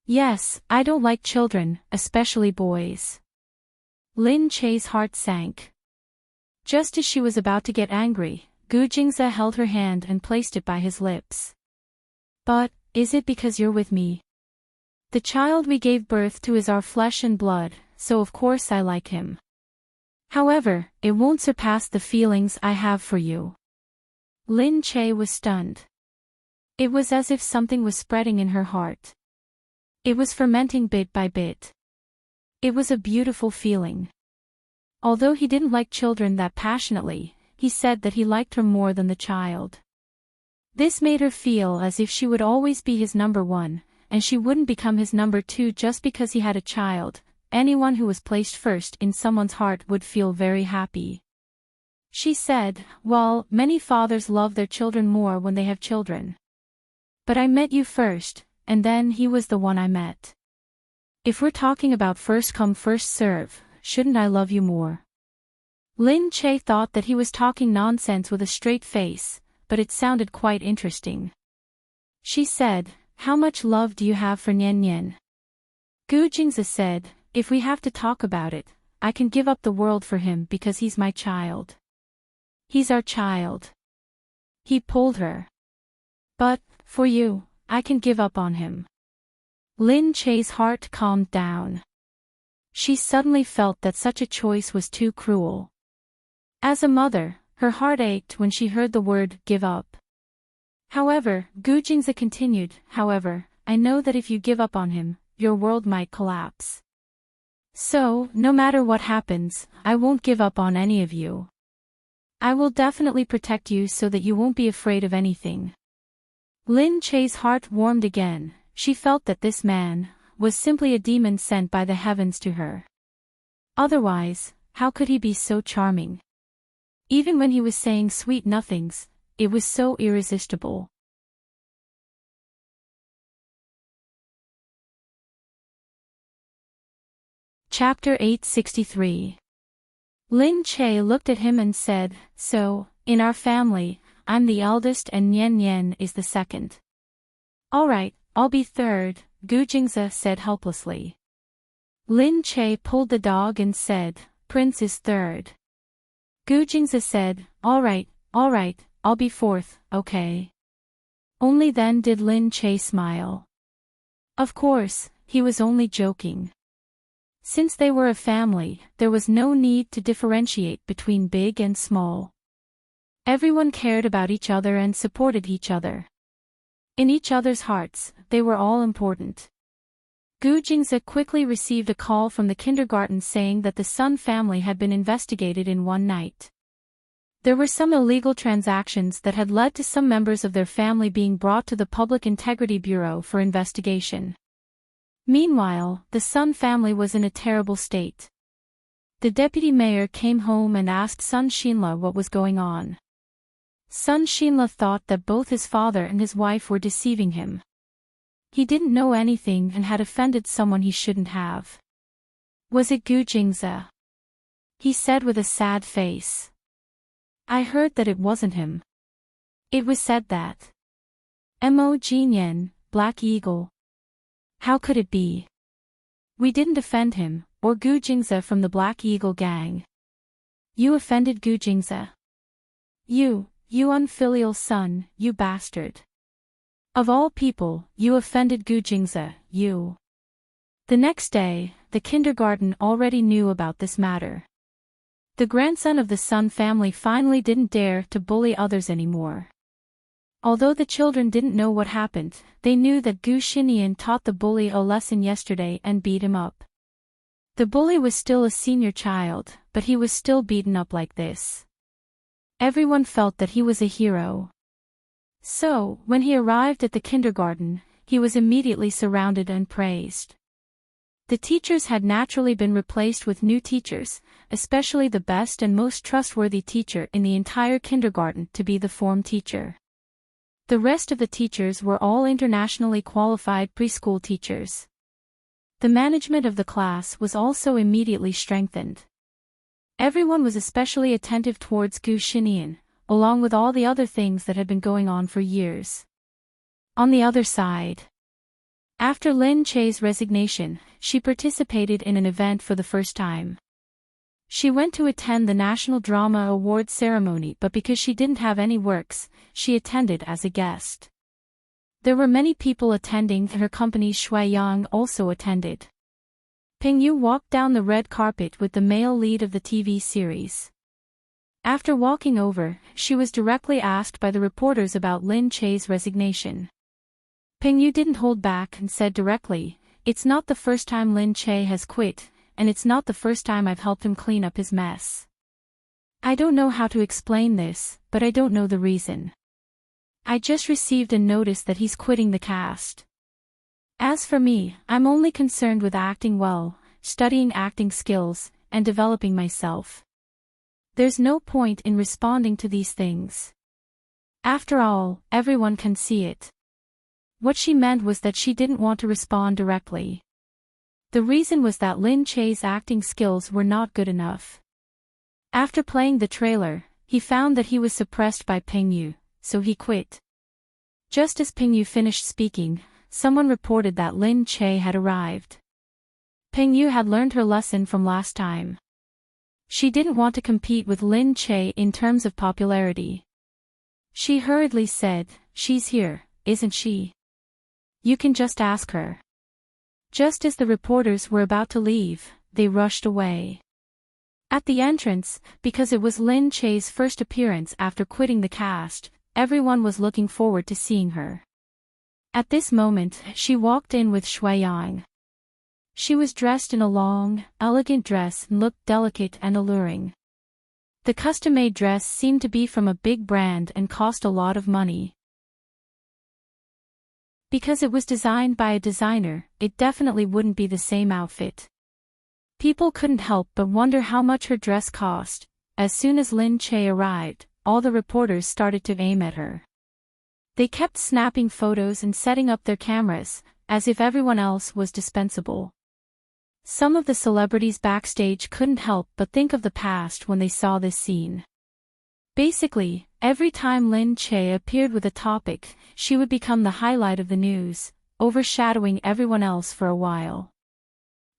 Yes, I don't like children, especially boys. Lin Che's heart sank. Just as she was about to get angry, Gu Jingze held her hand and placed it by his lips. But, is it because you're with me? The child we gave birth to is our flesh and blood, so of course I like him. However, it won't surpass the feelings I have for you. Lin Che was stunned. It was as if something was spreading in her heart. It was fermenting bit by bit. It was a beautiful feeling. Although he didn't like children that passionately, he said that he liked her more than the child. This made her feel as if she would always be his number one, and she wouldn't become his number two just because he had a child. Anyone who was placed first in someone's heart would feel very happy. She said, well, many fathers love their children more when they have children. But I met you first, and then he was the one I met. If we're talking about first come first serve, shouldn't I love you more? Lin Che thought that he was talking nonsense with a straight face, but it sounded quite interesting. She said, how much love do you have for Nian Nian? Gu Jingzi said, if we have to talk about it, I can give up the world for him because he's my child. He's our child. He pulled her. But, for you, I can give up on him. Lin Che's heart calmed down. She suddenly felt that such a choice was too cruel. As a mother, her heart ached when she heard the word give up. However, Gu Jingzi continued, however, I know that if you give up on him, your world might collapse. So, no matter what happens, I won't give up on any of you. I will definitely protect you so that you won't be afraid of anything. Lin Che's heart warmed again. She felt that this man was simply a demon sent by the heavens to her. Otherwise, how could he be so charming? Even when he was saying sweet nothings, it was so irresistible. Chapter 863. Lin Che looked at him and said, so, in our family, I'm the eldest and Nian Nian is the second. All right, I'll be third, Gu Jingzi said helplessly. Lin Che pulled the dog and said, Prince is third. Gu Jingzi said, all right, I'll be fourth, okay. Only then did Lin Che smile. Of course, he was only joking. Since they were a family, there was no need to differentiate between big and small. Everyone cared about each other and supported each other. In each other's hearts, they were all important. Gu Jingzi quickly received a call from the kindergarten saying that the Sun family had been investigated in one night. There were some illegal transactions that had led to some members of their family being brought to the Public Integrity Bureau for investigation. Meanwhile, the Sun family was in a terrible state. The deputy mayor came home and asked Sun Xinla what was going on. Sun Xinla thought that both his father and his wife were deceiving him. He didn't know anything and had offended someone he shouldn't have. Was it Gu Jingzi? He said with a sad face. I heard that it wasn't him. It was said that. Mo Jinyan, Black Eagle. How could it be? We didn't offend him, or Gu Jingzi from the Black Eagle gang. You offended Gu Jingzi. You unfilial son, you bastard. Of all people, you offended Gu Jingzi, you. The next day, the kindergarten already knew about this matter. The grandson of the Sun family finally didn't dare to bully others anymore. Although the children didn't know what happened, they knew that Gu Xinian taught the bully a lesson yesterday and beat him up. The bully was still a senior child, but he was still beaten up like this. Everyone felt that he was a hero. So, when he arrived at the kindergarten, he was immediately surrounded and praised. The teachers had naturally been replaced with new teachers, especially the best and most trustworthy teacher in the entire kindergarten to be the form teacher. The rest of the teachers were all internationally qualified preschool teachers. The management of the class was also immediately strengthened. Everyone was especially attentive towards Gu Xinian, along with all the other things that had been going on for years. On the other side, after Lin Che's resignation, she participated in an event for the first time. She went to attend the National Drama Awards ceremony, but because she didn't have any works, she attended as a guest. There were many people attending, and her company Shui Yang also attended. Ping Yu walked down the red carpet with the male lead of the TV series. After walking over, she was directly asked by the reporters about Lin Che's resignation. Ping Yu didn't hold back and said directly, "It's not the first time Lin Che has quit, and it's not the first time I've helped him clean up his mess. I don't know how to explain this, but I don't know the reason. I just received a notice that he's quitting the cast. As for me, I'm only concerned with acting well, studying acting skills, and developing myself. There's no point in responding to these things. After all, everyone can see it. What she meant was that she didn't want to respond directly. The reason was that Lin Che's acting skills were not good enough. After playing the trailer, he found that he was suppressed by Pingyu, so he quit. Just as Pingyu finished speaking, someone reported that Lin Che had arrived. Pingyu had learned her lesson from last time. She didn't want to compete with Lin Che in terms of popularity. She hurriedly said, "She's here, isn't she? You can just ask her." Just as the reporters were about to leave, they rushed away. At the entrance, because it was Lin Che's first appearance after quitting the cast, everyone was looking forward to seeing her. At this moment, she walked in with Shuiyang. She was dressed in a long, elegant dress and looked delicate and alluring. The custom-made dress seemed to be from a big brand and cost a lot of money. Because it was designed by a designer, it definitely wouldn't be the same outfit. People couldn't help but wonder how much her dress cost. As soon as Lin Che arrived, all the reporters started to aim at her. They kept snapping photos and setting up their cameras, as if everyone else was dispensable. Some of the celebrities backstage couldn't help but think of the past when they saw this scene. Basically, every time Lin Che appeared with a topic, she would become the highlight of the news, overshadowing everyone else for a while.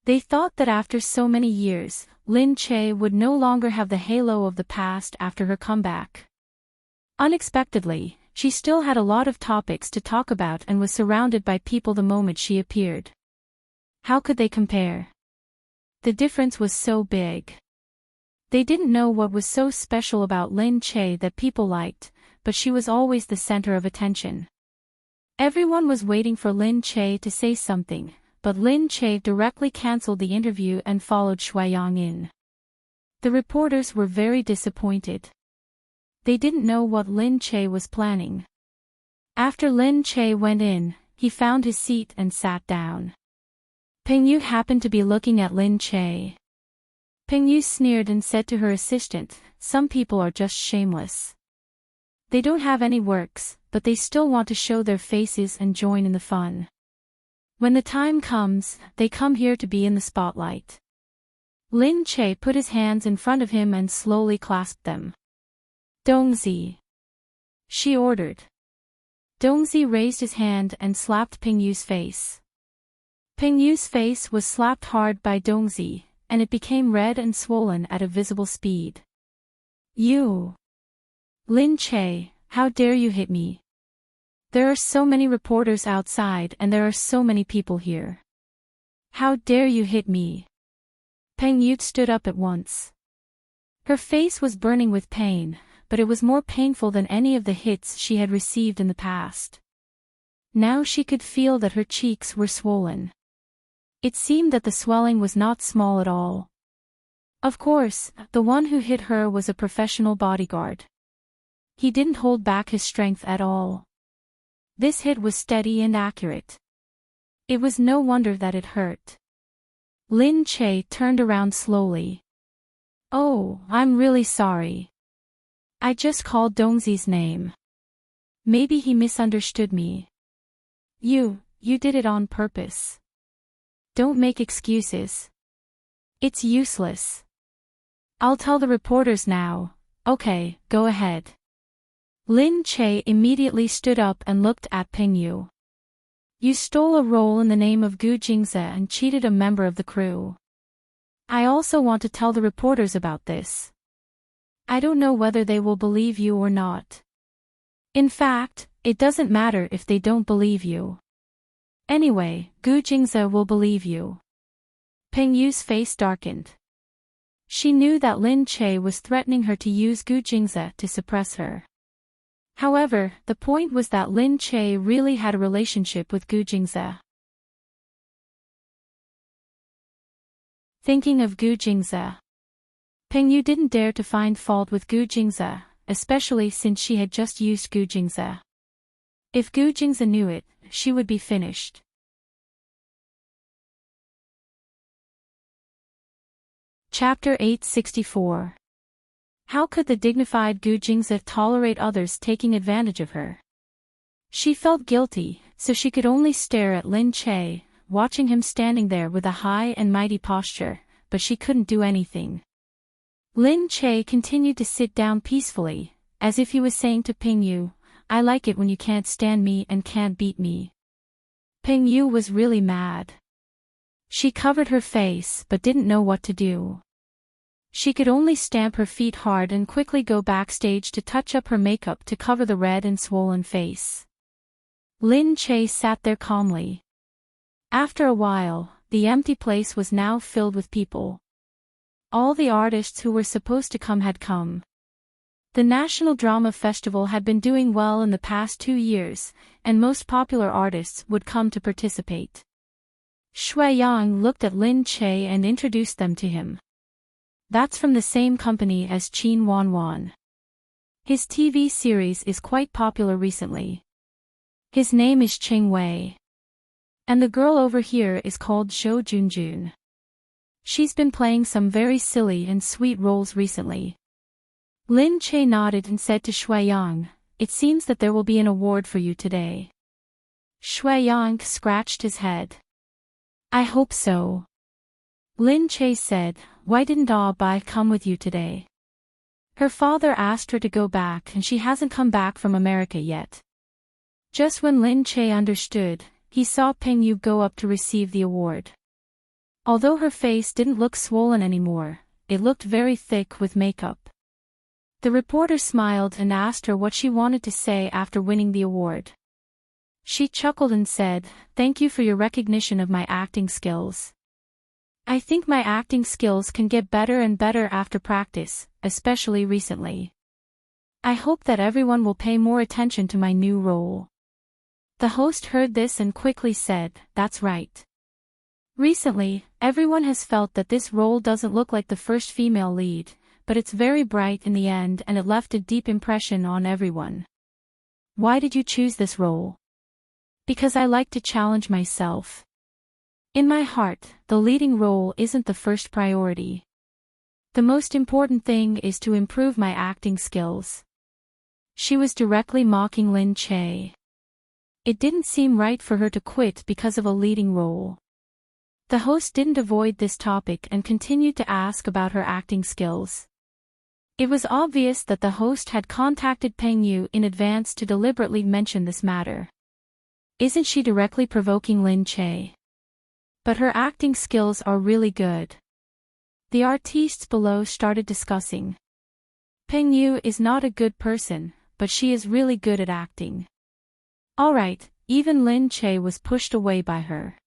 They thought that after so many years, Lin Che would no longer have the halo of the past after her comeback. Unexpectedly, she still had a lot of topics to talk about and was surrounded by people the moment she appeared. How could they compare? The difference was so big. They didn't know what was so special about Lin Che that people liked, but she was always the center of attention. Everyone was waiting for Lin Che to say something, but Lin Che directly cancelled the interview and followed Shuiyang in. The reporters were very disappointed. They didn't know what Lin Che was planning. After Lin Che went in, he found his seat and sat down. Pingyu happened to be looking at Lin Che. Pingyu sneered and said to her assistant, "Some people are just shameless. They don't have any works, but they still want to show their faces and join in the fun. When the time comes, they come here to be in the spotlight." Lin Che put his hands in front of him and slowly clasped them. "Dongzi," she ordered. Dongzi raised his hand and slapped Pingyu's face. Pingyu's face was slapped hard by Dongzi, and it became red and swollen at a visible speed. "You! Lin Che, how dare you hit me? There are so many reporters outside and there are so many people here. How dare you hit me?" Pingyu stood up at once. Her face was burning with pain, but it was more painful than any of the hits she had received in the past. Now she could feel that her cheeks were swollen. It seemed that the swelling was not small at all. Of course, the one who hit her was a professional bodyguard. He didn't hold back his strength at all. This hit was steady and accurate. It was no wonder that it hurt. Lin Che turned around slowly. "Oh, I'm really sorry. I just called Dongzi's name. Maybe he misunderstood me. You did it on purpose. Don't make excuses. It's useless. I'll tell the reporters now." "Okay, go ahead." Lin Che immediately stood up and looked at Pingyu. "You stole a role in the name of Gu Jingze and cheated a member of the crew. I also want to tell the reporters about this. I don't know whether they will believe you or not. In fact, it doesn't matter if they don't believe you. Anyway, Gu Jingze will believe you." Pingyu's face darkened. She knew that Lin Che was threatening her to use Gu Jingze to suppress her. However, the point was that Lin Che really had a relationship with Gu Jingze. Thinking of Gu Jingze, Pingyu didn't dare to find fault with Gu Jingze, especially since she had just used Gu Jingze. If Gu Jingze knew it, she would be finished. Chapter 864. How could the dignified Gu Jingze tolerate others taking advantage of her? She felt guilty, so she could only stare at Lin Che, watching him standing there with a high and mighty posture, but she couldn't do anything. Lin Che continued to sit down peacefully, as if he was saying to Ping Yu, "I like it when you can't stand me and can't beat me." Ping Yu was really mad. She covered her face but didn't know what to do. She could only stamp her feet hard and quickly go backstage to touch up her makeup to cover the red and swollen face. Lin Che sat there calmly. After a while, the empty place was now filled with people. All the artists who were supposed to come had come. The National Drama Festival had been doing well in the past 2 years, and most popular artists would come to participate. Shui Yang looked at Lin Che and introduced them to him. That's from the same company as Qin Wanwan. His TV series is quite popular recently. His name is Ching Wei. And the girl over here is called Zhou Junjun. She's been playing some very silly and sweet roles recently. Lin Che nodded and said to Shui Yang, "It seems that there will be an award for you today." Shui Yang scratched his head. "I hope so." Lin Che said, "Why didn't Bai come with you today?" Her father asked her to go back and she hasn't come back from America yet. Just when Lin Che understood, he saw Peng Yu go up to receive the award. Although her face didn't look swollen anymore, it looked very thick with makeup. The reporter smiled and asked her what she wanted to say after winning the award. She chuckled and said, "Thank you for your recognition of my acting skills. I think my acting skills can get better and better after practice, especially recently. I hope that everyone will pay more attention to my new role." The host heard this and quickly said, "That's right. Recently, everyone has felt that this role doesn't look like the first female lead, but it's very bright in the end and it left a deep impression on everyone. Why did you choose this role?" "Because I like to challenge myself. In my heart, the leading role isn't the first priority. The most important thing is to improve my acting skills." She was directly mocking Lin Che. It didn't seem right for her to quit because of a leading role. The host didn't avoid this topic and continued to ask about her acting skills. It was obvious that the host had contacted Peng Yu in advance to deliberately mention this matter. Isn't she directly provoking Lin Che? But her acting skills are really good. The artistes below started discussing. Peng Yu is not a good person, but she is really good at acting. Alright, even Lin Che was pushed away by her.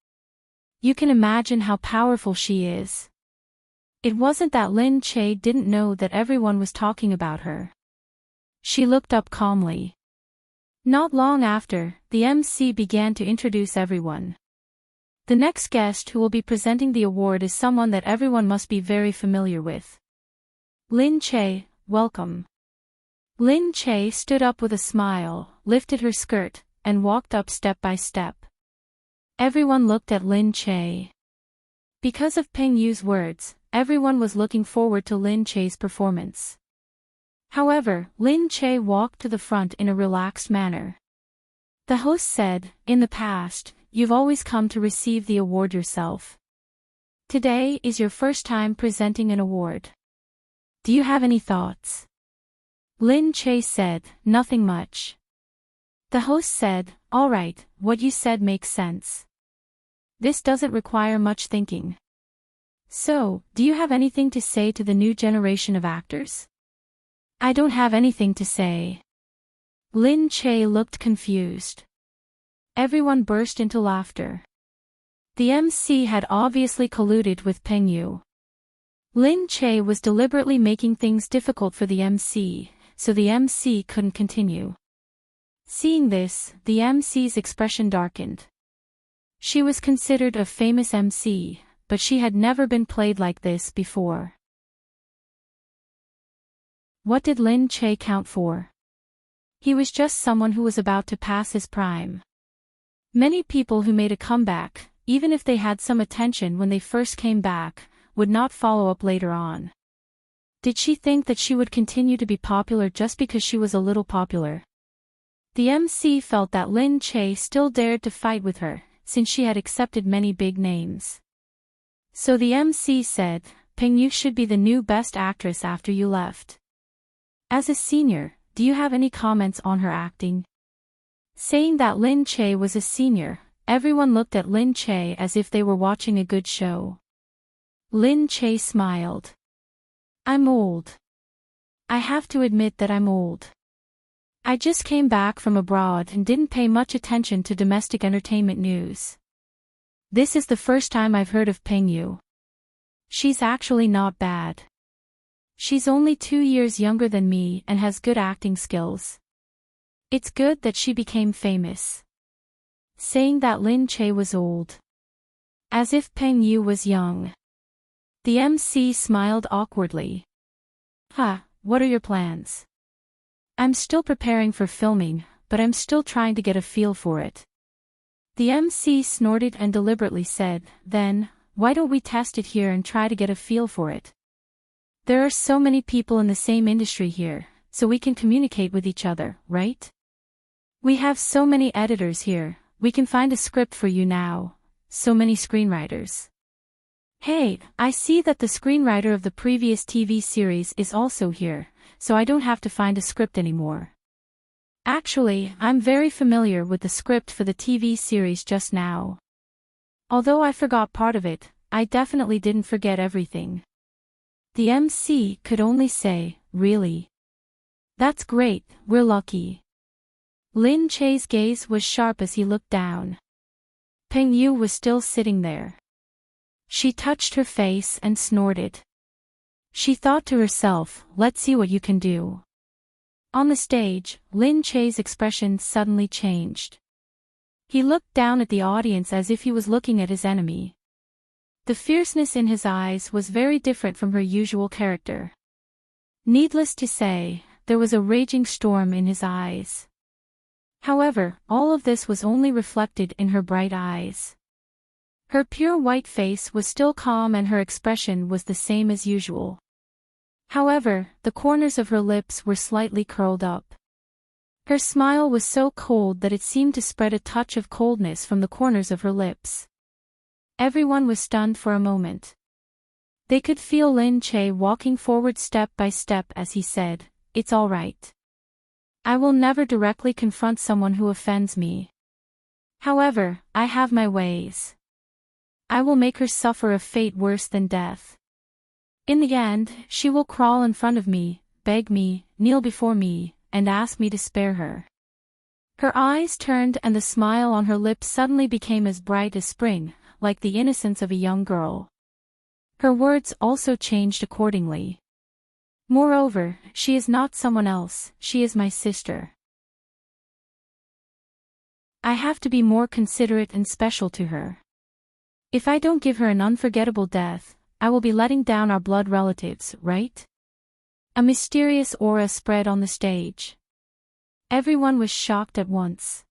You can imagine how powerful she is. It wasn't that Lin Che didn't know that everyone was talking about her. She looked up calmly. Not long after, the MC began to introduce everyone. The next guest who will be presenting the award is someone that everyone must be very familiar with. Lin Che, welcome. Lin Che stood up with a smile, lifted her skirt, and walked up step by step. Everyone looked at Lin Che. Because of Peng Yu's words, everyone was looking forward to Lin Che's performance. However, Lin Che walked to the front in a relaxed manner. The host said, "In the past, you've always come to receive the award yourself. Today is your first time presenting an award. Do you have any thoughts?" Lin Che said, "Nothing much." The host said, "All right, what you said makes sense. This doesn't require much thinking. So, do you have anything to say to the new generation of actors?" "I don't have anything to say." Lin Che looked confused. Everyone burst into laughter. The MC had obviously colluded with Peng Yu. Lin Che was deliberately making things difficult for the MC, so the MC couldn't continue. Seeing this, the MC's expression darkened. She was considered a famous MC, but she had never been played like this before. What did Lin Che count for? He was just someone who was about to pass his prime. Many people who made a comeback, even if they had some attention when they first came back, would not follow up later on. Did she think that she would continue to be popular just because she was a little popular? The MC felt that Lin Che still dared to fight with her, since she had accepted many big names. So the MC said, Peng Yu should be the new best actress after you left. As a senior, do you have any comments on her acting? Saying that Lin Che was a senior, everyone looked at Lin Che as if they were watching a good show. Lin Che smiled. I'm old. I have to admit that I'm old. I just came back from abroad and didn't pay much attention to domestic entertainment news. This is the first time I've heard of Peng Yu. She's actually not bad. She's only 2 years younger than me and has good acting skills. It's good that she became famous. Saying that Lin Che was old. As if Peng Yu was young. The MC smiled awkwardly. What are your plans? I'm still preparing for filming, but I'm still trying to get a feel for it. The MC snorted and deliberately said, then, why don't we test it here and try to get a feel for it? There are so many people in the same industry here, so we can communicate with each other, right? We have so many editors here, we can find a script for you now. So many screenwriters. Hey, I see that the screenwriter of the previous TV series is also here, so I don't have to find a script anymore. Actually, I'm very familiar with the script for the TV series just now. Although I forgot part of it, I definitely didn't forget everything. The MC could only say, really? That's great, we're lucky. Lin Che's gaze was sharp as he looked down. Peng Yu was still sitting there. She touched her face and snorted. She thought to herself, let's see what you can do. On the stage, Lin Che's expression suddenly changed. He looked down at the audience as if he was looking at his enemy. The fierceness in his eyes was very different from her usual character. Needless to say, there was a raging storm in his eyes. However, all of this was only reflected in her bright eyes. Her pure white face was still calm and her expression was the same as usual. However, the corners of her lips were slightly curled up. Her smile was so cold that it seemed to spread a touch of coldness from the corners of her lips. Everyone was stunned for a moment. They could feel Lin Che walking forward step by step as he said, "It's all right. I will never directly confront someone who offends me. However, I have my ways. I will make her suffer a fate worse than death. In the end, she will crawl in front of me, beg me, kneel before me, and ask me to spare her." Her eyes turned and the smile on her lips suddenly became as bright as spring, like the innocence of a young girl. Her words also changed accordingly. "Moreover, she is not someone else, she is my sister. I have to be more considerate and special to her. If I don't give her an unforgettable death, I will be letting down our blood relatives, right?" A mysterious aura spread on the stage. Everyone was shocked at once.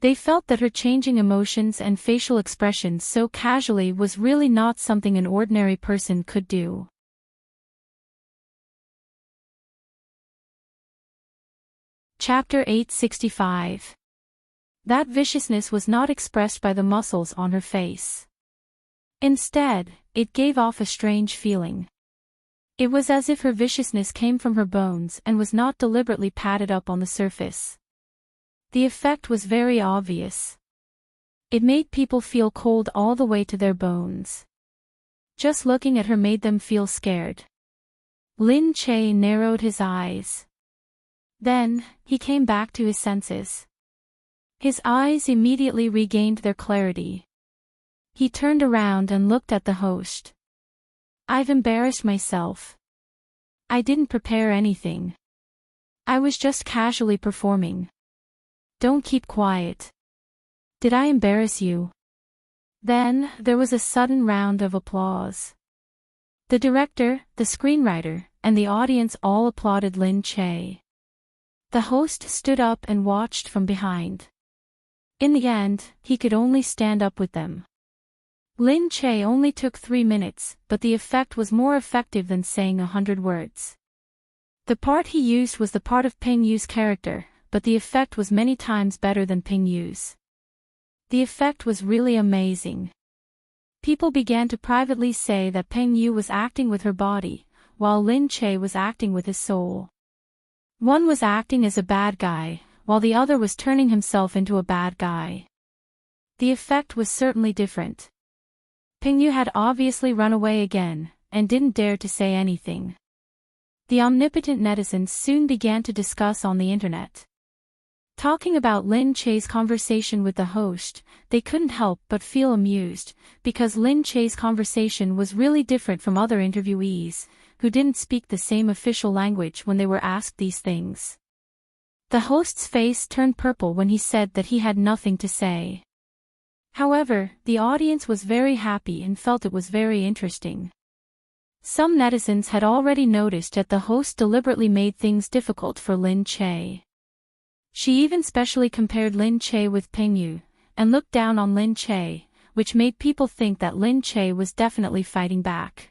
They felt that her changing emotions and facial expressions so casually was really not something an ordinary person could do. Chapter 865. That viciousness was not expressed by the muscles on her face. Instead, it gave off a strange feeling. It was as if her viciousness came from her bones and was not deliberately padded up on the surface. The effect was very obvious. It made people feel cold all the way to their bones. Just looking at her made them feel scared. Lin Che narrowed his eyes. Then, he came back to his senses. His eyes immediately regained their clarity. He turned around and looked at the host. "I've embarrassed myself. I didn't prepare anything. I was just casually performing. Don't keep quiet. Did I embarrass you?" Then, there was a sudden round of applause. The director, the screenwriter, and the audience all applauded Lin Che. The host stood up and watched from behind. In the end, he could only stand up with them. Lin Che only took 3 minutes, but the effect was more effective than saying 100 words. The part he used was the part of Peng Yu's character, but the effect was many times better than Peng Yu's. The effect was really amazing. People began to privately say that Peng Yu was acting with her body, while Lin Che was acting with his soul. One was acting as a bad guy, while the other was turning himself into a bad guy. The effect was certainly different. Peng Yu had obviously run away again, and didn't dare to say anything. The omnipotent netizens soon began to discuss on the internet. Talking about Lin Che's conversation with the host, they couldn't help but feel amused, because Lin Che's conversation was really different from other interviewees, who didn't speak the same official language when they were asked these things. The host's face turned purple when he said that he had nothing to say. However, the audience was very happy and felt it was very interesting. Some netizens had already noticed that the host deliberately made things difficult for Lin Che. She even specially compared Lin Che with Peng Yu, and looked down on Lin Che, which made people think that Lin Che was definitely fighting back.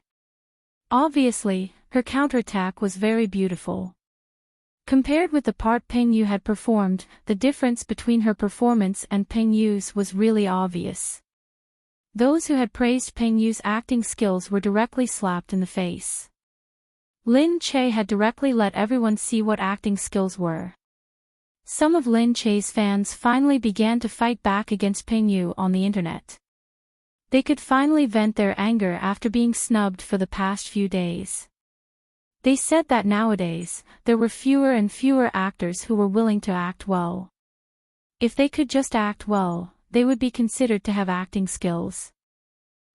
Obviously, her counterattack was very beautiful. Compared with the part Peng Yu had performed, the difference between her performance and Peng Yu's was really obvious. Those who had praised Peng Yu's acting skills were directly slapped in the face. Lin Che had directly let everyone see what acting skills were. Some of Lin Che's fans finally began to fight back against Peng Yu on the internet. They could finally vent their anger after being snubbed for the past few days. They said that nowadays, there were fewer and fewer actors who were willing to act well. If they could just act well, they would be considered to have acting skills.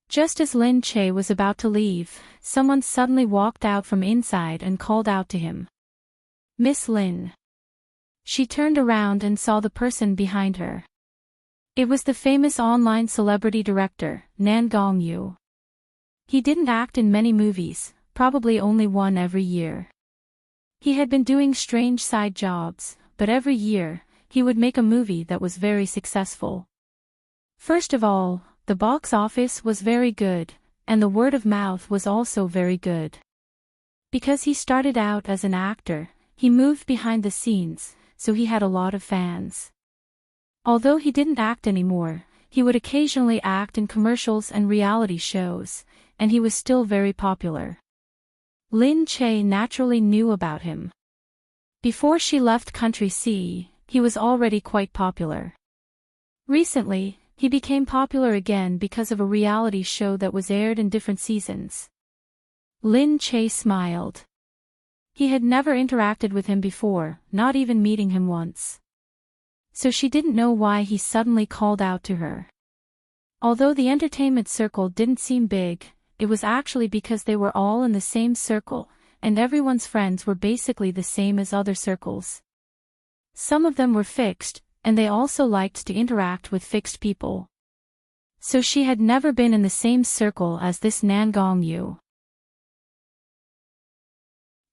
Just as Lin Che was about to leave, someone suddenly walked out from inside and called out to him. "Miss Lin." She turned around and saw the person behind her. It was the famous online celebrity director, Nan Gongyu. He didn't act in many movies, probably only one every year. He had been doing strange side jobs, but every year, he would make a movie that was very successful. First of all, the box office was very good, and the word of mouth was also very good. Because he started out as an actor, he moved behind the scenes, so he had a lot of fans. Although he didn't act anymore, he would occasionally act in commercials and reality shows, and he was still very popular. Lin Che naturally knew about him. Before she left Country C, he was already quite popular. Recently, he became popular again because of a reality show that was aired in different seasons. Lin Che smiled. He had never interacted with him before, not even meeting him once. So she didn't know why he suddenly called out to her. Although the entertainment circle didn't seem big, it was actually because they were all in the same circle, and everyone's friends were basically the same as other circles. Some of them were fixed, and they also liked to interact with fixed people. So she had never been in the same circle as this Nan Gongyu.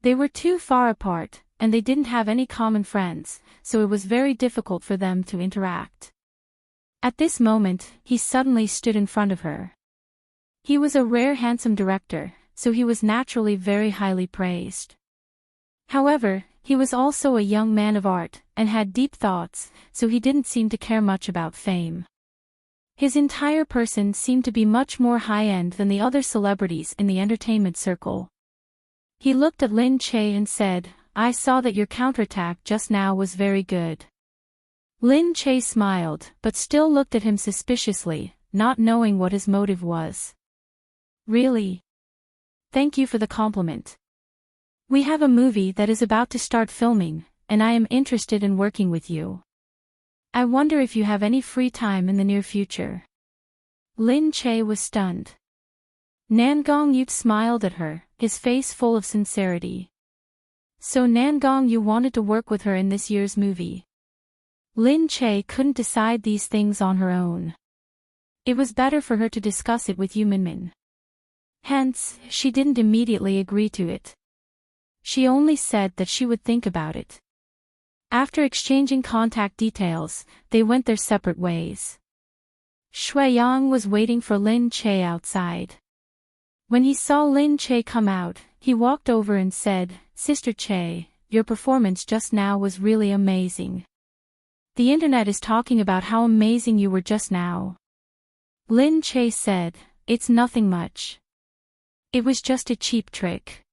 They were too far apart, and they didn't have any common friends, so it was very difficult for them to interact. At this moment, he suddenly stood in front of her. He was a rare handsome director, so he was naturally very highly praised. However, he was also a young man of art, and had deep thoughts, so he didn't seem to care much about fame. His entire person seemed to be much more high-end than the other celebrities in the entertainment circle. He looked at Lin Che and said, "I saw that your counterattack just now was very good." Lin Che smiled, but still looked at him suspiciously, not knowing what his motive was. "Really? Thank you for the compliment. We have a movie that is about to start filming, and I am interested in working with you. I wonder if you have any free time in the near future." Lin Che was stunned. Nan Gongyu smiled at her, his face full of sincerity. So Nan Gongyu wanted to work with her in this year's movie. Lin Che couldn't decide these things on her own. It was better for her to discuss it with Yu Minmin. Hence, she didn't immediately agree to it. She only said that she would think about it. After exchanging contact details, they went their separate ways. Shuiyang was waiting for Lin Che outside. When he saw Lin Che come out, he walked over and said, "Sister Che, your performance just now was really amazing. The internet is talking about how amazing you were just now." Lin Che said, "It's nothing much. It was just a cheap trick.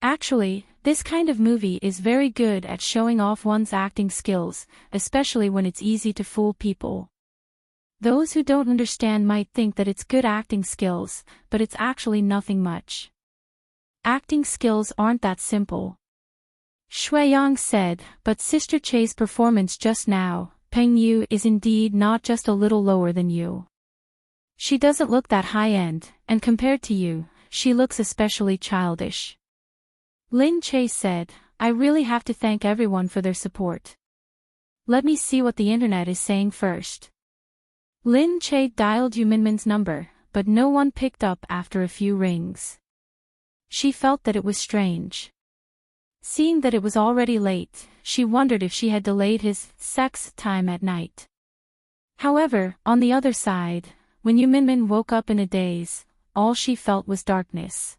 Actually, this kind of movie is very good at showing off one's acting skills, especially when it's easy to fool people. Those who don't understand might think that it's good acting skills, but it's actually nothing much. Acting skills aren't that simple." Shuiyang said, "But Sister Che's performance just now, Peng Yu is indeed not just a little lower than you. She doesn't look that high-end, and compared to you, she looks especially childish." Lin Che said, "I really have to thank everyone for their support. Let me see what the internet is saying first." Lin Che dialed Yu Minmin's number, but no one picked up after a few rings. She felt that it was strange. Seeing that it was already late, she wondered if she had delayed his sex time at night. However, on the other side, when Yu Minmin woke up in a daze, all she felt was darkness.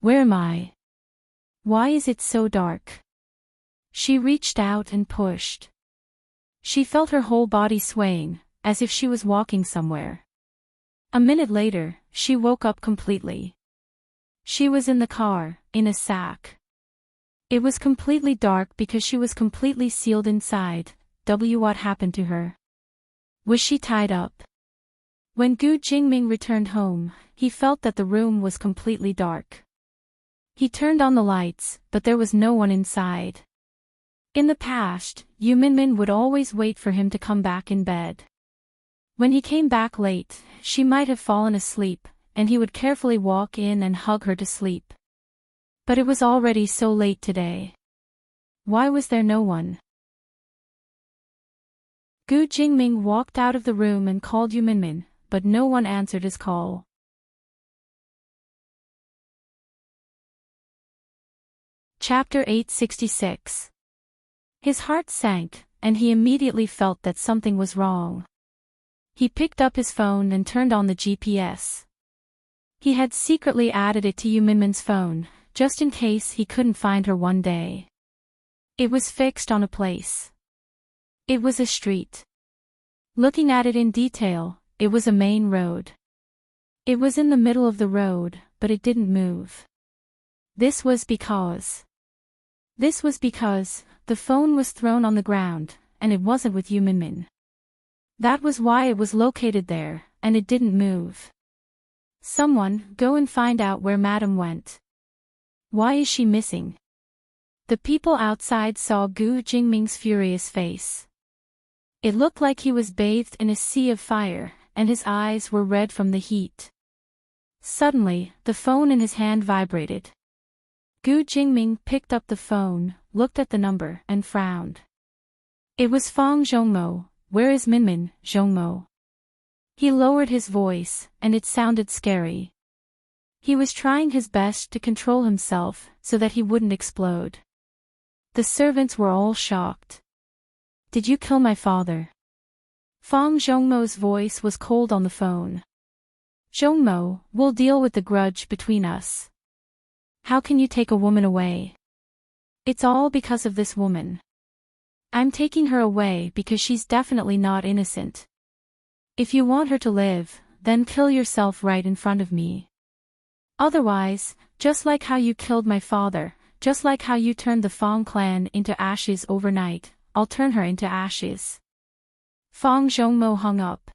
"Where am I? Why is it so dark?" She reached out and pushed. She felt her whole body swaying, as if she was walking somewhere. A minute later, she woke up completely. She was in the car, in a sack. It was completely dark because she was completely sealed inside. What happened to her? Was she tied up? When Gu Jingming returned home, he felt that the room was completely dark. He turned on the lights, but there was no one inside. In the past, Yu Minmin would always wait for him to come back in bed. When he came back late, she might have fallen asleep, and he would carefully walk in and hug her to sleep. But it was already so late today. Why was there no one? Gu Jingming walked out of the room and called Yu Minmin, but no one answered his call. Chapter 866. His heart sank, and he immediately felt that something was wrong. He picked up his phone and turned on the GPS. He had secretly added it to Yu Minmin's phone, just in case he couldn't find her one day. It was fixed on a place. It was a street. Looking at it in detail, it was a main road. It was in the middle of the road, but it didn't move. This was because the phone was thrown on the ground, and it wasn't with Yu Minmin. That was why it was located there, and it didn't move. Someone, go and find out where Madam went. Why is she missing? The people outside saw Gu Jingming's furious face. It looked like he was bathed in a sea of fire, and his eyes were red from the heat. Suddenly, the phone in his hand vibrated. Gu Jingming picked up the phone, looked at the number, and frowned. It was Fang Zhongmo. "Where is Minmin, Zhongmo?" He lowered his voice, and it sounded scary. He was trying his best to control himself, so that he wouldn't explode. The servants were all shocked. "Did you kill my father?" Fang Zhongmo's voice was cold on the phone. "Zhongmo, we'll deal with the grudge between us. How can you take a woman away? It's all because of this woman. I'm taking her away because she's definitely not innocent. If you want her to live, then kill yourself right in front of me. Otherwise, just like how you killed my father, just like how you turned the Fang clan into ashes overnight, I'll turn her into ashes." Fang Zhongmo hung up.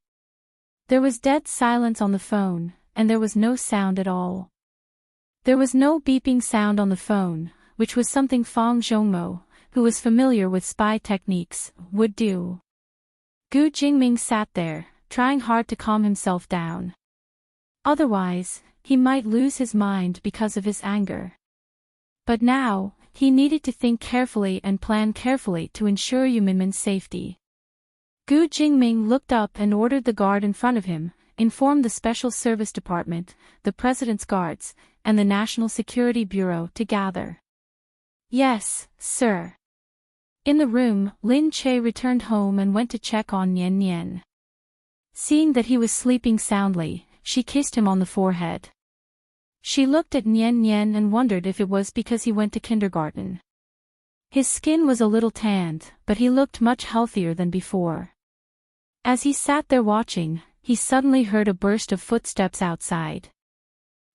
There was dead silence on the phone, and there was no sound at all. There was no beeping sound on the phone, which was something Fang Zhongmo, who was familiar with spy techniques, would do. Gu Jingming sat there, trying hard to calm himself down. Otherwise, he might lose his mind because of his anger. But now, he needed to think carefully and plan carefully to ensure Yu Minmin's safety. Gu Jingming looked up and ordered the guard in front of him, informed the Special Service Department, the President's Guards, and the National Security Bureau to gather. "Yes, sir." In the room, Lin Che returned home and went to check on Nian Nian. Seeing that he was sleeping soundly, she kissed him on the forehead. She looked at Nian Nian and wondered if it was because he went to kindergarten. His skin was a little tanned, but he looked much healthier than before. As he sat there watching, he suddenly heard a burst of footsteps outside.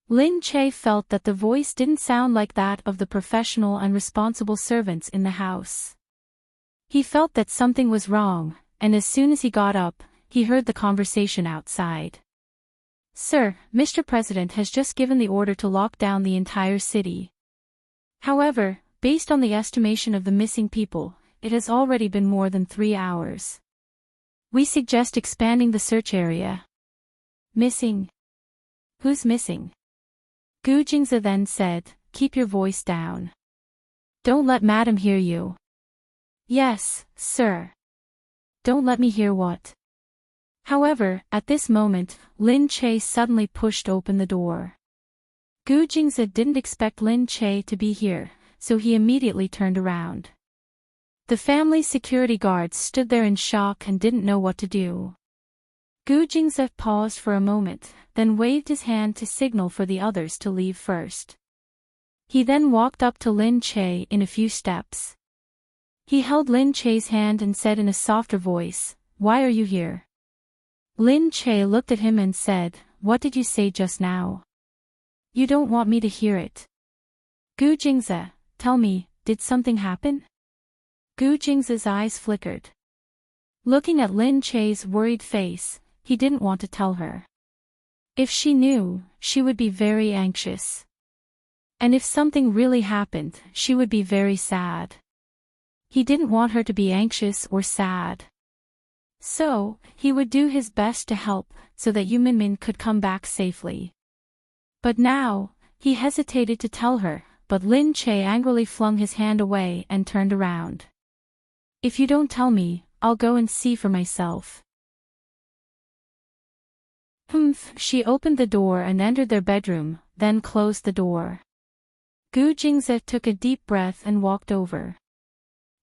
Lin Che felt that the voice didn't sound like that of the professional and responsible servants in the house. He felt that something was wrong, and as soon as he got up, he heard the conversation outside. "Sir, Mr. President has just given the order to lock down the entire city. However, based on the estimation of the missing people, it has already been more than 3 hours. We suggest expanding the search area." "Missing? Who's missing?" Gu Jingze then said, "Keep your voice down. Don't let Madam hear you." "Yes, sir." "Don't let me hear what?" However, at this moment, Lin Che suddenly pushed open the door. Gu Jingze didn't expect Lin Che to be here, so he immediately turned around. The family's security guards stood there in shock and didn't know what to do. Gu Jingze paused for a moment, then waved his hand to signal for the others to leave first. He then walked up to Lin Che in a few steps. He held Lin Che's hand and said in a softer voice, "Why are you here?" Lin Che looked at him and said, "What did you say just now?" "You don't want me to hear it." "Gu Jingze, tell me, did something happen?" Gu Jingze's eyes flickered. Looking at Lin Che's worried face, he didn't want to tell her. If she knew, she would be very anxious. And if something really happened, she would be very sad. He didn't want her to be anxious or sad. So, he would do his best to help, so that Yu Minmin could come back safely. But now, he hesitated to tell her, but Lin Che angrily flung his hand away and turned around. "If you don't tell me, I'll go and see for myself." She opened the door and entered their bedroom, then closed the door. Gu Jingze took a deep breath and walked over.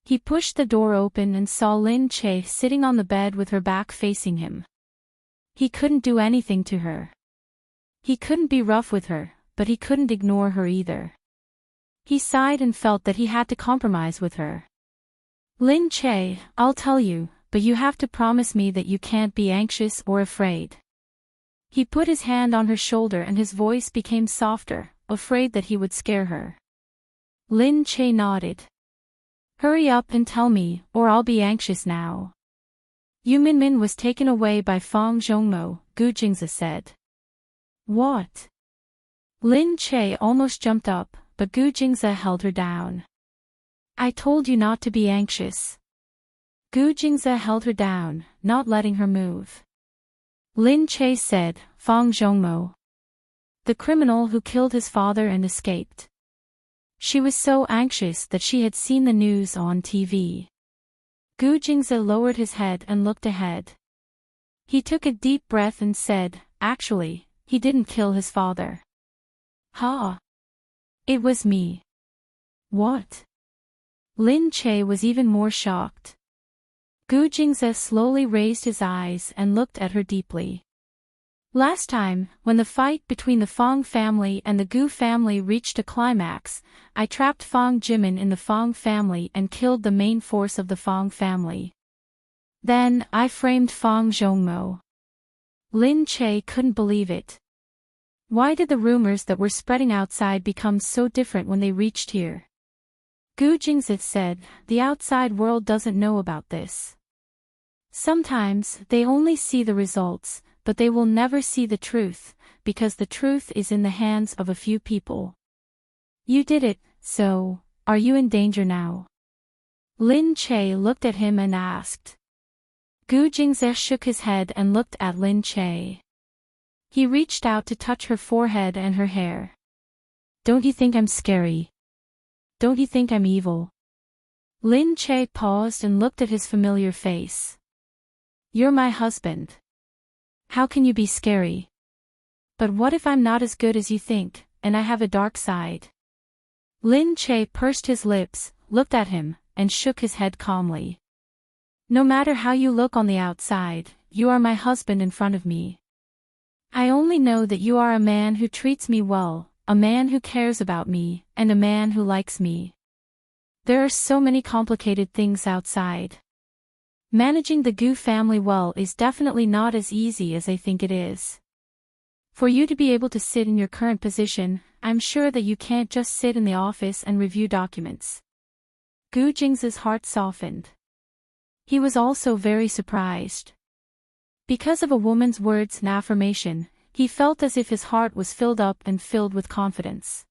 He pushed the door open and saw Lin Che sitting on the bed with her back facing him. He couldn't do anything to her. He couldn't be rough with her, but he couldn't ignore her either. He sighed and felt that he had to compromise with her. "Lin Che, I'll tell you, but you have to promise me that you can't be anxious or afraid." He put his hand on her shoulder and his voice became softer, afraid that he would scare her. Lin Che nodded. "Hurry up and tell me, or I'll be anxious now." "Yu Minmin was taken away by Fang Zhongmo," Gu Jingze said. "What?" Lin Che almost jumped up, but Gu Jingze held her down. "I told you not to be anxious." Gu Jingze held her down, not letting her move. Lin Che said, "Fang Zhongmo. The criminal who killed his father and escaped." She was so anxious that she had seen the news on TV. Gu Jingze lowered his head and looked ahead. He took a deep breath and said, "Actually, he didn't kill his father." "Ha! It was me." "What?" Lin Che was even more shocked. Gu Jingze slowly raised his eyes and looked at her deeply. "Last time, when the fight between the Fang family and the Gu family reached a climax, I trapped Fang Jimin in the Fang family and killed the main force of the Fang family. Then, I framed Fang Zhongmo." Lin Che couldn't believe it. Why did the rumors that were spreading outside become so different when they reached here? Gu Jingze said, "The outside world doesn't know about this. Sometimes, they only see the results, but they will never see the truth, because the truth is in the hands of a few people. You did it, so, are you in danger now?" Lin Che looked at him and asked. Gu Jingze shook his head and looked at Lin Che. He reached out to touch her forehead and her hair. "Don't you think I'm scary? Don't you think I'm evil?" Lin Che paused and looked at his familiar face. "You're my husband. How can you be scary? But what if I'm not as good as you think, and I have a dark side?" Lin Che pursed his lips, looked at him, and shook his head calmly. No matter how you look on the outside, you are my husband in front of me. I only know that you are a man who treats me well, a man who cares about me, and a man who likes me. There are so many complicated things outside. Managing the Gu family well is definitely not as easy as I think it is. For you to be able to sit in your current position, I'm sure that you can't just sit in the office and review documents. Gu Jing's heart softened. He was also very surprised. Because of a woman's words and affirmation, he felt as if his heart was filled up and filled with confidence.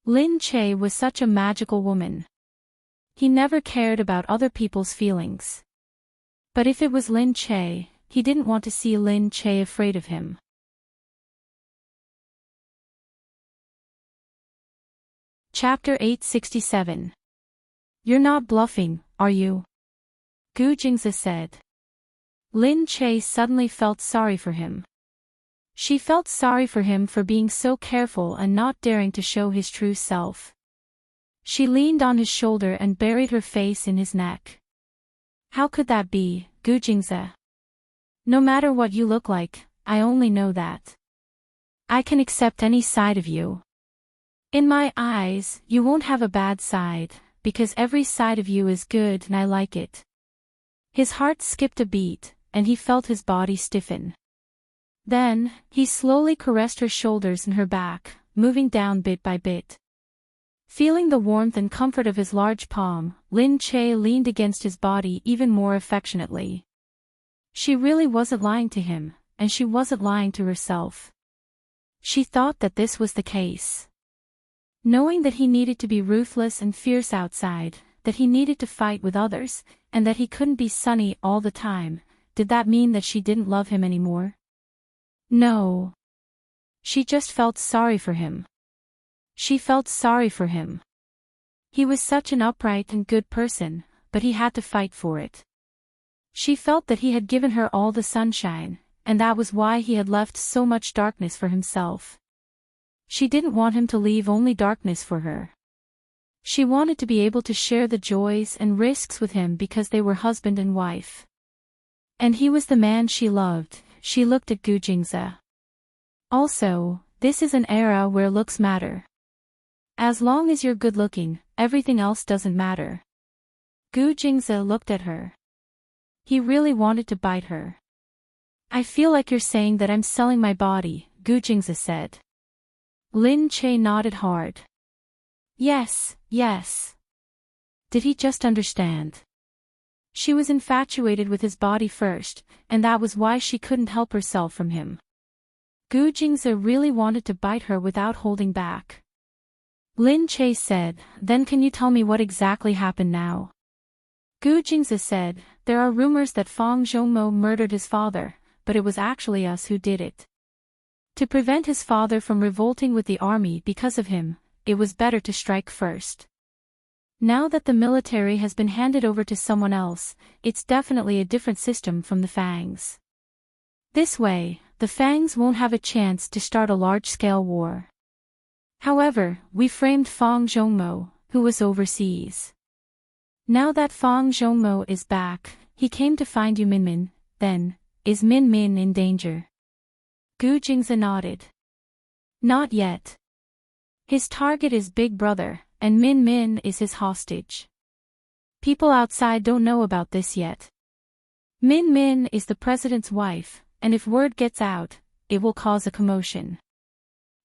Lin Che was such a magical woman. He never cared about other people's feelings. But if it was Lin Che, he didn't want to see Lin Che afraid of him. Chapter 867. You're not bluffing, are you? Gu Jingzi said. Lin Che suddenly felt sorry for him. She felt sorry for him for being so careful and not daring to show his true self. She leaned on his shoulder and buried her face in his neck. How could that be, Gu Jingzi? No matter what you look like, I only know that. I can accept any side of you. In my eyes, you won't have a bad side, because every side of you is good and I like it. His heart skipped a beat, and he felt his body stiffen. Then, he slowly caressed her shoulders and her back, moving down bit by bit. Feeling the warmth and comfort of his large palm, Lin Che leaned against his body even more affectionately. She really wasn't lying to him, and she wasn't lying to herself. She thought that this was the case. Knowing that he needed to be ruthless and fierce outside, that he needed to fight with others, and that he couldn't be sunny all the time, did that mean that she didn't love him anymore? No. She just felt sorry for him. She felt sorry for him. He was such an upright and good person, but he had to fight for it. She felt that he had given her all the sunshine, and that was why he had left so much darkness for himself. She didn't want him to leave only darkness for her. She wanted to be able to share the joys and risks with him because they were husband and wife. And he was the man she loved. She looked at Gu Jingzi. Also, this is an era where looks matter. As long as you're good-looking, everything else doesn't matter. Gu Jingzi looked at her. He really wanted to bite her. I feel like you're saying that I'm selling my body, Gu Jingzi said. Lin Che nodded hard. Yes, yes. Did he just understand? She was infatuated with his body first, and that was why she couldn't help herself from him. Gu Jingzi really wanted to bite her without holding back. Lin Che said, then can you tell me what exactly happened now? Gu Jingzi said, there are rumors that Fang Zhongmo murdered his father, but it was actually us who did it. To prevent his father from revolting with the army because of him, it was better to strike first. Now that the military has been handed over to someone else, it's definitely a different system from the Fangs. This way, the Fangs won't have a chance to start a large-scale war. However, we framed Fang Zhongmo, who was overseas. Now that Fang Zhongmo is back, he came to find you Min. Then, is Min in danger? Gu Jingzi nodded. Not yet. His target is Big Brother, and Min is his hostage. People outside don't know about this yet. Min is the president's wife, and if word gets out, it will cause a commotion.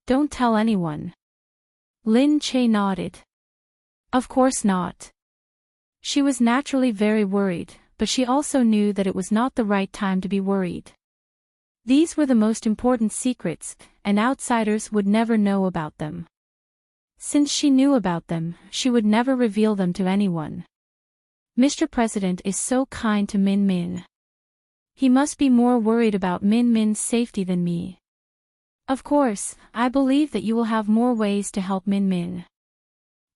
Don't tell anyone. Lin Che nodded. Of course not. She was naturally very worried, but she also knew that it was not the right time to be worried. These were the most important secrets, and outsiders would never know about them. Since she knew about them, she would never reveal them to anyone. Mr. President is so kind to Min. He must be more worried about Min's safety than me. Of course, I believe that you will have more ways to help Min.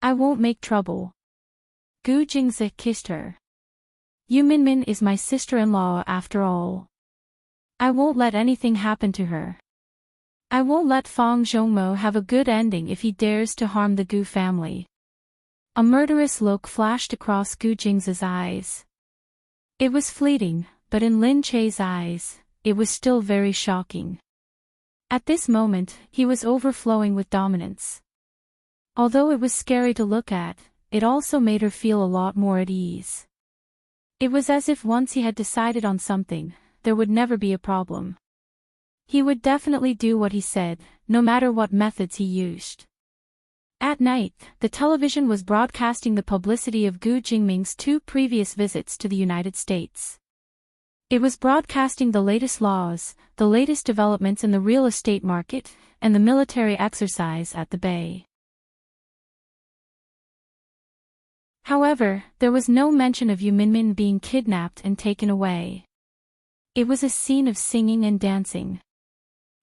I won't make trouble. Gu Jingzi kissed her. You Min is my sister-in-law after all. I won't let anything happen to her. I won't let Fang Zhongmo have a good ending if he dares to harm the Gu family. A murderous look flashed across Gu Jing's eyes. It was fleeting, but in Lin Che's eyes, it was still very shocking. At this moment, he was overflowing with dominance. Although it was scary to look at, it also made her feel a lot more at ease. It was as if once he had decided on something, there would never be a problem. He would definitely do what he said, no matter what methods he used. At night, the television was broadcasting the publicity of Gu Jingming's 2 previous visits to the United States. It was broadcasting the latest laws, the latest developments in the real estate market, and the military exercise at the Bay. However, there was no mention of Yu Minmin being kidnapped and taken away. It was a scene of singing and dancing.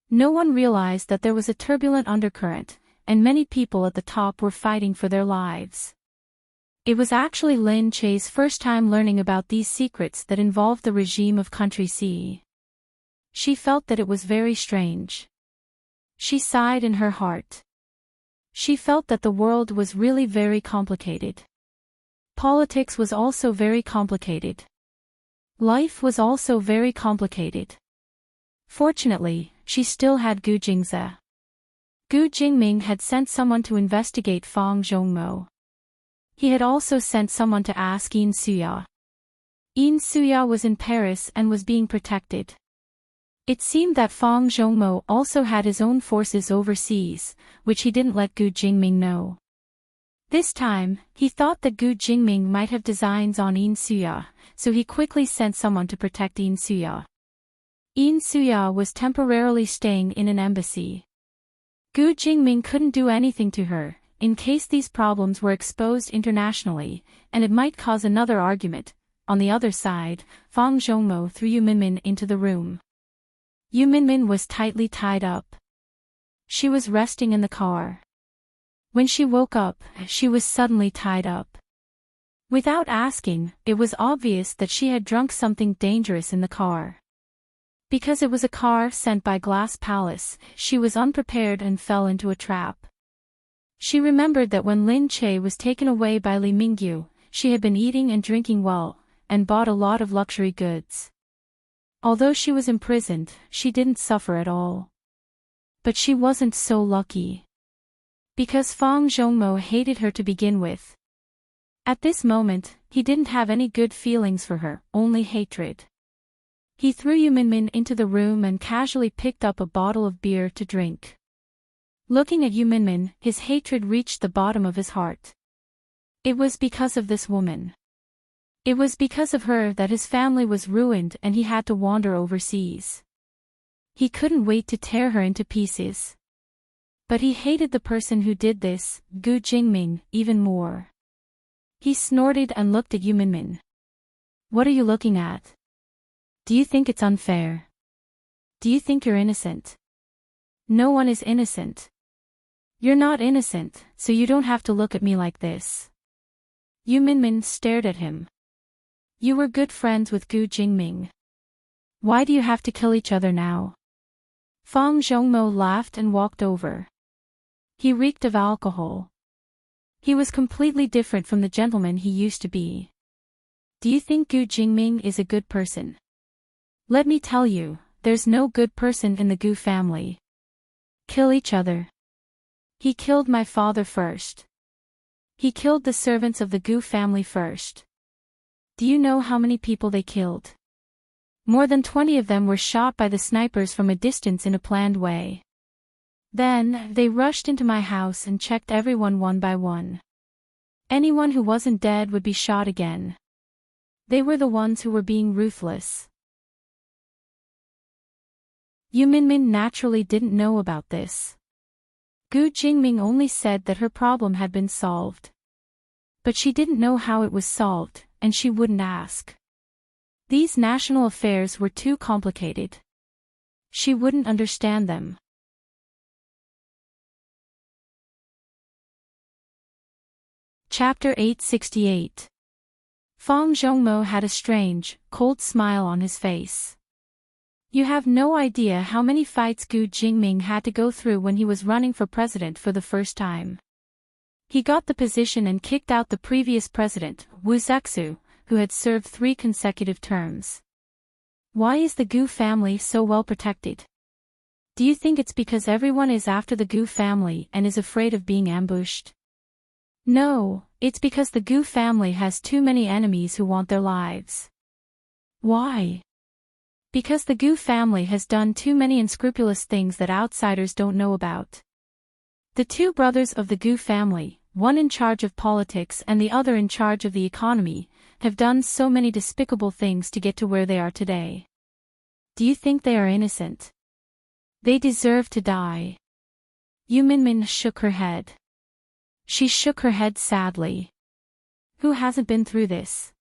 No one realized that there was a turbulent undercurrent, and many people at the top were fighting for their lives. It was actually Lin Che's first time learning about these secrets that involved the regime of Country C. She felt that it was very strange. She sighed in her heart. She felt that the world was really very complicated. Politics was also very complicated. Life was also very complicated. Fortunately, she still had Gu Jingze. Gu Jingming had sent someone to investigate Fang Zhongmo. He had also sent someone to ask Yin Suya. Yin Suya was in Paris and was being protected. It seemed that Fang Zhongmo also had his own forces overseas, which he didn't let Gu Jingming know. This time, he thought that Gu Jingming might have designs on Yin Suya, so he quickly sent someone to protect Yin Suya. Yin Suya was temporarily staying in an embassy. Gu Jingming couldn't do anything to her, in case these problems were exposed internationally, and it might cause another argument. On the other side, Fang Zhongmo threw Yu Minmin into the room. Yu Minmin was tightly tied up. She was resting in the car. When she woke up, she was suddenly tied up. Without asking, it was obvious that she had drunk something dangerous in the car. Because it was a car sent by Glass Palace, she was unprepared and fell into a trap. She remembered that when Lin Che was taken away by Li Mingyu, she had been eating and drinking well, and bought a lot of luxury goods. Although she was imprisoned, she didn't suffer at all. But she wasn't so lucky. Because Fang Zhongmo hated her to begin with. At this moment, he didn't have any good feelings for her, only hatred. He threw Yu Minmin into the room and casually picked up a bottle of beer to drink. Looking at Yu Minmin, his hatred reached the bottom of his heart. It was because of this woman. It was because of her that his family was ruined and he had to wander overseas. He couldn't wait to tear her into pieces. But he hated the person who did this, Gu Jingming, even more. He snorted and looked at Yu Minmin. What are you looking at? Do you think it's unfair? Do you think you're innocent? No one is innocent. You're not innocent, so you don't have to look at me like this. Yu Minmin stared at him. You were good friends with Gu Jingming. Why do you have to kill each other now? Fang Zhongmo laughed and walked over. He reeked of alcohol. He was completely different from the gentleman he used to be. Do you think Gu Jingming is a good person? Let me tell you, there's no good person in the Gu family. Kill each other. He killed my father first. He killed the servants of the Gu family first. Do you know how many people they killed? More than 20 of them were shot by the snipers from a distance in a planned way. Then, they rushed into my house and checked everyone one by one. Anyone who wasn't dead would be shot again. They were the ones who were being ruthless. Yu Minmin naturally didn't know about this. Gu Jingming only said that her problem had been solved. But she didn't know how it was solved, and she wouldn't ask. These national affairs were too complicated. She wouldn't understand them. Chapter 868. Fang Zhongmo had a strange, cold smile on his face. You have no idea how many fights Gu Jingming had to go through when he was running for president for the first time. He got the position and kicked out the previous president, Wu Zexu, who had served 3 consecutive terms. Why is the Gu family so well protected? Do you think it's because everyone is after the Gu family and is afraid of being ambushed? No, it's because the Gu family has too many enemies who want their lives. Why? Because the Gu family has done too many unscrupulous things that outsiders don't know about. The 2 brothers of the Gu family, one in charge of politics and the other in charge of the economy, have done so many despicable things to get to where they are today. Do you think they are innocent? They deserve to die. Yu Minmin shook her head. She shook her head sadly. Who hasn't been through this?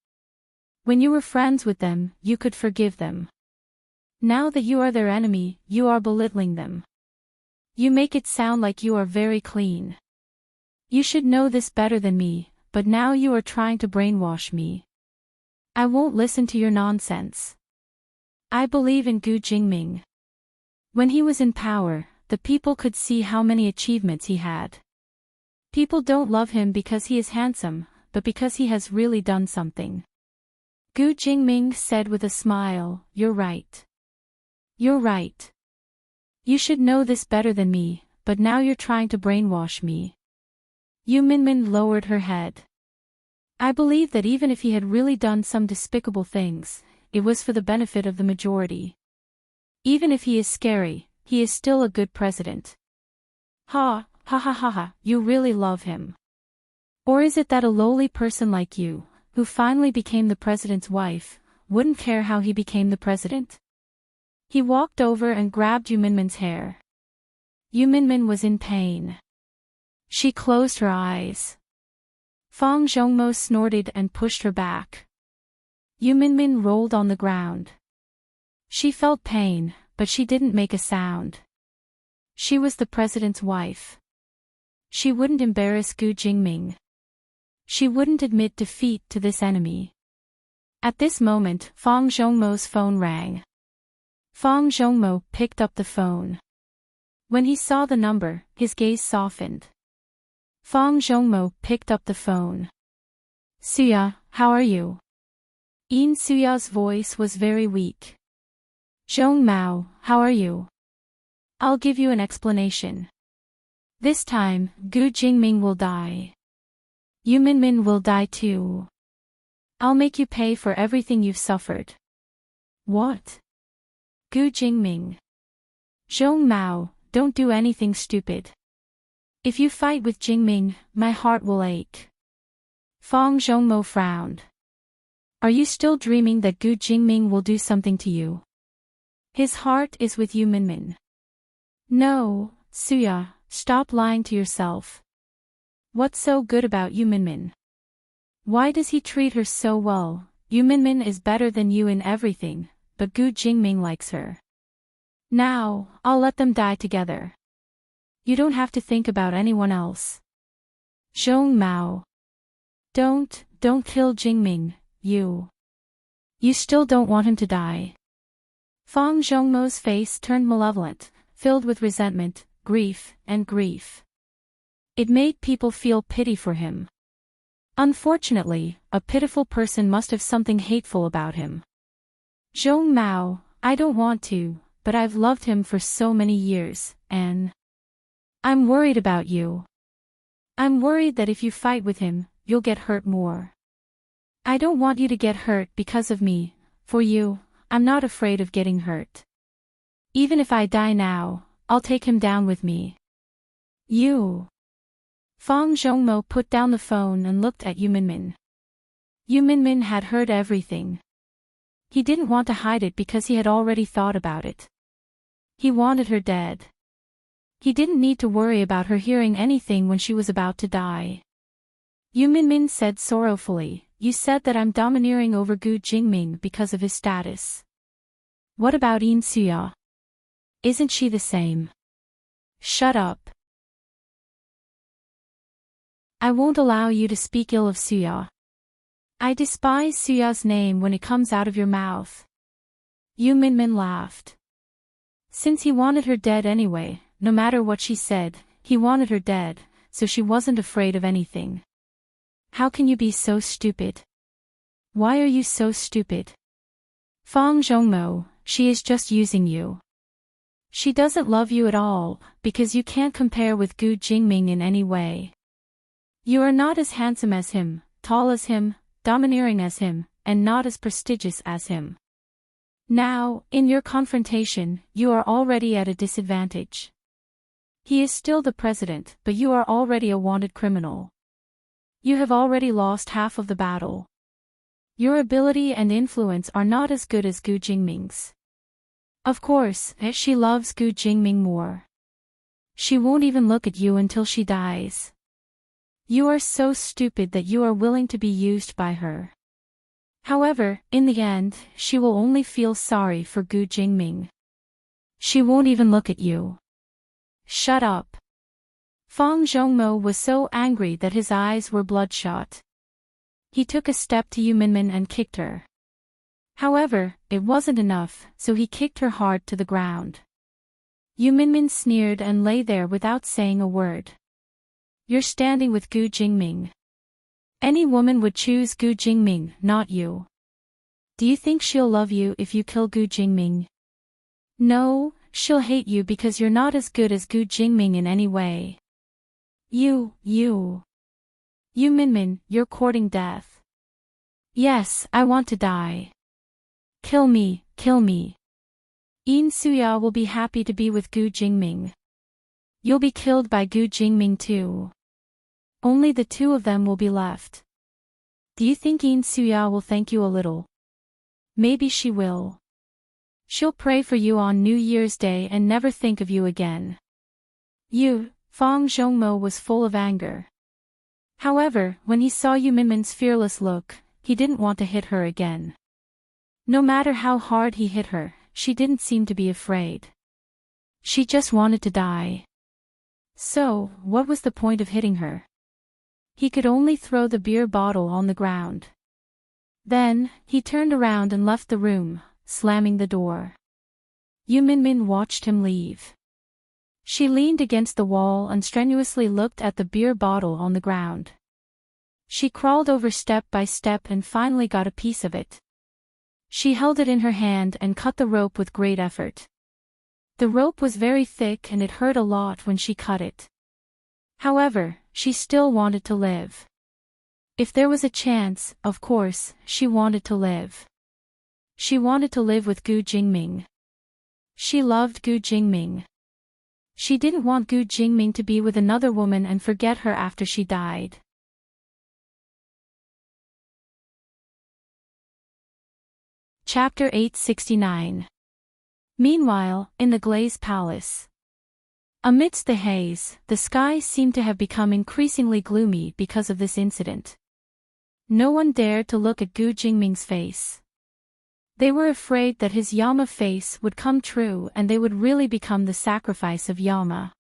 When you were friends with them, you could forgive them. Now that you are their enemy, you are belittling them. You make it sound like you are very clean. You should know this better than me, but now you are trying to brainwash me. I won't listen to your nonsense. I believe in Gu Jingming. When he was in power, the people could see how many achievements he had. People don't love him because he is handsome, but because he has really done something. Gu Jingming said with a smile, "You're right. You're right. You should know this better than me, but now you're trying to brainwash me." Yu Minmin lowered her head. I believe that even if he had really done some despicable things, it was for the benefit of the majority. Even if he is scary, he is still a good president. Ha, ha ha ha ha, you really love him. Or is it that a lowly person like you, who finally became the president's wife, wouldn't care how he became the president? He walked over and grabbed Yu Minmin's hair. Yu Minmin was in pain. She closed her eyes. Fang Zhongmo snorted and pushed her back. Yu Minmin rolled on the ground. She felt pain, but she didn't make a sound. She was the president's wife. She wouldn't embarrass Gu Jingming. She wouldn't admit defeat to this enemy. At this moment, Fang Zhongmo's phone rang. Fang Zhongmo picked up the phone. When he saw the number, his gaze softened. Fang Zhongmo picked up the phone. "Suya, how are you?" Yin Suya's voice was very weak. "Zhong Mao, how are you? I'll give you an explanation. This time, Gu Jingming will die. Yu Minmin will die too. I'll make you pay for everything you've suffered." "What?" "Gu Jingming. Zhong Mao, don't do anything stupid. If you fight with Jingming, my heart will ache." Fang Zhongmo frowned. "Are you still dreaming that Gu Jingming will do something to you? His heart is with Yu Minmin." "No, Suya, stop lying to yourself. What's so good about Yu Minmin? Why does he treat her so well? Yu Minmin is better than you in everything, but Gu Jingming likes her. Now, I'll let them die together. You don't have to think about anyone else." "Zhong Mao. Don't kill Jingming, you still don't want him to die." Fang Zhongmo's face turned malevolent, filled with resentment, grief. It made people feel pity for him. Unfortunately, a pitiful person must have something hateful about him. "Zhong Mao, I don't want to, but I've loved him for so many years, and I'm worried about you. I'm worried that if you fight with him, you'll get hurt more. I don't want you to get hurt because of me. For you, I'm not afraid of getting hurt. Even if I die now, I'll take him down with me." "You." Fang Zhongmo put down the phone and looked at Yu Minmin. Yu Minmin had heard everything. He didn't want to hide it because he had already thought about it. He wanted her dead. He didn't need to worry about her hearing anything when she was about to die. Yu Minmin said sorrowfully, "You said that I'm domineering over Gu Jingming because of his status. What about Yin Suya? Isn't she the same?" "Shut up. I won't allow you to speak ill of Suya. I despise Suya's name when it comes out of your mouth." Yu Minmin laughed. Since he wanted her dead anyway, no matter what she said, he wanted her dead, so she wasn't afraid of anything. How can you be so stupid? Why are you so stupid? Fang Zhongmo, she is just using you. She doesn't love you at all, because you can't compare with Gu Jingming in any way. You are not as handsome as him, tall as him, domineering as him, and not as prestigious as him. Now, in your confrontation, you are already at a disadvantage. He is still the president, but you are already a wanted criminal. You have already lost half of the battle. Your ability and influence are not as good as Gu Jingming's. Of course, she loves Gu Jingming more. She won't even look at you until she dies. You are so stupid that you are willing to be used by her. However, in the end, she will only feel sorry for Gu Jingming. She won't even look at you. Shut up. Fang Zhongmo was so angry that his eyes were bloodshot. He took a step to Yu Minmin and kicked her. However, it wasn't enough, so he kicked her hard to the ground. Yu Minmin sneered and lay there without saying a word. You're standing with Gu Jingming. Any woman would choose Gu Jingming, not you. Do you think she'll love you if you kill Gu Jingming? No, she'll hate you because you're not as good as Gu Jingming in any way. You Minmin, you're courting death. Yes, I want to die. Kill me, kill me. Yin Suya will be happy to be with Gu Jingming. You'll be killed by Gu Jingming too. Only the two of them will be left. Do you think Yin Suya will thank you a little? Maybe she will. She'll pray for you on New Year's Day and never think of you again. Fang Zhongmo was full of anger. However, when he saw Yu Minmin's fearless look, he didn't want to hit her again. No matter how hard he hit her, she didn't seem to be afraid. She just wanted to die. So, what was the point of hitting her? He could only throw the beer bottle on the ground. Then, he turned around and left the room, slamming the door. Yu Minmin watched him leave. She leaned against the wall and strenuously looked at the beer bottle on the ground. She crawled over step by step and finally got a piece of it. She held it in her hand and cut the rope with great effort. The rope was very thick and it hurt a lot when she cut it. However, she still wanted to live. If there was a chance, of course, she wanted to live. She wanted to live with Gu Jingming. She loved Gu Jingming. She didn't want Gu Jingming to be with another woman and forget her after she died. Chapter 869. Meanwhile, in the Glaze Palace. Amidst the haze, the sky seemed to have become increasingly gloomy because of this incident. No one dared to look at Gu Jingming's face. They were afraid that his Yama face would come true and they would really become the sacrifice of Yama.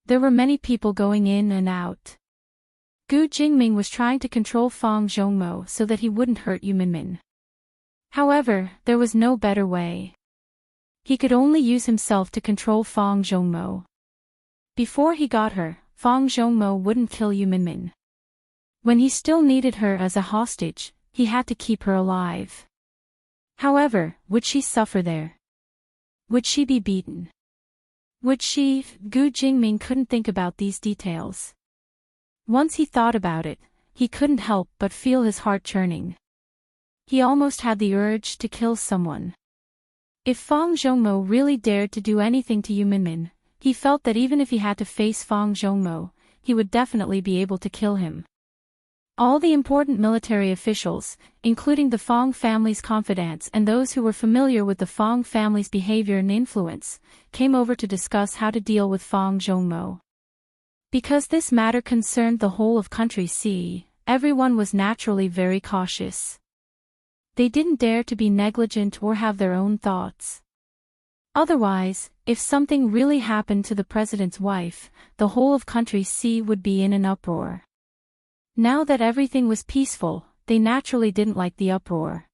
There were many people going in and out. Gu Jingming was trying to control Fang Zhongmo so that he wouldn't hurt Yu Minmin. However, there was no better way. He could only use himself to control Fang Zhongmo. Before he got her, Fang Zhongmo wouldn't kill Yu Minmin. When he still needed her as a hostage, he had to keep her alive. However, would she suffer there? Would she be beaten? Would she? Gu Jingming couldn't think about these details. Once he thought about it, he couldn't help but feel his heart churning. He almost had the urge to kill someone. If Fang Zhongmo really dared to do anything to Yu Minmin, he felt that even if he had to face Fang Zhongmo, he would definitely be able to kill him. All the important military officials, including the Fang family's confidants and those who were familiar with the Fang family's behavior and influence, came over to discuss how to deal with Fang Zhongmo. Because this matter concerned the whole of Country C, everyone was naturally very cautious. They didn't dare to be negligent or have their own thoughts. Otherwise, if something really happened to the president's wife, the whole of Country C would be in an uproar. Now that everything was peaceful, they naturally didn't like the uproar.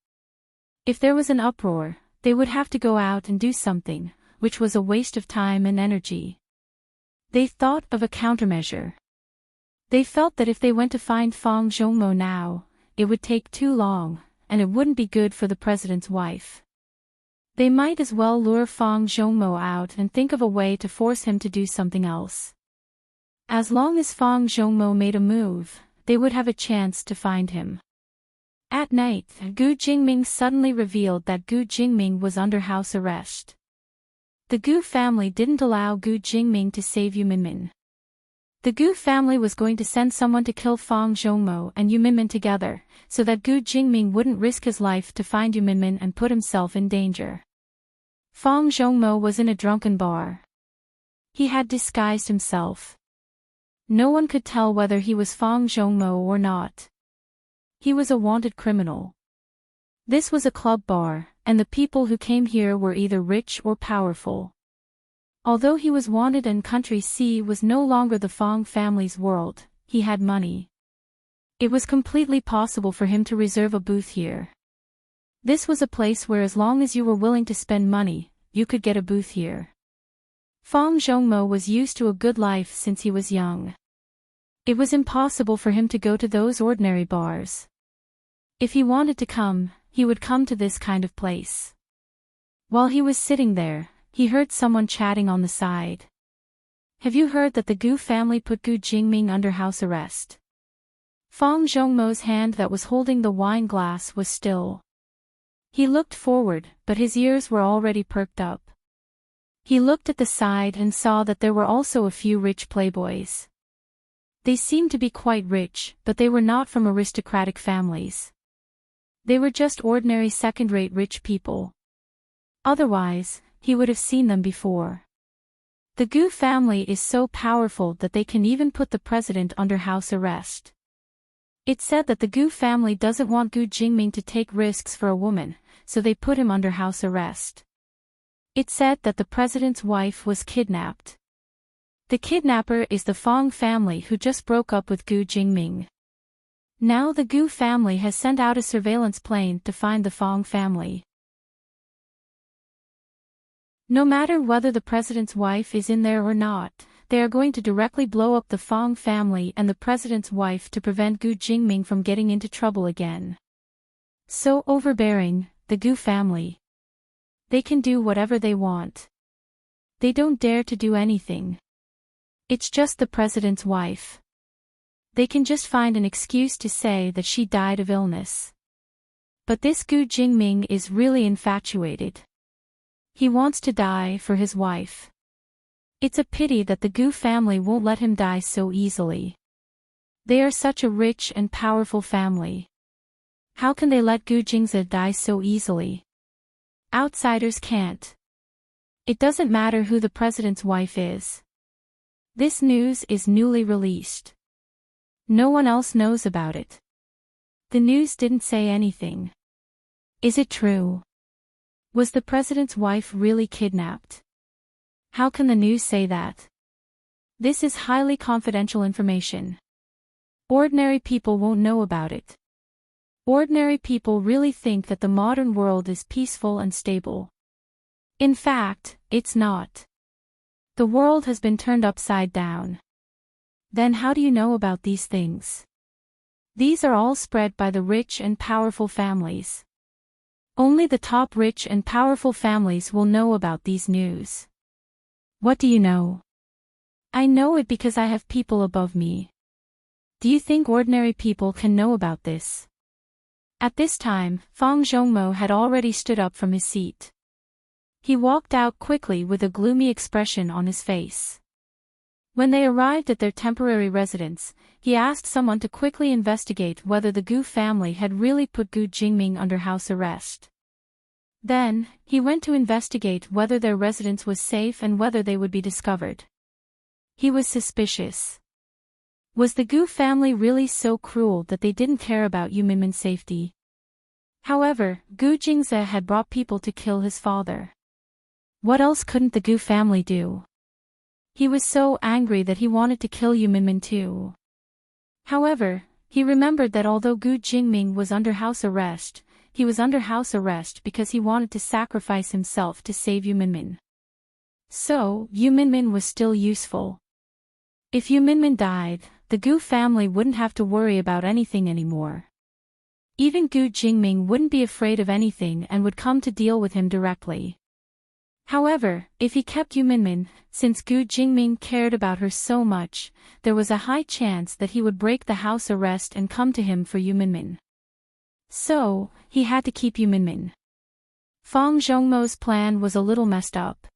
If there was an uproar, they would have to go out and do something, which was a waste of time and energy. They thought of a countermeasure. They felt that if they went to find Fang Zhongmo now, it would take too long, and it wouldn't be good for the president's wife. They might as well lure Fang Zhongmo out and think of a way to force him to do something else. As long as Fang Zhongmo made a move, they would have a chance to find him. At night, Gu Jingming suddenly revealed that Gu Jingming was under house arrest. The Gu family didn't allow Gu Jingming to save Yu Minmin. The Gu family was going to send someone to kill Fang Zhongmo and Yu Minmin together, so that Gu Jingming wouldn't risk his life to find Yu Minmin and put himself in danger. Fang Zhongmo was in a drunken bar. He had disguised himself. No one could tell whether he was Fang Zhongmo or not. He was a wanted criminal. This was a club bar, and the people who came here were either rich or powerful. Although he was wanted and Country C was no longer the Fang family's world, he had money. It was completely possible for him to reserve a booth here. This was a place where as long as you were willing to spend money, you could get a booth here. Fang Zhongmo was used to a good life since he was young. It was impossible for him to go to those ordinary bars. If he wanted to come, he would come to this kind of place. While he was sitting there, he heard someone chatting on the side. Have you heard that the Gu family put Gu Jingming under house arrest? Fang Zhongmo's hand that was holding the wine glass was still. He looked forward, but his ears were already perked up. He looked at the side and saw that there were also a few rich playboys. They seemed to be quite rich, but they were not from aristocratic families. They were just ordinary second-rate rich people. Otherwise, he would have seen them before. The Gu family is so powerful that they can even put the president under house arrest. It's said that the Gu family doesn't want Gu Jingming to take risks for a woman, so they put him under house arrest. It's said that the president's wife was kidnapped. The kidnapper is the Fang family who just broke up with Gu Jingming. Now the Gu family has sent out a surveillance plane to find the Fang family. No matter whether the president's wife is in there or not, they are going to directly blow up the Fang family and the president's wife to prevent Gu Jingming from getting into trouble again. So overbearing, the Gu family. They can do whatever they want. They don't dare to do anything. It's just the president's wife. They can just find an excuse to say that she died of illness. But this Gu Jingming is really infatuated. He wants to die for his wife. It's a pity that the Gu family won't let him die so easily. They are such a rich and powerful family. How can they let Gu Jingze die so easily? Outsiders can't. It doesn't matter who the president's wife is. This news is newly released. No one else knows about it. The news didn't say anything. Is it true? Was the president's wife really kidnapped? How can the news say that? This is highly confidential information. Ordinary people won't know about it. Ordinary people really think that the modern world is peaceful and stable. In fact, it's not. The world has been turned upside down. Then how do you know about these things? These are all spread by the rich and powerful families. Only the top rich and powerful families will know about these news. What do you know? I know it because I have people above me. Do you think ordinary people can know about this? At this time, Fang Zhongmo had already stood up from his seat. He walked out quickly with a gloomy expression on his face. When they arrived at their temporary residence, he asked someone to quickly investigate whether the Gu family had really put Gu Jingming under house arrest. Then, he went to investigate whether their residence was safe and whether they would be discovered. He was suspicious. Was the Gu family really so cruel that they didn't care about Yu Minmin's safety? However, Gu Jingze had brought people to kill his father. What else couldn't the Gu family do? He was so angry that he wanted to kill Yu Minmin too. However, he remembered that although Gu Jingming was under house arrest, he was under house arrest because he wanted to sacrifice himself to save Yu Minmin. So, Yu Minmin was still useful. If Yu Minmin died, the Gu family wouldn't have to worry about anything anymore. Even Gu Jingming wouldn't be afraid of anything and would come to deal with him directly. However, if he kept Yu Minmin, since Gu Jingming cared about her so much, there was a high chance that he would break the house arrest and come to him for Yu Minmin. So, he had to keep Yu Minmin. Fang Zhongmo's plan was a little messed up.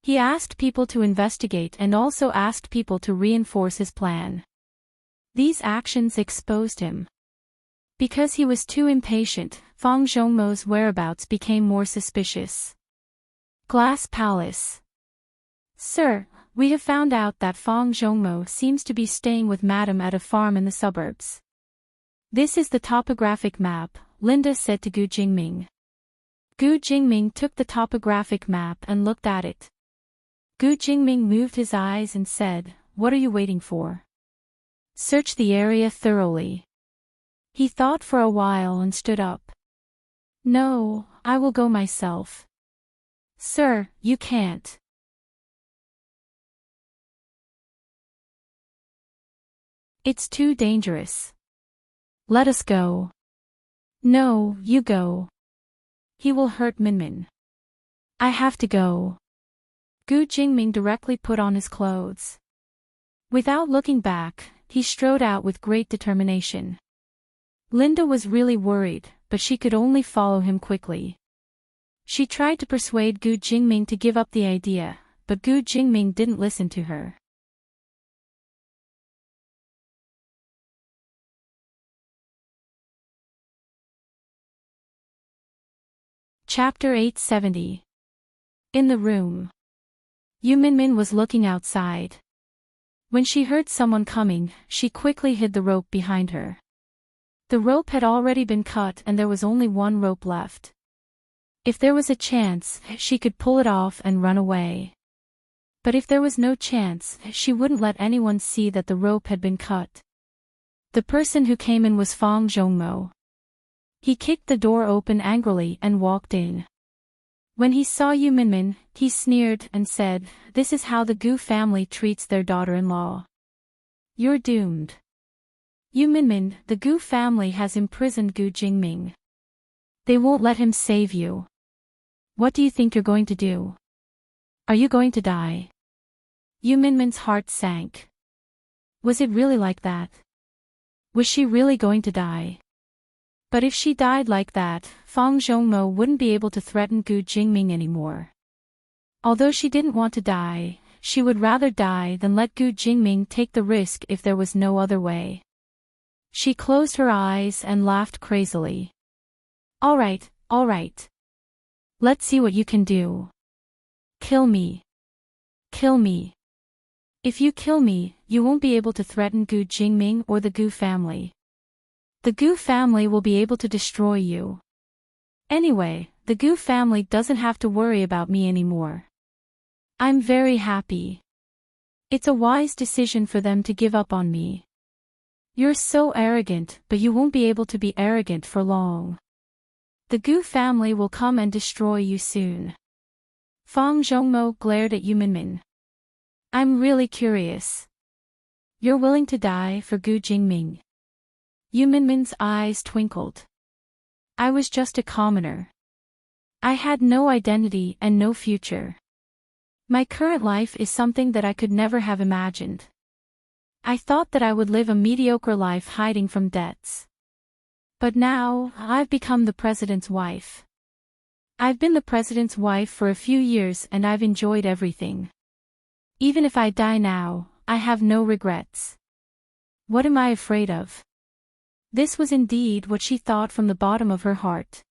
He asked people to investigate and also asked people to reinforce his plan. These actions exposed him. Because he was too impatient, Fang Zhongmo's whereabouts became more suspicious. Glass Palace. Sir, we have found out that Fang Zhongmo seems to be staying with Madam at a farm in the suburbs. This is the topographic map, Linda said to Gu Jingming. Gu Jingming took the topographic map and looked at it. Gu Jingming moved his eyes and said, "What are you waiting for? Search the area thoroughly." He thought for a while and stood up. "No, I will go myself." "Sir, you can't. It's too dangerous. Let us go." "No, you go. He will hurt Minmin." "I have to go." Gu Jingming directly put on his clothes. Without looking back, he strode out with great determination. Linda was really worried, but she could only follow him quickly. She tried to persuade Gu Jingming to give up the idea, but Gu Jingming didn't listen to her. Chapter 870. In the room. Yu Minmin was looking outside. When she heard someone coming, she quickly hid the rope behind her. The rope had already been cut and there was only one rope left. If there was a chance, she could pull it off and run away. But if there was no chance, she wouldn't let anyone see that the rope had been cut. The person who came in was Fang Zhongmo. He kicked the door open angrily and walked in. When he saw Yu Minmin, he sneered and said, "This is how the Gu family treats their daughter-in-law. You're doomed. Yu Minmin, the Gu family has imprisoned Gu Jingming. They won't let him save you. What do you think you're going to do? Are you going to die?" Yu Minmin's heart sank. Was it really like that? Was she really going to die? But if she died like that, Fang Zhongmo wouldn't be able to threaten Gu Jingming anymore. Although she didn't want to die, she would rather die than let Gu Jingming take the risk if there was no other way. She closed her eyes and laughed crazily. All right. Let's see what you can do. Kill me. Kill me. If you kill me, you won't be able to threaten Gu Jingming or the Gu family. The Gu family will be able to destroy you. Anyway, the Gu family doesn't have to worry about me anymore. I'm very happy. It's a wise decision for them to give up on me. You're so arrogant, but you won't be able to be arrogant for long. The Gu family will come and destroy you soon. Fang Zhongmo glared at Yu Minmin. I'm really curious. You're willing to die for Gu Jingming? Yu Minmin's eyes twinkled. I was just a commoner. I had no identity and no future. My current life is something that I could never have imagined. I thought that I would live a mediocre life hiding from debts. But now, I've become the president's wife. I've been the president's wife for a few years and I've enjoyed everything. Even if I die now, I have no regrets. What am I afraid of? This was indeed what she thought from the bottom of her heart.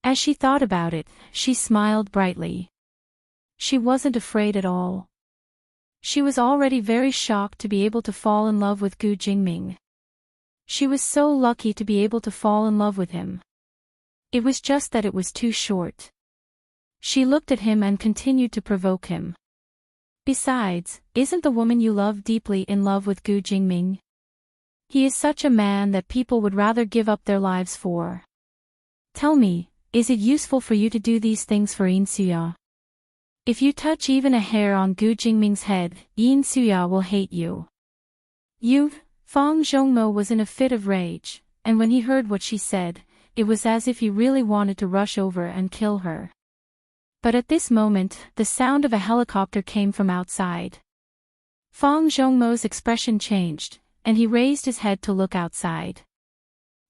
As she thought about it, she smiled brightly. She wasn't afraid at all. She was already very shocked to be able to fall in love with Gu Jingming. She was so lucky to be able to fall in love with him. It was just that it was too short. She looked at him and continued to provoke him. Besides, isn't the woman you love deeply in love with Gu Jingming? He is such a man that people would rather give up their lives for. Tell me, is it useful for you to do these things for Yin Suya? If you touch even a hair on Gu Jingming's head, Yin Suya will hate you. You, Fang Zhongmo was in a fit of rage, and when he heard what she said, it was as if he really wanted to rush over and kill her. But at this moment, the sound of a helicopter came from outside. Fang Zhongmo's expression changed, and he raised his head to look outside.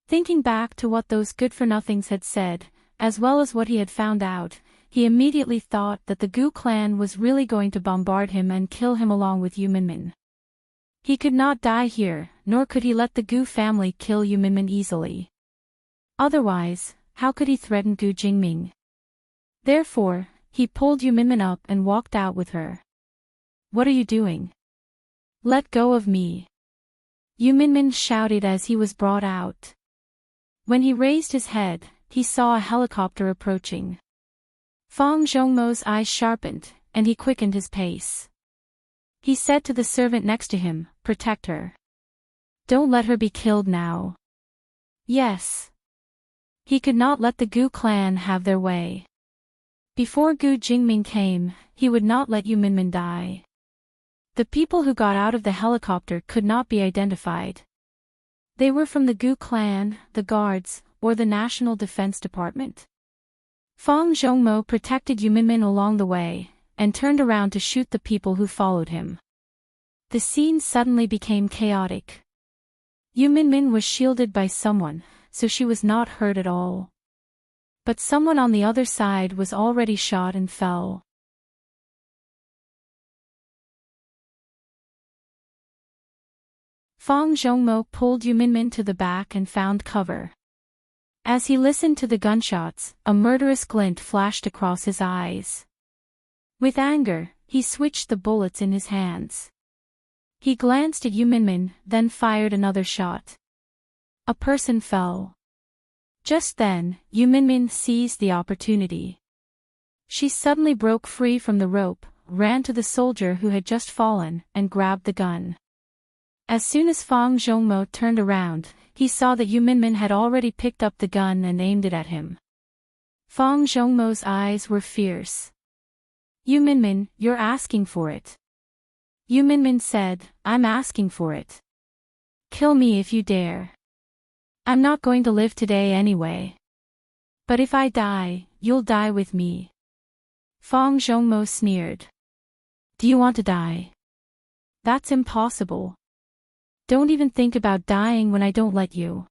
Thinking back to what those good-for-nothings had said, as well as what he had found out, he immediately thought that the Gu clan was really going to bombard him and kill him along with Yu Minmin. He could not die here, nor could he let the Gu family kill Yu Minmin easily. Otherwise, how could he threaten Gu Jingming? Therefore, he pulled Yu Minmin up and walked out with her. "What are you doing? Let go of me!" Yu Minmin shouted as he was brought out. When he raised his head, he saw a helicopter approaching. Fang Zhongmo's eyes sharpened, and he quickened his pace. He said to the servant next to him, "Protect her. Don't let her be killed now." Yes. He could not let the Gu clan have their way. Before Gu Jingming came, he would not let Yu Minmin die. The people who got out of the helicopter could not be identified. They were from the Gu clan, the guards, or the National Defense Department. Fang Zhongmo protected Yu Minmin along the way, and turned around to shoot the people who followed him. The scene suddenly became chaotic. Yu Minmin was shielded by someone, so she was not hurt at all. But someone on the other side was already shot and fell. Fang Zhongmo pulled Yu Minmin to the back and found cover. As he listened to the gunshots, a murderous glint flashed across his eyes. With anger, he switched the bullets in his hands. He glanced at Yu Minmin, then fired another shot. A person fell. Just then, Yu Minmin seized the opportunity. She suddenly broke free from the rope, ran to the soldier who had just fallen, and grabbed the gun. As soon as Fang Zhongmo turned around, he saw that Yu Minmin had already picked up the gun and aimed it at him. Fang Zhongmo's eyes were fierce. "Yu Minmin, you're asking for it." Yu Minmin said, "I'm asking for it. Kill me if you dare. I'm not going to live today anyway. But if I die, you'll die with me." Fang Zhongmo sneered. "Do you want to die? That's impossible. Don't even think about dying when I don't let you.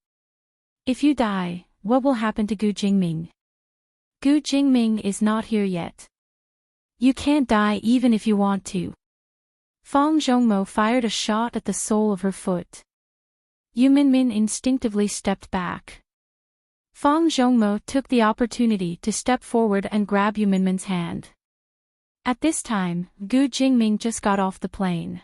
If you die, what will happen to Gu Jingming? Gu Jingming is not here yet. You can't die even if you want to." Fang Zhongmo fired a shot at the sole of her foot. Yu Minmin instinctively stepped back. Fang Zhongmo took the opportunity to step forward and grab Yu Minmin's hand. At this time, Gu Jingming just got off the plane.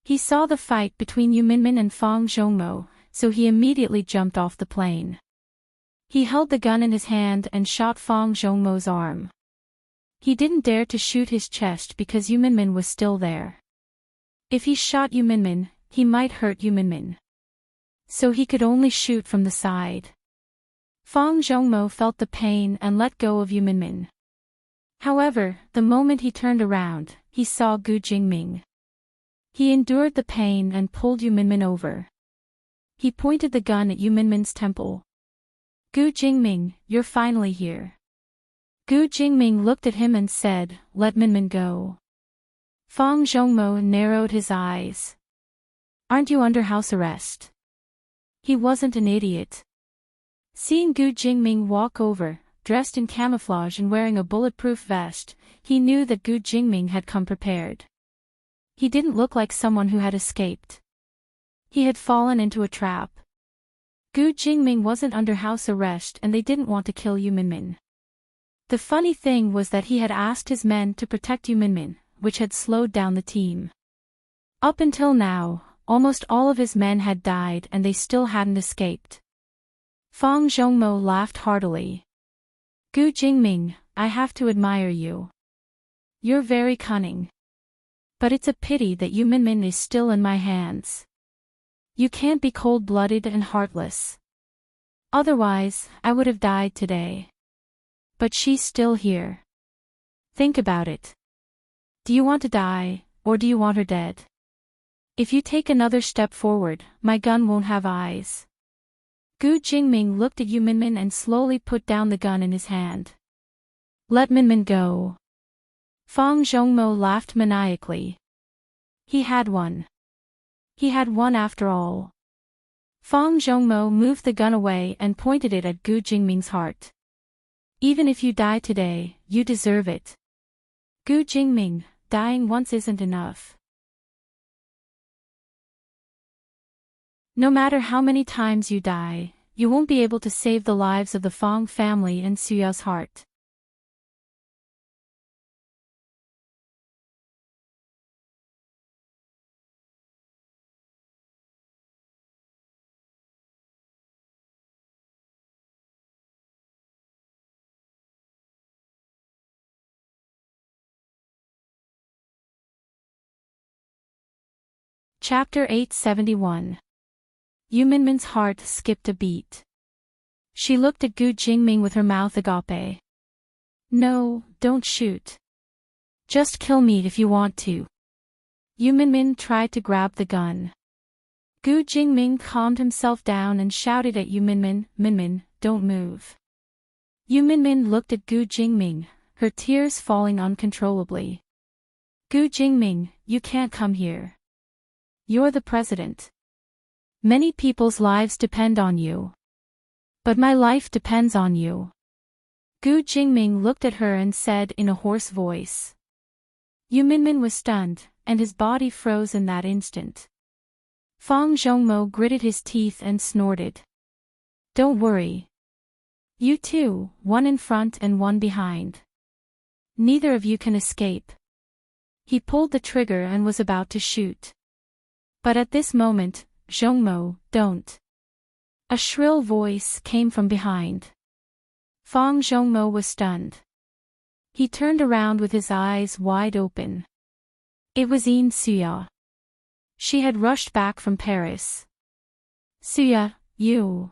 He saw the fight between Yu Minmin and Fang Zhongmo, so he immediately jumped off the plane. He held the gun in his hand and shot Fang Zhongmo's arm. He didn't dare to shoot his chest because Yu Minmin was still there. If he shot Yu Minmin, he might hurt Yu Minmin. So he could only shoot from the side. Fang Zhongmo felt the pain and let go of Yu Minmin. However, the moment he turned around, he saw Gu Jingming. He endured the pain and pulled Yu Minmin over. He pointed the gun at Yu Minmin's temple. "Gu Jingming, you're finally here." Gu Jingming looked at him and said, "Let Minmin go." Fang Zhongmo narrowed his eyes. "Aren't you under house arrest?" He wasn't an idiot. Seeing Gu Jingming walk over, dressed in camouflage and wearing a bulletproof vest, he knew that Gu Jingming had come prepared. He didn't look like someone who had escaped. He had fallen into a trap. Gu Jingming wasn't under house arrest and they didn't want to kill Yu Minmin. The funny thing was that he had asked his men to protect Yu Minmin, which had slowed down the team. Up until now, almost all of his men had died and they still hadn't escaped. Fang Zhongmo laughed heartily. "Gu Jingming, I have to admire you. You're very cunning. But it's a pity that Yu Minmin is still in my hands. You can't be cold-blooded and heartless. Otherwise, I would have died today. But she's still here. Think about it. Do you want to die, or do you want her dead?" If you take another step forward, my gun won't have eyes. Gu Jingming looked at Yu Minmin and slowly put down the gun in his hand. Let Minmin go. Fang Zhongmo laughed maniacally. He had one. He had one after all. Fang Zhongmo moved the gun away and pointed it at Gu Jingming's heart. Even if you die today, you deserve it. Gu Jingming, dying once isn't enough. No matter how many times you die, you won't be able to save the lives of the Fang family and Suya's heart. Chapter 871. Yu Minmin's heart skipped a beat. She looked at Gu Jingming with her mouth agape. No, don't shoot. Just kill me if you want to. Yu Minmin tried to grab the gun. Gu Jingming calmed himself down and shouted at Yu Minmin, Minmin, don't move. Yu Minmin looked at Gu Jingming, her tears falling uncontrollably. Gu Jingming, you can't come here. You're the president. Many people's lives depend on you. But my life depends on you. Gu Jingming looked at her and said in a hoarse voice. Yu Minmin was stunned, and his body froze in that instant. Fang Zhongmo gritted his teeth and snorted. Don't worry. You two, one in front and one behind. Neither of you can escape. He pulled the trigger and was about to shoot. But at this moment, Zhongmo, don't. A shrill voice came from behind. Fang Zhongmo was stunned. He turned around with his eyes wide open. It was Yin Suya. She had rushed back from Paris. Suya, you.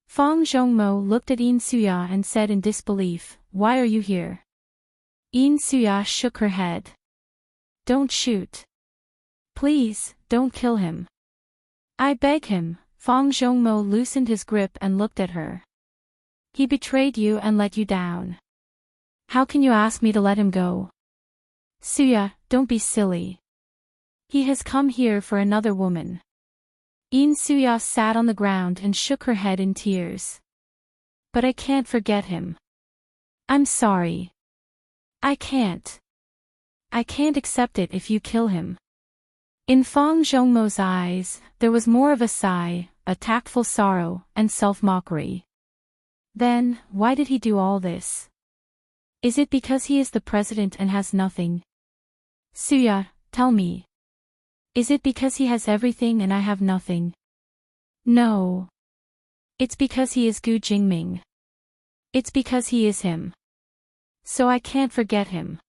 Fang Zhongmo looked at Yin Suya and said in disbelief, why are you here? Yin Suya shook her head. Don't shoot. Please, don't kill him. I beg him. Fang Zhongmo loosened his grip and looked at her. He betrayed you and let you down. How can you ask me to let him go? Suya, don't be silly. He has come here for another woman. Yin Suya sat on the ground and shook her head in tears. But I can't forget him. I'm sorry. I can't. I can't accept it if you kill him. In Fang Zhongmo's eyes, there was more of a sigh, a tactful sorrow, and self-mockery. Then, why did he do all this? Is it because he is the president and has nothing? Suya, tell me. Is it because he has everything and I have nothing? No. It's because he is Gu Jingming. It's because he is him. So I can't forget him.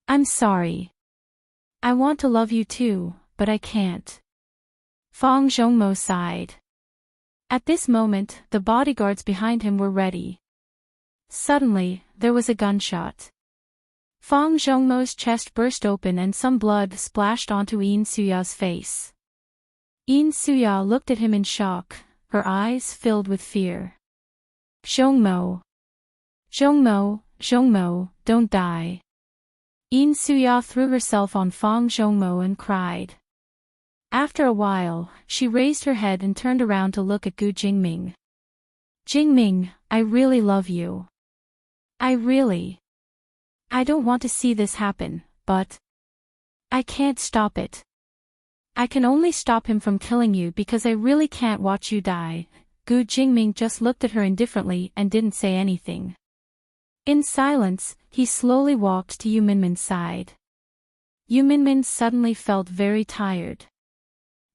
I'm sorry. I want to love you too, but I can't. Fang Zhongmo sighed. At this moment, the bodyguards behind him were ready. Suddenly, there was a gunshot. Fang Zhongmo's chest burst open and some blood splashed onto Yin Suya's face. Yin Suya looked at him in shock, her eyes filled with fear. Zhongmo. Zhongmo, Zhongmo, don't die. Yin Suya threw herself on Fang Zhongmo and cried. After a while, she raised her head and turned around to look at Gu Jingming. Jingming, I really love you. I don't want to see this happen, but I can't stop it. I can only stop him from killing you because I really can't watch you die. Gu Jingming just looked at her indifferently and didn't say anything. In silence, he slowly walked to Yu Minmin's side. Yu Minmin suddenly felt very tired.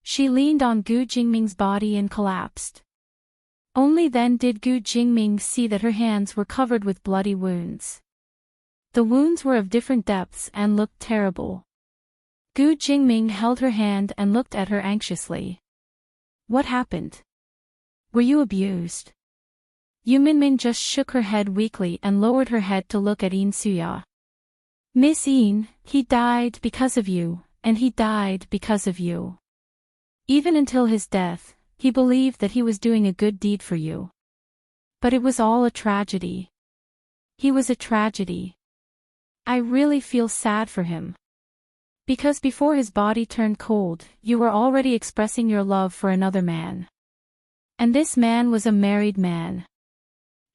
She leaned on Gu Jingming's body and collapsed. Only then did Gu Jingming see that her hands were covered with bloody wounds. The wounds were of different depths and looked terrible. Gu Jingming held her hand and looked at her anxiously. What happened? Were you abused? Yu Minmin just shook her head weakly and lowered her head to look at Yin Suya. Miss Yin, he died because of you, and he died because of you. Even until his death, he believed that he was doing a good deed for you. But it was all a tragedy. He was a tragedy. I really feel sad for him. Because before his body turned cold, you were already expressing your love for another man. And this man was a married man.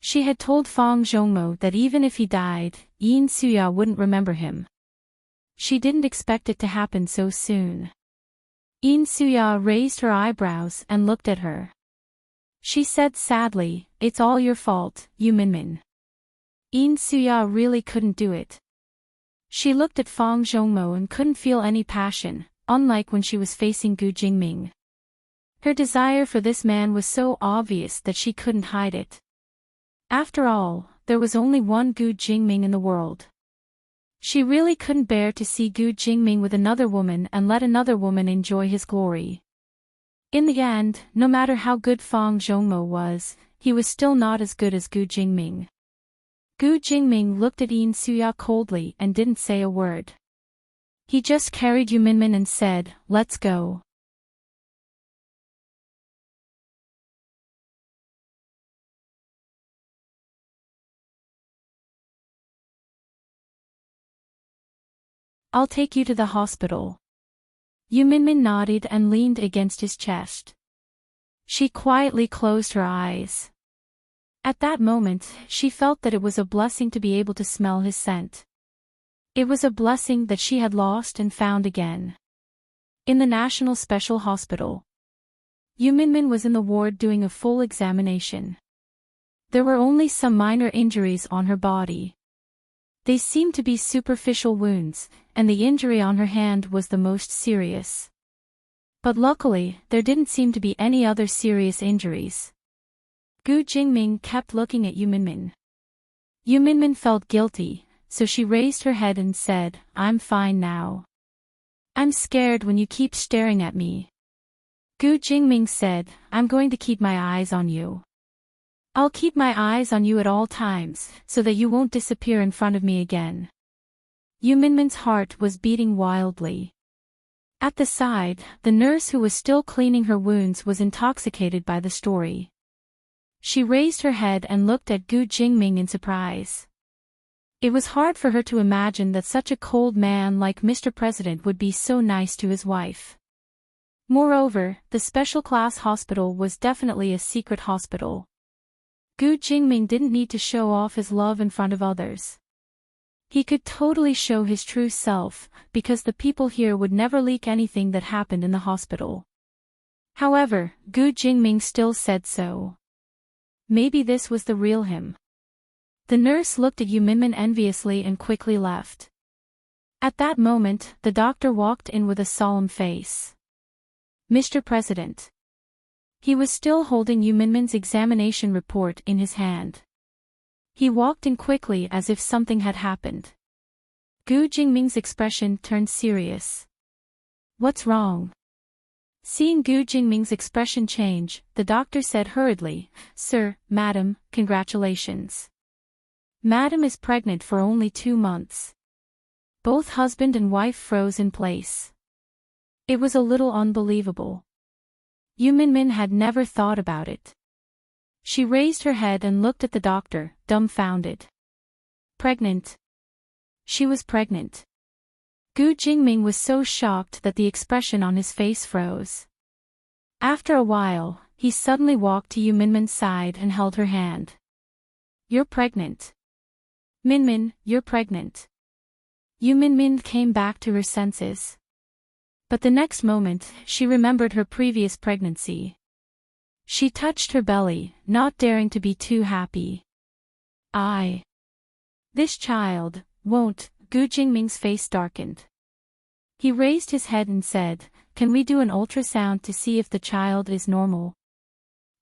She had told Fang Zhongmo that even if he died, Yin Suya wouldn't remember him. She didn't expect it to happen so soon. Yin Suya raised her eyebrows and looked at her. She said sadly, "It's all your fault, Yu Minmin." Yin Suya really couldn't do it. She looked at Fang Zhongmo and couldn't feel any passion, unlike when she was facing Gu Jingming. Her desire for this man was so obvious that she couldn't hide it. After all, there was only one Gu Jingming in the world. She really couldn't bear to see Gu Jingming with another woman and let another woman enjoy his glory. In the end, no matter how good Fang Zhongmo was, he was still not as good as Gu Jingming. Gu Jingming looked at Yin Suya coldly and didn't say a word. He just carried Yu Minmin and said, "Let's go." "I'll take you to the hospital." Yu Minmin nodded and leaned against his chest. She quietly closed her eyes. At that moment, she felt that it was a blessing to be able to smell his scent. It was a blessing that she had lost and found again. In the National Special Hospital, Yu Minmin was in the ward doing a full examination. There were only some minor injuries on her body. They seemed to be superficial wounds, and the injury on her hand was the most serious. But luckily, there didn't seem to be any other serious injuries. Gu Jingming kept looking at Yu Minmin. Yu Minmin felt guilty, so she raised her head and said, "I'm fine now. I'm scared when you keep staring at me." Gu Jingming said, "I'm going to keep my eyes on you. I'll keep my eyes on you at all times, so that you won't disappear in front of me again." Yu Minmin's heart was beating wildly. At the side, the nurse who was still cleaning her wounds was intoxicated by the story. She raised her head and looked at Gu Jingming in surprise. It was hard for her to imagine that such a cold man like Mr. President would be so nice to his wife. Moreover, the special class hospital was definitely a secret hospital. Gu Jingming didn't need to show off his love in front of others. He could totally show his true self, because the people here would never leak anything that happened in the hospital. However, Gu Jingming still said so. Maybe this was the real him. The nurse looked at Yu Minmin enviously and quickly left. At that moment, the doctor walked in with a solemn face. "Mr. President." He was still holding Yu Minmin's examination report in his hand. He walked in quickly as if something had happened. Gu Jingming's expression turned serious. "What's wrong?" Seeing Gu Jingming's expression change, the doctor said hurriedly, "Sir, Madam, congratulations. Madam is pregnant for only 2 months." Both husband and wife froze in place. It was a little unbelievable. Yu Minmin had never thought about it. She raised her head and looked at the doctor, dumbfounded. Pregnant. She was pregnant. Gu Jingming was so shocked that the expression on his face froze. After a while, he suddenly walked to Yu Minmin's side and held her hand. "You're pregnant. Minmin, you're pregnant." Yu Minmin came back to her senses. But the next moment, she remembered her previous pregnancy. She touched her belly, not daring to be too happy. This child, won't." Gu Jingming's face darkened. He raised his head and said, "Can we do an ultrasound to see if the child is normal?"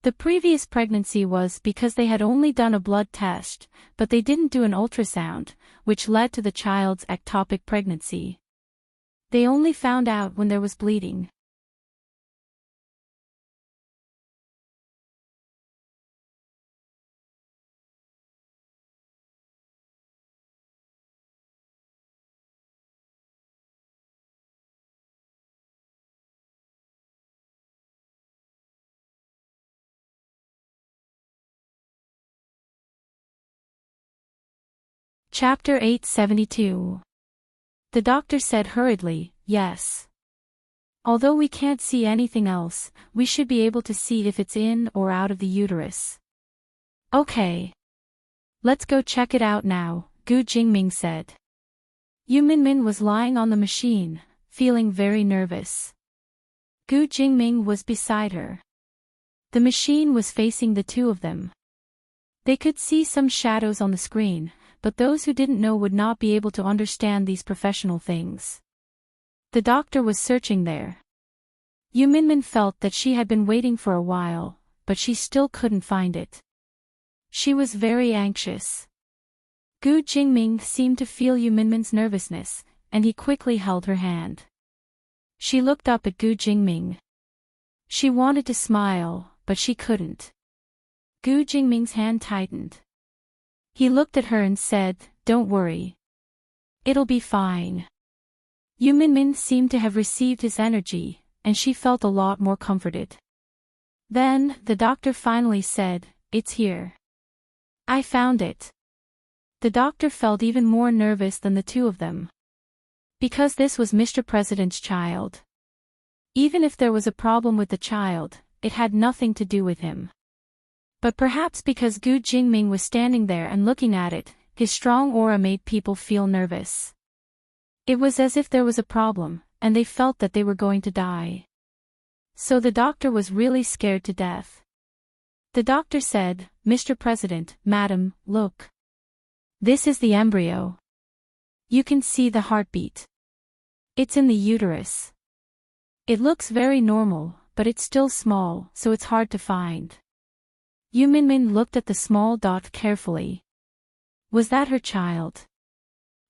The previous pregnancy was because they had only done a blood test, but they didn't do an ultrasound, which led to the child's ectopic pregnancy. They only found out when there was bleeding. Chapter 872. The doctor said hurriedly, yes. Although we can't see anything else, we should be able to see if it's in or out of the uterus. Okay. Let's go check it out now, Gu Jingming said. Yu Minmin was lying on the machine, feeling very nervous. Gu Jingming was beside her. The machine was facing the two of them. They could see some shadows on the screen, but those who didn't know would not be able to understand these professional things. The doctor was searching there. Yu Minmin felt that she had been waiting for a while, but she still couldn't find it. She was very anxious. Gu Jingming seemed to feel Yu Minmin's nervousness, and he quickly held her hand. She looked up at Gu Jingming. She wanted to smile, but she couldn't. Gu Jingming's hand tightened. He looked at her and said, "Don't worry. It'll be fine." Yu Minmin seemed to have received his energy, and she felt a lot more comforted. Then, the doctor finally said, "It's here. I found it." The doctor felt even more nervous than the two of them. Because this was Mr. President's child. Even if there was a problem with the child, it had nothing to do with him. But perhaps because Gu Jingming was standing there and looking at it, his strong aura made people feel nervous. It was as if there was a problem, and they felt that they were going to die. So the doctor was really scared to death. The doctor said, "Mr. President, Madam, look. This is the embryo. You can see the heartbeat. It's in the uterus. It looks very normal, but it's still small, so it's hard to find." Yu Minmin looked at the small dot carefully. Was that her child?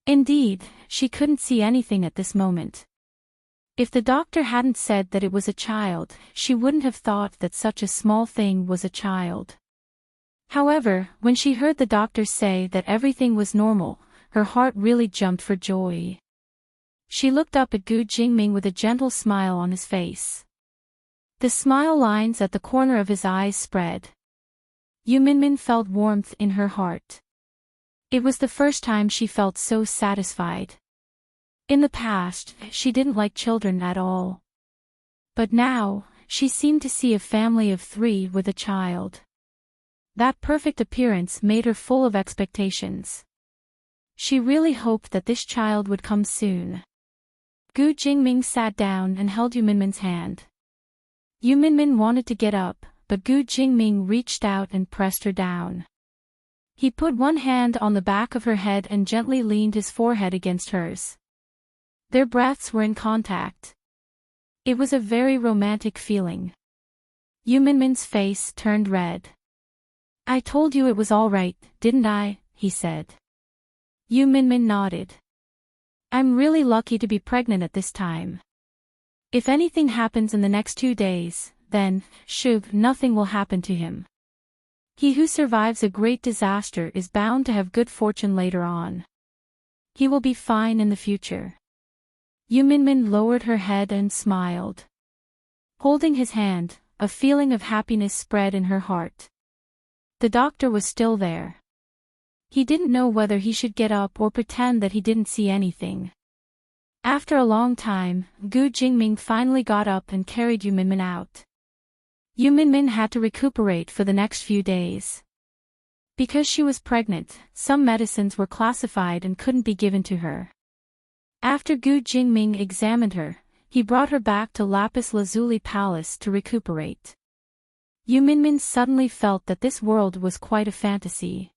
Indeed, she couldn't see anything at this moment. If the doctor hadn't said that it was a child, she wouldn't have thought that such a small thing was a child. However, when she heard the doctor say that everything was normal, her heart really jumped for joy. She looked up at Gu Jingming with a gentle smile on his face. The smile lines at the corner of his eyes spread. Yu Minmin felt warmth in her heart. It was the first time she felt so satisfied. In the past, she didn't like children at all. But now, she seemed to see a family of 3 with a child. That perfect appearance made her full of expectations. She really hoped that this child would come soon. Gu Jingming sat down and held Yu Minmin's hand. Yu Minmin wanted to get up, but Gu Jingming reached out and pressed her down. He put one hand on the back of her head and gently leaned his forehead against hers. Their breaths were in contact. It was a very romantic feeling. Yu Minmin's face turned red. "I told you it was all right, didn't I?" he said. Yu Minmin nodded. "I'm really lucky to be pregnant at this time. If anything happens in the next 2 days, then, nothing will happen to him. He who survives a great disaster is bound to have good fortune later on. He will be fine in the future." Yu Minmin lowered her head and smiled. Holding his hand, a feeling of happiness spread in her heart. The doctor was still there. He didn't know whether he should get up or pretend that he didn't see anything. After a long time, Gu Jingming finally got up and carried Yu Minmin out. Yu Minmin had to recuperate for the next few days. Because she was pregnant, some medicines were classified and couldn't be given to her. After Gu Jingming examined her, he brought her back to Lapis Lazuli Palace to recuperate. Yu Minmin suddenly felt that this world was quite a fantasy.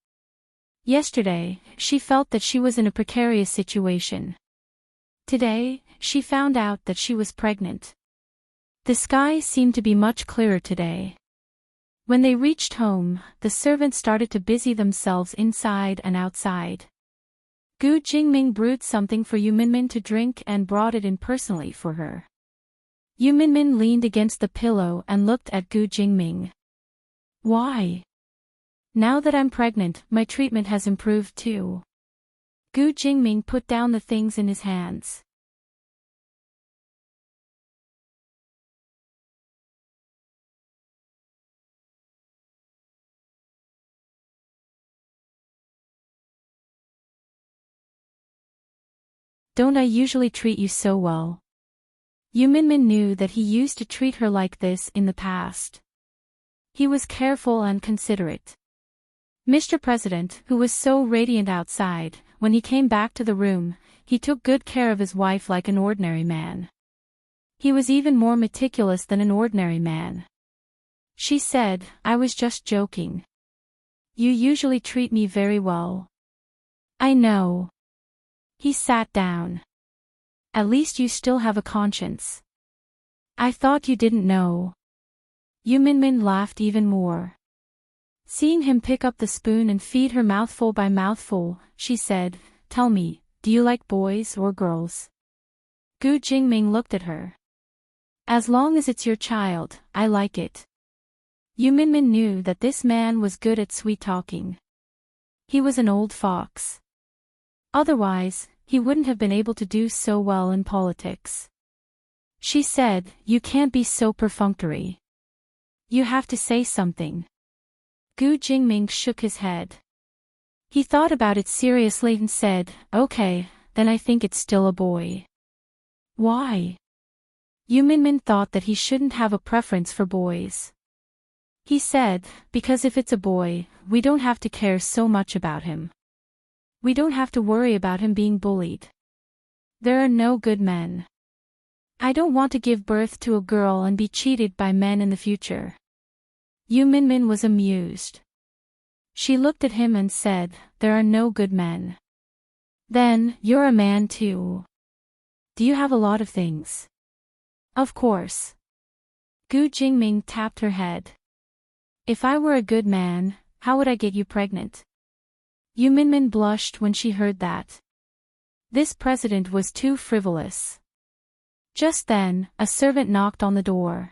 Yesterday, she felt that she was in a precarious situation. Today, she found out that she was pregnant. The sky seemed to be much clearer today. When they reached home, the servants started to busy themselves inside and outside. Gu Jingming brewed something for Yu Minmin to drink and brought it in personally for her. Yu Minmin leaned against the pillow and looked at Gu Jingming. "Why? Now that I'm pregnant, my treatment has improved too." Gu Jingming put down the things in his hands. don't I usually treat you so well? Yu Minmin knew that he used to treat her like this in the past. He was careful and considerate. Mr. President, who was so radiant outside, when he came back to the room, he took good care of his wife like an ordinary man. He was even more meticulous than an ordinary man. She said, I was just joking. You usually treat me very well. I know. He sat down. At least you still have a conscience. I thought you didn't know. Yu Minmin laughed even more. Seeing him pick up the spoon and feed her mouthful by mouthful, she said, Tell me, do you like boys or girls? Gu Jingming looked at her. As long as it's your child, I like it. Yu Minmin knew that this man was good at sweet-talking. He was an old fox. Otherwise, he wouldn't have been able to do so well in politics. She said, You can't be so perfunctory. You have to say something. Gu Jingming shook his head. He thought about it seriously and said, Okay, then I think it's still a boy. Why? Yu Minmin thought that he shouldn't have a preference for boys. He said, Because if it's a boy, we don't have to care so much about him. We don't have to worry about him being bullied. There are no good men. I don't want to give birth to a girl and be cheated by men in the future. Yu Minmin was amused. She looked at him and said, There are no good men. Then, you're a man too. Do you have a lot of things? Of course. Gu Jingming tapped her head. If I were a good man, how would I get you pregnant? Yu Minmin blushed when she heard that. This president was too frivolous. Just then, a servant knocked on the door.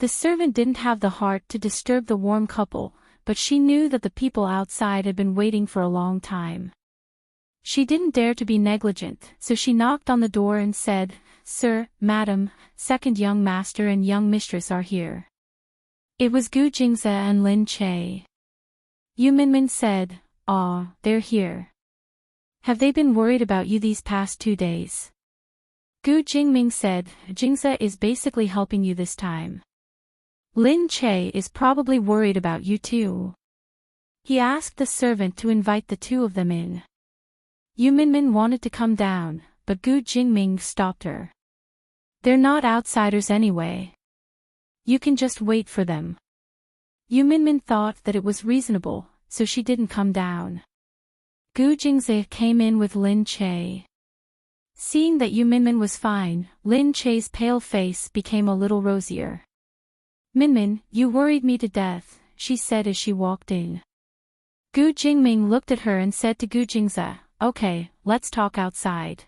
The servant didn't have the heart to disturb the warm couple, but she knew that the people outside had been waiting for a long time. She didn't dare to be negligent, so she knocked on the door and said, Sir, Madam, second young master and young mistress are here. It was Gu Jingze and Lin Che. Yu Minmin said, Ah, they're here. Have they been worried about you these past 2 days? Gu Jingming said, Jingze is basically helping you this time. Lin Che is probably worried about you too. He asked the servant to invite the two of them in. Yu Minmin wanted to come down, but Gu Jingming stopped her. They're not outsiders anyway. You can just wait for them. Yu Minmin thought that it was reasonable, so she didn't come down. Gu Jingze came in with Lin Che. Seeing that Yu Minmin was fine, Lin Che's pale face became a little rosier. Minmin, you worried me to death, she said as she walked in. Gu Jingming looked at her and said to Gu Jingze, Okay, let's talk outside.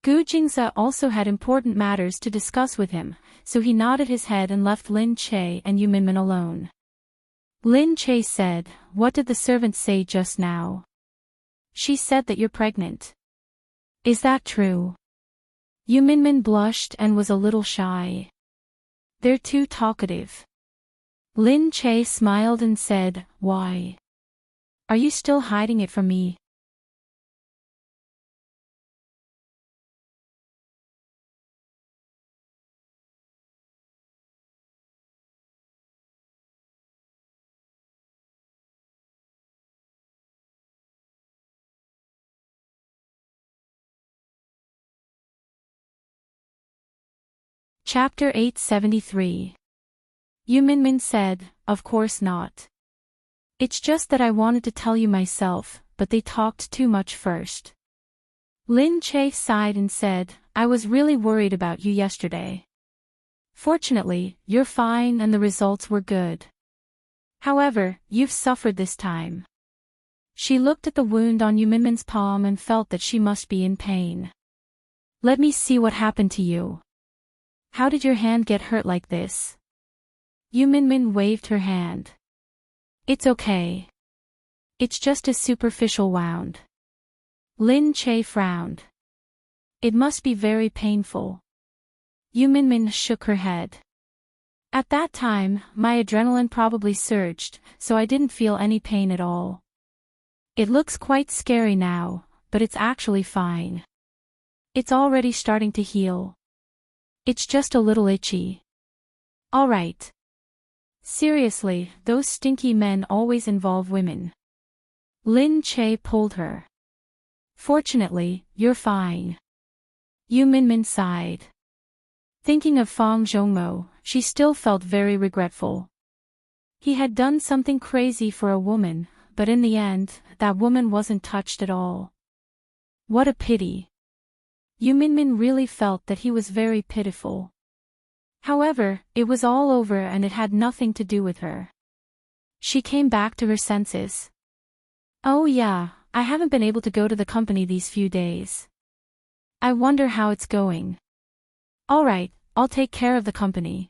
Gu Jingze also had important matters to discuss with him, so he nodded his head and left Lin Che and Yu Minmin alone. Lin Che said, What did the servant say just now? She said that you're pregnant. Is that true? Yu Minmin blushed and was a little shy. They're too talkative. Lin Che smiled and said, Why? Are you still hiding it from me? Chapter 873. Yu Minmin said, Of course not. It's just that I wanted to tell you myself, but they talked too much first. Lin Che sighed and said, I was really worried about you yesterday. Fortunately, you're fine and the results were good. However, you've suffered this time. She looked at the wound on Yu Minmin's palm and felt that she must be in pain. Let me see what happened to you. How did your hand get hurt like this? Yu Minmin waved her hand. It's okay. It's just a superficial wound. Lin Che frowned. It must be very painful. Yu Minmin shook her head. At that time, my adrenaline probably surged, so I didn't feel any pain at all. It looks quite scary now, but it's actually fine. It's already starting to heal. It's just a little itchy. Alright. Seriously, those stinky men always involve women. Lin Che pulled her. Fortunately, you're fine. Yu Minmin sighed. Thinking of Fang Zhongmo, she still felt very regretful. He had done something crazy for a woman, but in the end, that woman wasn't touched at all. What a pity. Yu Minmin really felt that he was very pitiful. However, it was all over and it had nothing to do with her. She came back to her senses. Oh yeah, I haven't been able to go to the company these few days. I wonder how it's going. Alright, I'll take care of the company.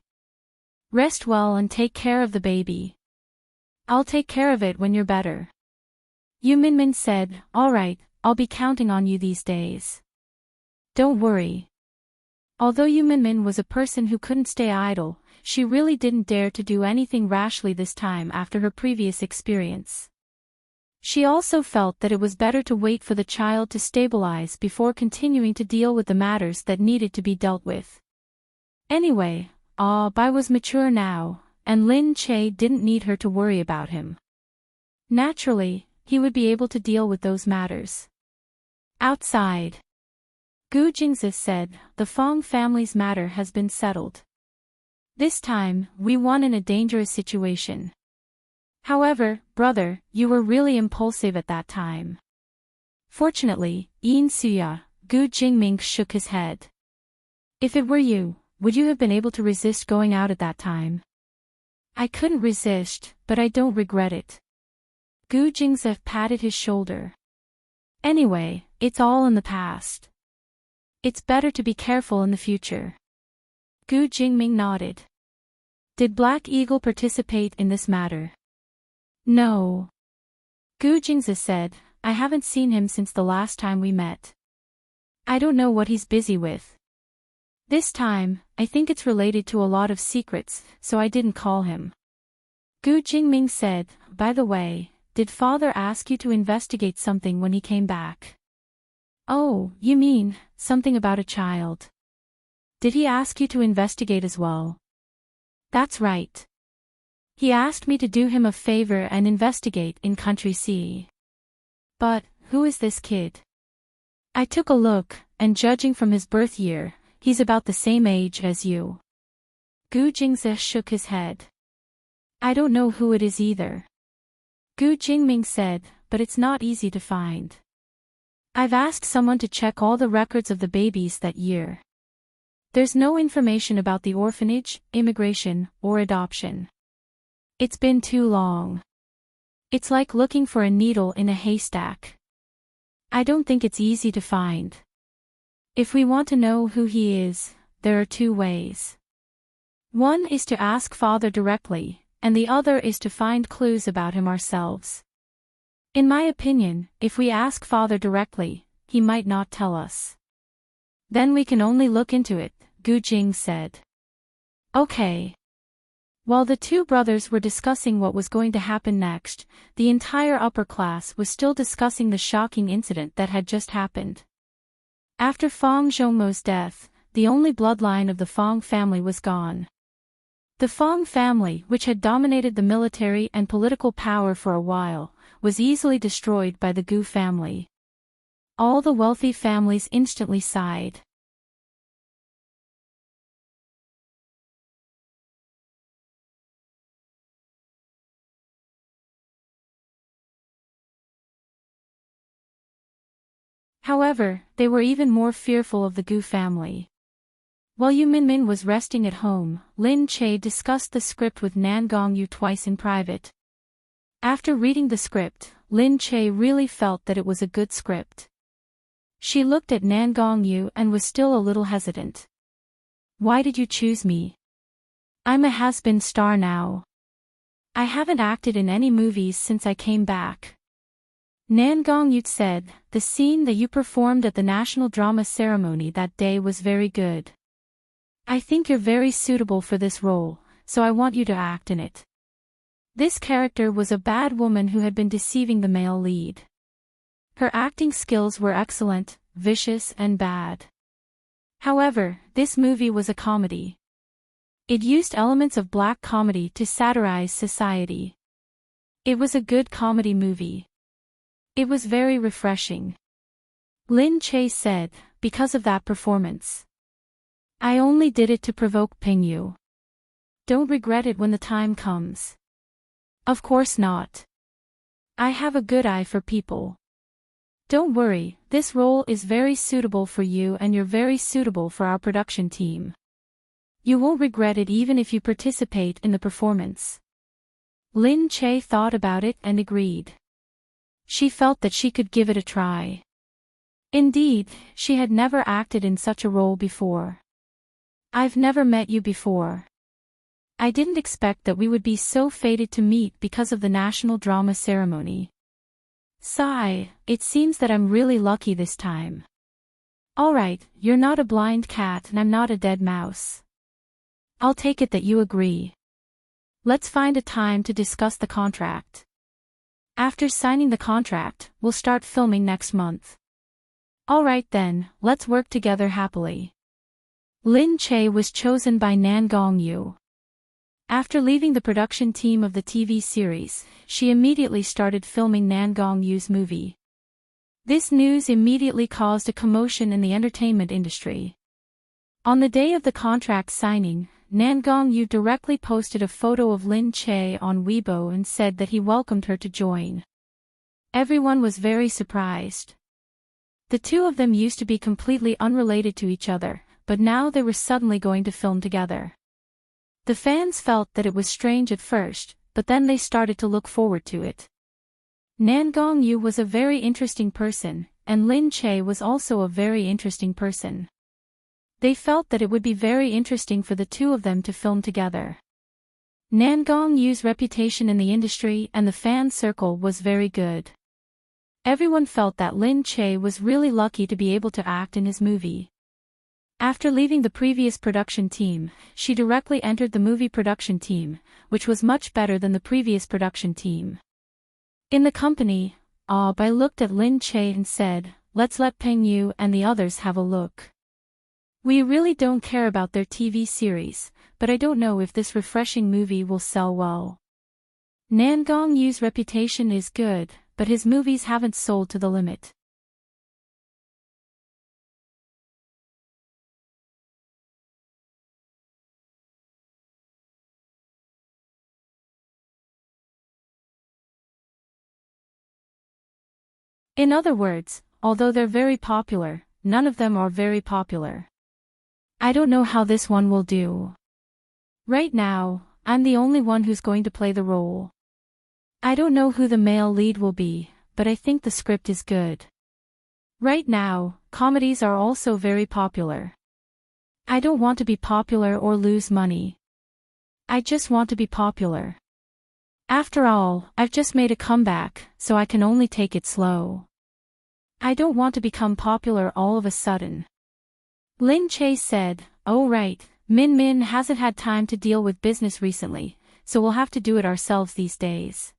Rest well and take care of the baby. I'll take care of it when you're better. Yu Minmin said, alright, I'll be counting on you these days. Don't worry. Although Yu Minmin was a person who couldn't stay idle, she really didn't dare to do anything rashly this time after her previous experience. She also felt that it was better to wait for the child to stabilize before continuing to deal with the matters that needed to be dealt with. Anyway, Bai was mature now, and Lin Che didn't need her to worry about him. Naturally, he would be able to deal with those matters. Outside. Gu Jingzi said, the Fang family's matter has been settled. This time, we won in a dangerous situation. However, brother, you were really impulsive at that time. Fortunately, Yin Suya, Gu Jingming shook his head. If it were you, would you have been able to resist going out at that time? I couldn't resist, but I don't regret it. Gu Jingzi patted his shoulder. Anyway, it's all in the past. It's better to be careful in the future. Gu Jingming nodded. Did Black Eagle participate in this matter? No. Gu Jingzi said, I haven't seen him since the last time we met. I don't know what he's busy with. This time, I think it's related to a lot of secrets, so I didn't call him. Gu Jingming said, by the way, did father ask you to investigate something when he came back? Oh, you mean, something about a child. Did he ask you to investigate as well? That's right. He asked me to do him a favor and investigate in Country C. But, who is this kid? I took a look, and judging from his birth year, he's about the same age as you. Gu Jingzi shook his head. I don't know who it is either. Gu Jingming said, but it's not easy to find. I've asked someone to check all the records of the babies that year. There's no information about the orphanage, immigration, or adoption. It's been too long. It's like looking for a needle in a haystack. I don't think it's easy to find. If we want to know who he is, there are two ways. One is to ask father directly, and the other is to find clues about him ourselves. In my opinion, if we ask father directly, he might not tell us. Then we can only look into it, Gu Jing said. Okay. While the two brothers were discussing what was going to happen next, the entire upper class was still discussing the shocking incident that had just happened. After Fang Zhongmo's death, the only bloodline of the Fang family was gone. The Fang family, which had dominated the military and political power for a while, was easily destroyed by the Gu family. All the wealthy families instantly sighed. However, they were even more fearful of the Gu family. While Yu Minmin was resting at home, Lin Che discussed the script with Nan Gongyu twice in private. After reading the script, Lin Che really felt that it was a good script. She looked at Nan Gongyu and was still a little hesitant. Why did you choose me? I'm a has-been star now. I haven't acted in any movies since I came back. Nan Gongyu said, the scene that you performed at the National Drama Ceremony that day was very good. I think you're very suitable for this role, so I want you to act in it. This character was a bad woman who had been deceiving the male lead. Her acting skills were excellent, vicious and bad. However, this movie was a comedy. It used elements of black comedy to satirize society. It was a good comedy movie. It was very refreshing. Lin Che said, because of that performance. I only did it to provoke Pingyu. Don't regret it when the time comes. Of course not. I have a good eye for people. Don't worry, this role is very suitable for you and you're very suitable for our production team. You won't regret it even if you participate in the performance. Lin Che thought about it and agreed. She felt that she could give it a try. Indeed, she had never acted in such a role before. I've never met you before. I didn't expect that we would be so fated to meet because of the national drama ceremony. Sigh, it seems that I'm really lucky this time. Alright, you're not a blind cat and I'm not a dead mouse. I'll take it that you agree. Let's find a time to discuss the contract. After signing the contract, we'll start filming next month. Alright then, let's work together happily. Lin Che was chosen by Nan Gongyu. After leaving the production team of the TV series, she immediately started filming Nan Gongyu's movie. This news immediately caused a commotion in the entertainment industry. On the day of the contract signing, Nan Gongyu directly posted a photo of Lin Che on Weibo and said that he welcomed her to join. Everyone was very surprised. The two of them used to be completely unrelated to each other, but now they were suddenly going to film together. The fans felt that it was strange at first, but then they started to look forward to it. Nan Gongyu was a very interesting person, and Lin Che was also a very interesting person. They felt that it would be very interesting for the two of them to film together. Nan Gongyu's reputation in the industry and the fan circle was very good. Everyone felt that Lin Che was really lucky to be able to act in his movie. After leaving the previous production team, she directly entered the movie production team, which was much better than the previous production team. In the company, Bai looked at Lin Che and said, let's let Pengyu and the others have a look. We really don't care about their TV series, but I don't know if this refreshing movie will sell well. Nan Gongyu's reputation is good, but his movies haven't sold to the limit. In other words, although they're very popular, none of them are very popular. I don't know how this one will do. Right now, I'm the only one who's going to play the role. I don't know who the male lead will be, but I think the script is good. Right now, comedies are also very popular. I don't want to be popular or lose money. I just want to be popular. After all, I've just made a comeback, so I can only take it slow. I don't want to become popular all of a sudden. Lin Che said, oh right, Min hasn't had time to deal with business recently, so we'll have to do it ourselves these days.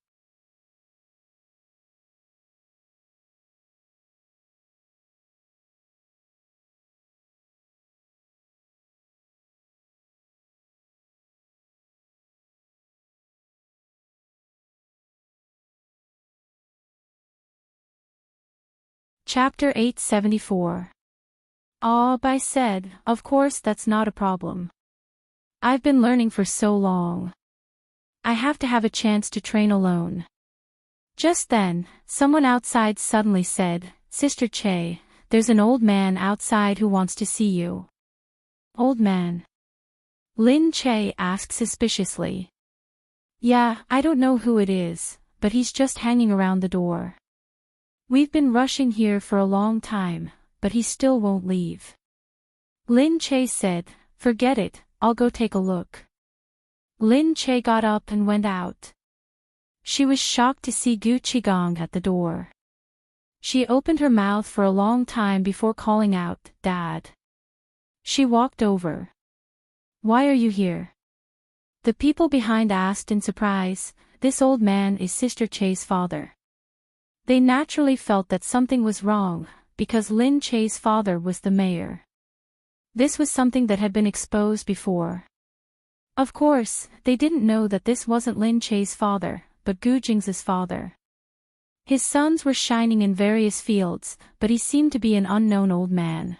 Chapter 874. Bai said, of course that's not a problem. I've been learning for so long. I have to have a chance to train alone. Just then, someone outside suddenly said, Sister Che, there's an old man outside who wants to see you. Old man? Lin Che asked suspiciously. Yeah, I don't know who it is, but he's just hanging around the door. We've been rushing here for a long time, but he still won't leave. Lin Che said, forget it, I'll go take a look. Lin Che got up and went out. She was shocked to see Gu Qigong at the door. She opened her mouth for a long time before calling out, Dad. She walked over. Why are you here? The people behind asked in surprise. This old man is Sister Che's father. They naturally felt that something was wrong, because Lin Che's father was the mayor. This was something that had been exposed before. Of course, they didn't know that this wasn't Lin Che's father, but Gu Jing's father. His sons were shining in various fields, but he seemed to be an unknown old man.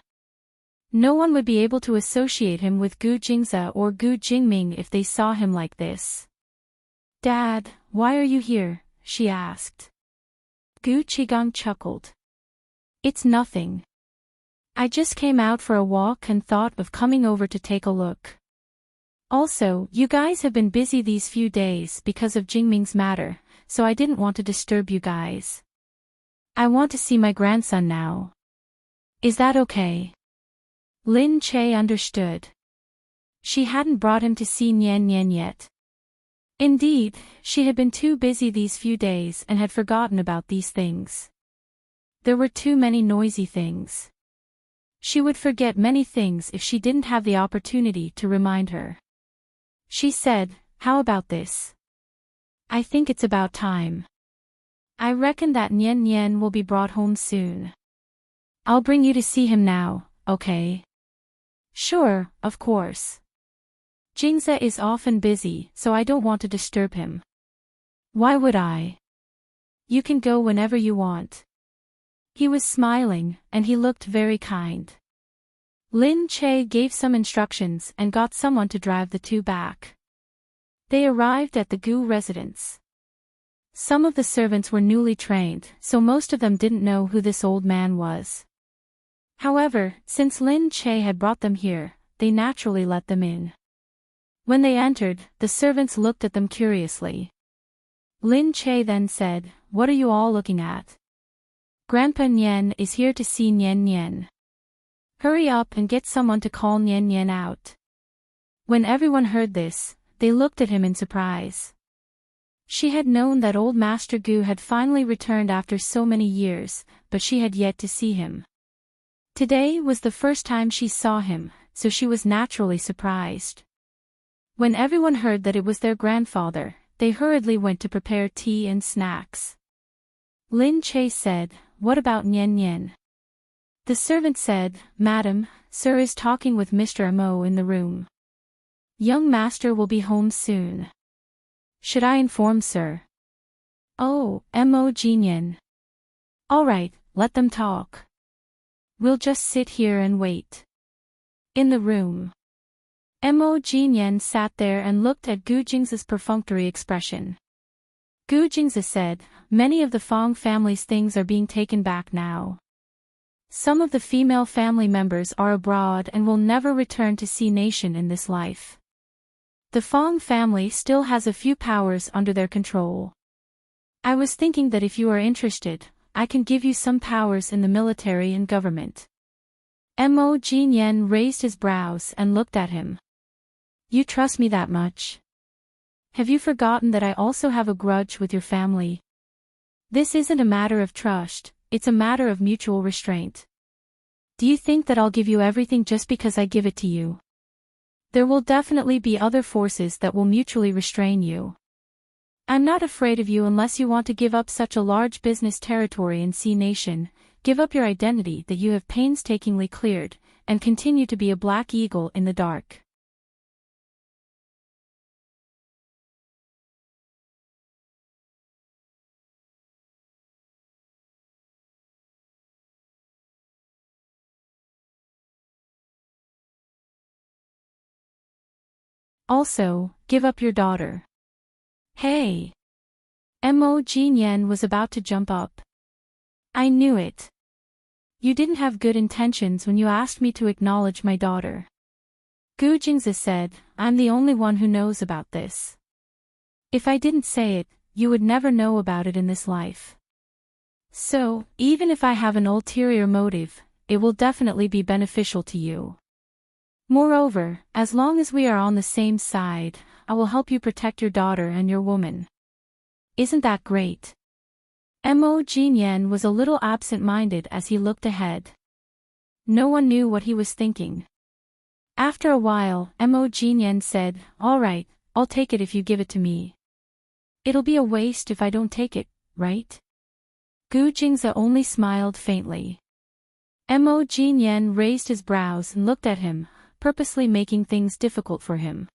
No one would be able to associate him with Gu Jingze or Gu Jingming if they saw him like this. "Dad, why are you here?" she asked. Gu Qigang chuckled. "It's nothing. I just came out for a walk and thought of coming over to take a look. Also, you guys have been busy these few days because of Jingming's matter, so I didn't want to disturb you guys. I want to see my grandson now. Is that okay?" Lin Che understood. She hadn't brought him to see Nian Nian yet. Indeed, she had been too busy these few days and had forgotten about these things. There were too many noisy things. She would forget many things if she didn't have the opportunity to remind her. She said, "How about this? I think it's about time. I reckon that Nian Nian will be brought home soon. I'll bring you to see him now, okay?" "Sure, of course. Jingze is often busy, so I don't want to disturb him." "Why would I? You can go whenever you want." He was smiling, and he looked very kind. Lin Che gave some instructions and got someone to drive the two back. They arrived at the Gu residence. Some of the servants were newly trained, so most of them didn't know who this old man was. However, since Lin Che had brought them here, they naturally let them in. When they entered, the servants looked at them curiously. Lin Che then said, "What are you all looking at?" "Grandpa Nian is here to see Nian Nian. Hurry up and get someone to call Nian Nian out." When everyone heard this, they looked at him in surprise. She had known that old Master Gu had finally returned after so many years, but she had yet to see him. Today was the first time she saw him, so she was naturally surprised. When everyone heard that it was their grandfather, they hurriedly went to prepare tea and snacks. Lin Che said, "What about Nian Nian?" The servant said, "Madam, Sir is talking with Mr. Mo in the room. Young master will be home soon. Should I inform Sir?" "Oh, Mo Jinian. All right, let them talk. We'll just sit here and wait." In the room, Mo Jinian sat there and looked at Gu Jing's perfunctory expression. Gu Jingze said, "Many of the Fong family's things are being taken back now. Some of the female family members are abroad and will never return to see nation in this life. The Fong family still has a few powers under their control. I was thinking that if you are interested, I can give you some powers in the military and government." Mo Jinian raised his brows and looked at him. "You trust me that much? Have you forgotten that I also have a grudge with your family? This isn't a matter of trust, it's a matter of mutual restraint. Do you think that I'll give you everything just because I give it to you? There will definitely be other forces that will mutually restrain you. I'm not afraid of you unless you want to give up such a large business territory in C Nation, give up your identity that you have painstakingly cleared, and continue to be a black eagle in the dark." Also, give up your daughter. Hey! Mo Jinian was about to jump up. "I knew it. You didn't have good intentions when you asked me to acknowledge my daughter." Gu Jingze said, "I'm the only one who knows about this. If I didn't say it, you would never know about it in this life. So, even if I have an ulterior motive, it will definitely be beneficial to you. Moreover, as long as we are on the same side, I will help you protect your daughter and your woman. Isn't that great?" Mo Jinian was a little absent-minded as he looked ahead. No one knew what he was thinking. After a while, Mo Jinian said, "All right, I'll take it if you give it to me. It'll be a waste if I don't take it, right?" Gu Jingze only smiled faintly. Mo Jinyan raised his brows and looked at him, purposely making things difficult for him.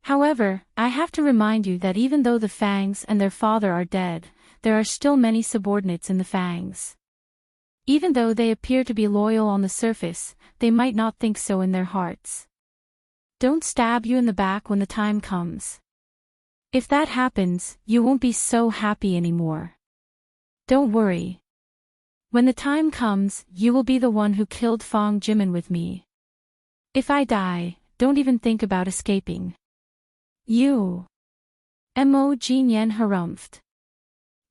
However, I have to remind you that even though the Fangs and their father are dead, there are still many subordinates in the Fangs. Even though they appear to be loyal on the surface, they might not think so in their hearts. Don't stab you in the back when the time comes. If that happens, you won't be so happy anymore. Don't worry. When the time comes, you will be the one who killed Fong Jimin with me. If I die, don't even think about escaping. You. Mo Jinyan harumphed.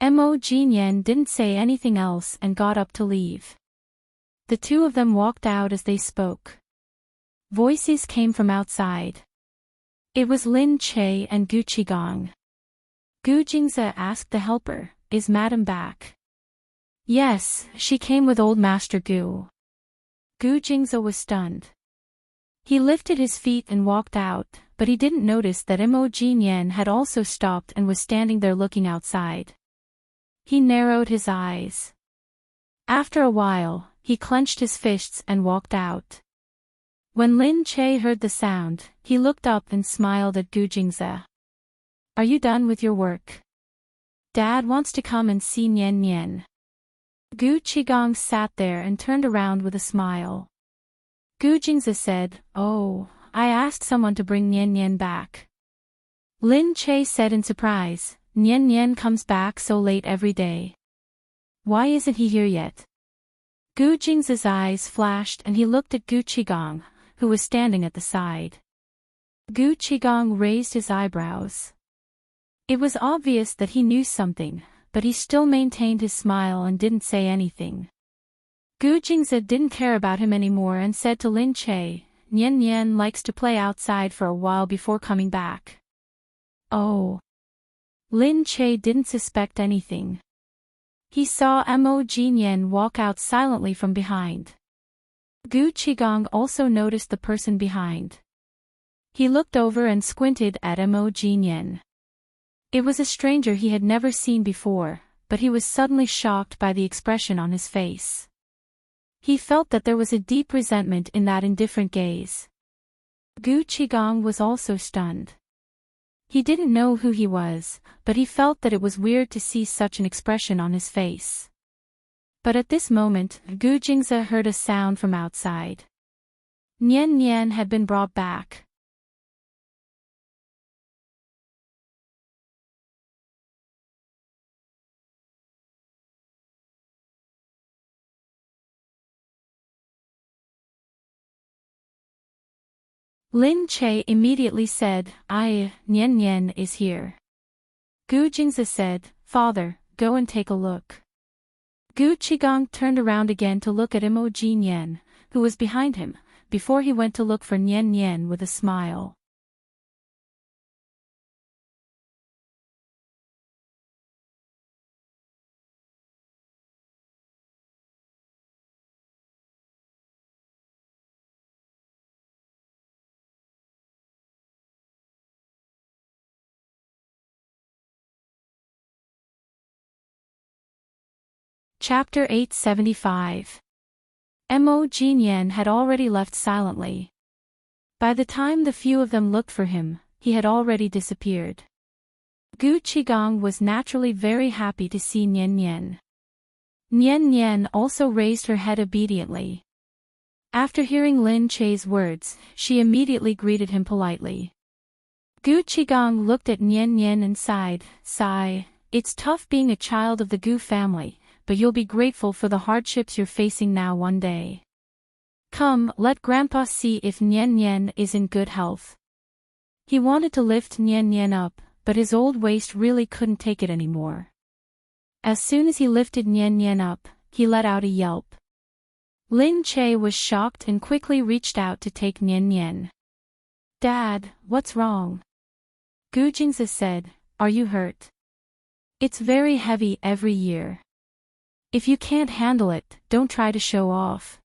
Mo Jinyan didn't say anything else and got up to leave. The two of them walked out as they spoke. Voices came from outside. It was Lin Che and Gu Qigong. Gu Jingze asked the helper, "Is Madam back?" "Yes, she came with old Master Gu." Gu Jingze was stunned. He lifted his feet and walked out, but he didn't notice that Mo Jinyan had also stopped and was standing there looking outside. He narrowed his eyes. After a while, he clenched his fists and walked out. When Lin Che heard the sound, he looked up and smiled at Gu Jingze. "Are you done with your work? Dad wants to come and see Nian Nian." Gu Qigong sat there and turned around with a smile. Gu Jingze said, "Oh, I asked someone to bring Nian Nian back." Lin Che said in surprise, "Nian Nian comes back so late every day. Why isn't he here yet?" Gu Jingze's eyes flashed and he looked at Gu Qigong, who was standing at the side. Gu Qigong raised his eyebrows. It was obvious that he knew something, but he still maintained his smile and didn't say anything. Gu Jingze didn't care about him anymore and said to Lin Che, "Nian Nian likes to play outside for a while before coming back." Oh. Lin Che didn't suspect anything. He saw Mo Jinyan walk out silently from behind. Gu Qigong also noticed the person behind. He looked over and squinted at Mo Jinyan. It was a stranger he had never seen before, but he was suddenly shocked by the expression on his face. He felt that there was a deep resentment in that indifferent gaze. Gu Qigong was also stunned. He didn't know who he was, but he felt that it was weird to see such an expression on his face. But at this moment, Gu Jingze heard a sound from outside. Nian Nian had been brought back. Lin Che immediately said, Nian Nian is here." Gu Jingze said, "Father, go and take a look." Gu Qigong turned around again to look at Mo Jinyan, who was behind him, before he went to look for Nian Nian with a smile. Chapter 875. Mo Jinyan had already left silently. By the time the few of them looked for him, he had already disappeared. Gu Qigong was naturally very happy to see Nian Nian. Nian Nian also raised her head obediently. After hearing Lin Che's words, she immediately greeted him politely. Gu Qigong looked at Nian Nian and sighed, "Sigh, it's tough being a child of the Gu family, but you'll be grateful for the hardships you're facing now one day. Come, let Grandpa see if Nian Nian is in good health." He wanted to lift Nian Nian up, but his old waist really couldn't take it anymore. As soon as he lifted Nian Nian up, he let out a yelp. Lin Che was shocked and quickly reached out to take Nian Nian. "Dad, what's wrong?" Gu Jingze said, "Are you hurt? It's very heavy every year. If you can't handle it, don't try to show off.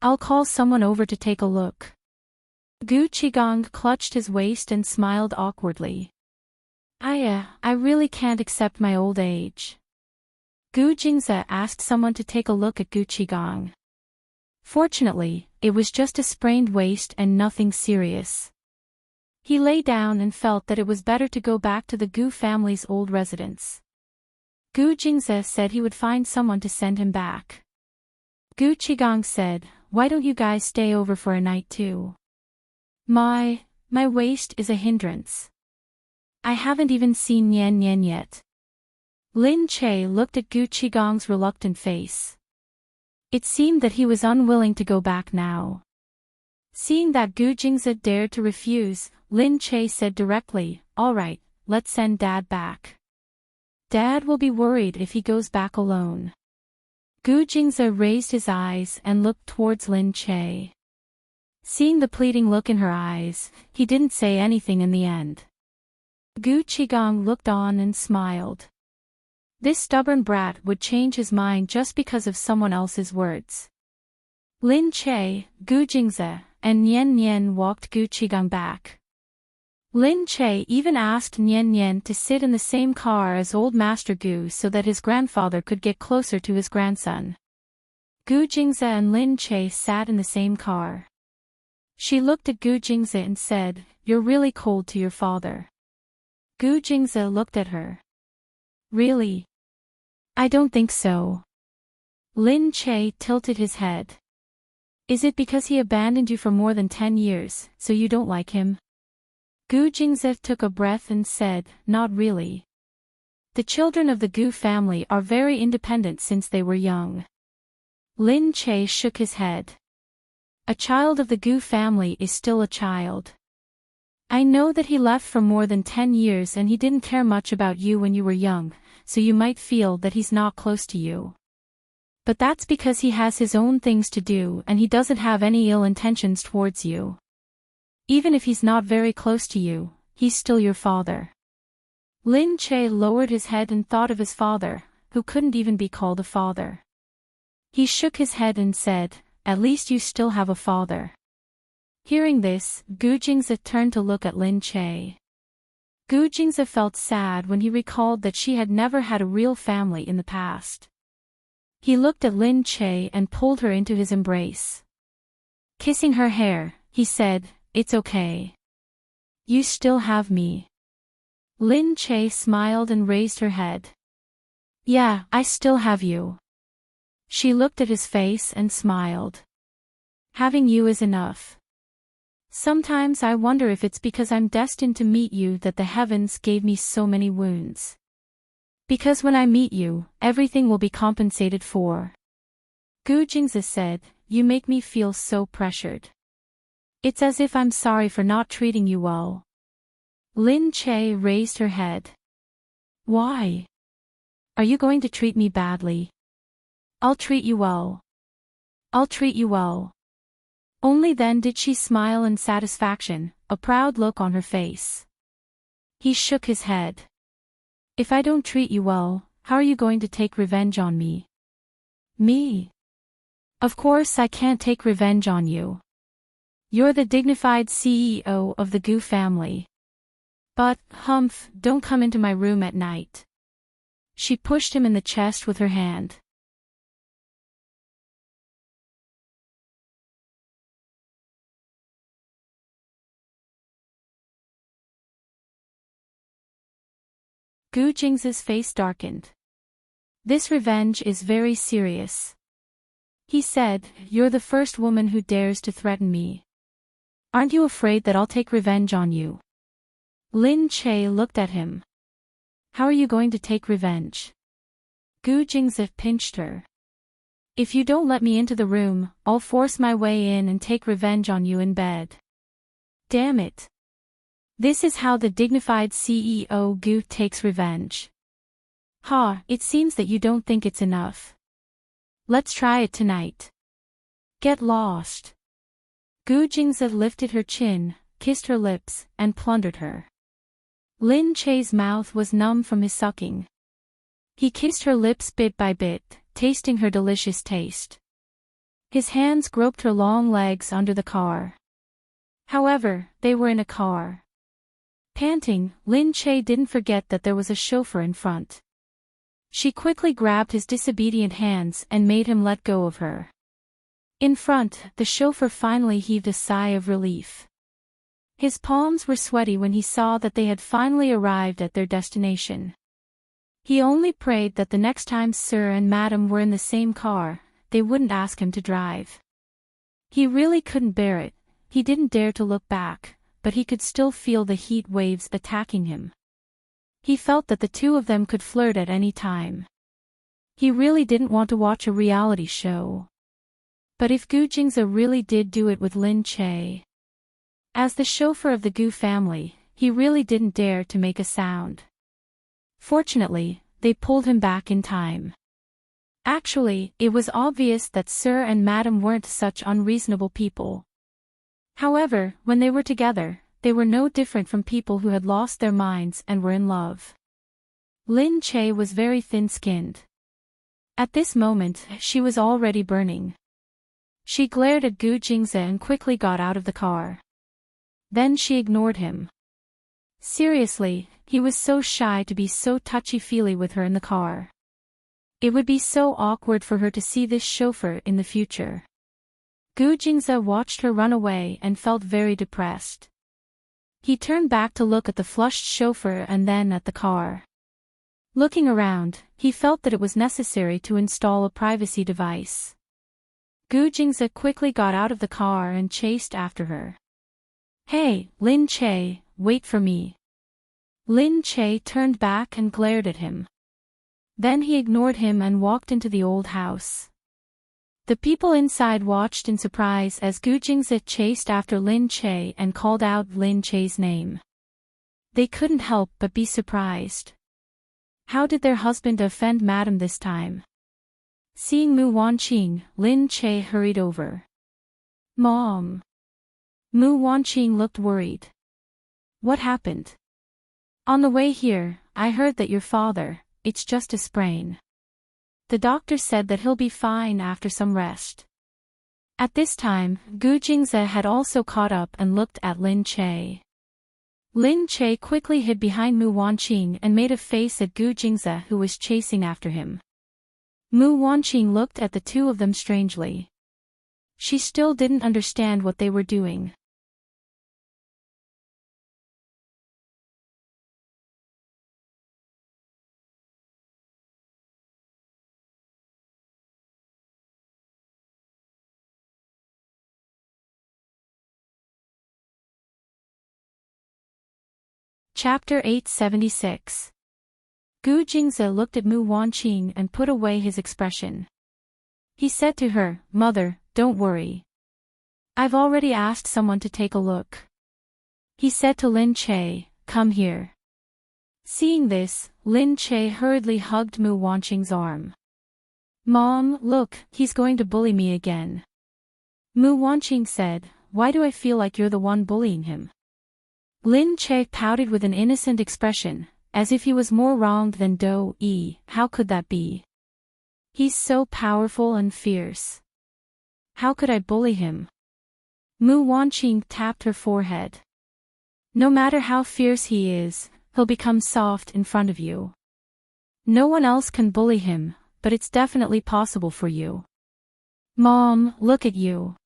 I'll call someone over to take a look." Gu Qigong clutched his waist and smiled awkwardly. I really can't accept my old age." Gu Jingze asked someone to take a look at Gu Qigong. Fortunately, it was just a sprained waist and nothing serious. He lay down and felt that it was better to go back to the Gu family's old residence. Gu Jingze said he would find someone to send him back. Gu Qigong said, "Why don't you guys stay over for a night too? My waist is a hindrance. I haven't even seen Nian Nian yet." Lin Che looked at Gu Qigong's reluctant face. It seemed that he was unwilling to go back now. Seeing that Gu Jingze dared to refuse, Lin Che said directly, "All right, let's send Dad back. Dad will be worried if he goes back alone." Gu Jingze raised his eyes and looked towards Lin Che. Seeing the pleading look in her eyes, he didn't say anything in the end. Gu Qigong looked on and smiled. This stubborn brat would change his mind just because of someone else's words. Lin Che, Gu Jingze, and Nian Nian walked Gu Qigong back. Lin Che even asked Nian Nian to sit in the same car as old Master Gu so that his grandfather could get closer to his grandson. Gu Jingze and Lin Che sat in the same car. She looked at Gu Jingze and said, "You're really cold to your father." Gu Jingze looked at her. "Really? I don't think so." Lin Che tilted his head. "Is it because he abandoned you for more than 10 years, so you don't like him?" Gu Jingze took a breath and said, "Not really. The children of the Gu family are very independent since they were young." Lin Che shook his head. "A child of the Gu family is still a child. I know that he left for more than 10 years and he didn't care much about you when you were young, so you might feel that he's not close to you. But that's because he has his own things to do and he doesn't have any ill intentions towards you. Even if he's not very close to you, he's still your father." Lin Che lowered his head and thought of his father, who couldn't even be called a father. He shook his head and said, "At least you still have a father." Hearing this, Gu Jingze turned to look at Lin Che. Gu Jingze felt sad when he recalled that she had never had a real family in the past. He looked at Lin Che and pulled her into his embrace. Kissing her hair, he said, "It's okay. You still have me." Lin Che smiled and raised her head. "Yeah, I still have you." She looked at his face and smiled. "Having you is enough. Sometimes I wonder if it's because I'm destined to meet you that the heavens gave me so many wounds. Because when I meet you, everything will be compensated for." Gu Jingze said, "You make me feel so pressured. It's as if I'm sorry for not treating you well." Lin Che raised her head. "Why? Are you going to treat me badly?" "I'll treat you well. I'll treat you well." Only then did she smile in satisfaction, a proud look on her face. He shook his head. "If I don't treat you well, how are you going to take revenge on me?" "Me? Of course I can't take revenge on you. You're the dignified CEO of the Gu family. But, humph, don't come into my room at night." She pushed him in the chest with her hand. Gu Jingze's face darkened. "This revenge is very serious." He said, "You're the first woman who dares to threaten me. Aren't you afraid that I'll take revenge on you?" Lin Che looked at him. "How are you going to take revenge?" Gu Jingze pinched her. "If you don't let me into the room, I'll force my way in and take revenge on you in bed." Damn it. This is how the dignified CEO Gu takes revenge. Ha, it seems that you don't think it's enough. Let's try it tonight. Get lost. Gu Jingze lifted her chin, kissed her lips, and plundered her. Lin Che's mouth was numb from his sucking. He kissed her lips bit by bit, tasting her delicious taste. His hands groped her long legs under the car. However, they were in a car. Panting, Lin Che didn't forget that there was a chauffeur in front. She quickly grabbed his disobedient hands and made him let go of her. In front, the chauffeur finally heaved a sigh of relief. His palms were sweaty when he saw that they had finally arrived at their destination. He only prayed that the next time Sir and Madam were in the same car, they wouldn't ask him to drive. He really couldn't bear it. He didn't dare to look back, but he could still feel the heat waves attacking him. He felt that the two of them could flirt at any time. He really didn't want to watch a reality show. But if Gu Jingze really did do it with Lin Che. As the chauffeur of the Gu family, he really didn't dare to make a sound. Fortunately, they pulled him back in time. Actually, it was obvious that Sir and Madam weren't such unreasonable people. However, when they were together, they were no different from people who had lost their minds and were in love. Lin Che was very thin-skinned. At this moment, she was already burning. She glared at Gu Jingze and quickly got out of the car. Then she ignored him. Seriously, he was so shy to be so touchy-feely with her in the car. It would be so awkward for her to see this chauffeur in the future. Gu Jingze watched her run away and felt very depressed. He turned back to look at the flushed chauffeur and then at the car. Looking around, he felt that it was necessary to install a privacy device. Gu Jingze quickly got out of the car and chased after her. "Hey, Lin Che, wait for me." Lin Che turned back and glared at him. Then he ignored him and walked into the old house. The people inside watched in surprise as Gu Jingze chased after Lin Che and called out Lin Che's name. They couldn't help but be surprised. How did their husband offend Madam this time? Seeing Mu Wanqing, Lin Che hurried over. "Mom." Mu Wanqing looked worried. "What happened?" "On the way here, I heard that your father, it's just a sprain. The doctor said that he'll be fine after some rest." At this time, Gu Jingze had also caught up and looked at Lin Che. Lin Che quickly hid behind Mu Wanqing and made a face at Gu Jingze who was chasing after him. Mu Wanqing looked at the two of them strangely. She still didn't understand what they were doing. Chapter 876. Gu Jingze looked at Mu Wanqing and put away his expression. He said to her, "Mother, don't worry. I've already asked someone to take a look." He said to Lin Che, "Come here." Seeing this, Lin Che hurriedly hugged Mu Wanqing's arm. "Mom, look, he's going to bully me again." Mu Wanqing said, "Why do I feel like you're the one bullying him?" Lin Che pouted with an innocent expression, as if he was more wronged than Do-yi. "How could that be? He's so powerful and fierce. How could I bully him?" Mu Wanqing tapped her forehead. "No matter how fierce he is, he'll become soft in front of you. No one else can bully him, but it's definitely possible for you. Mom, look at you.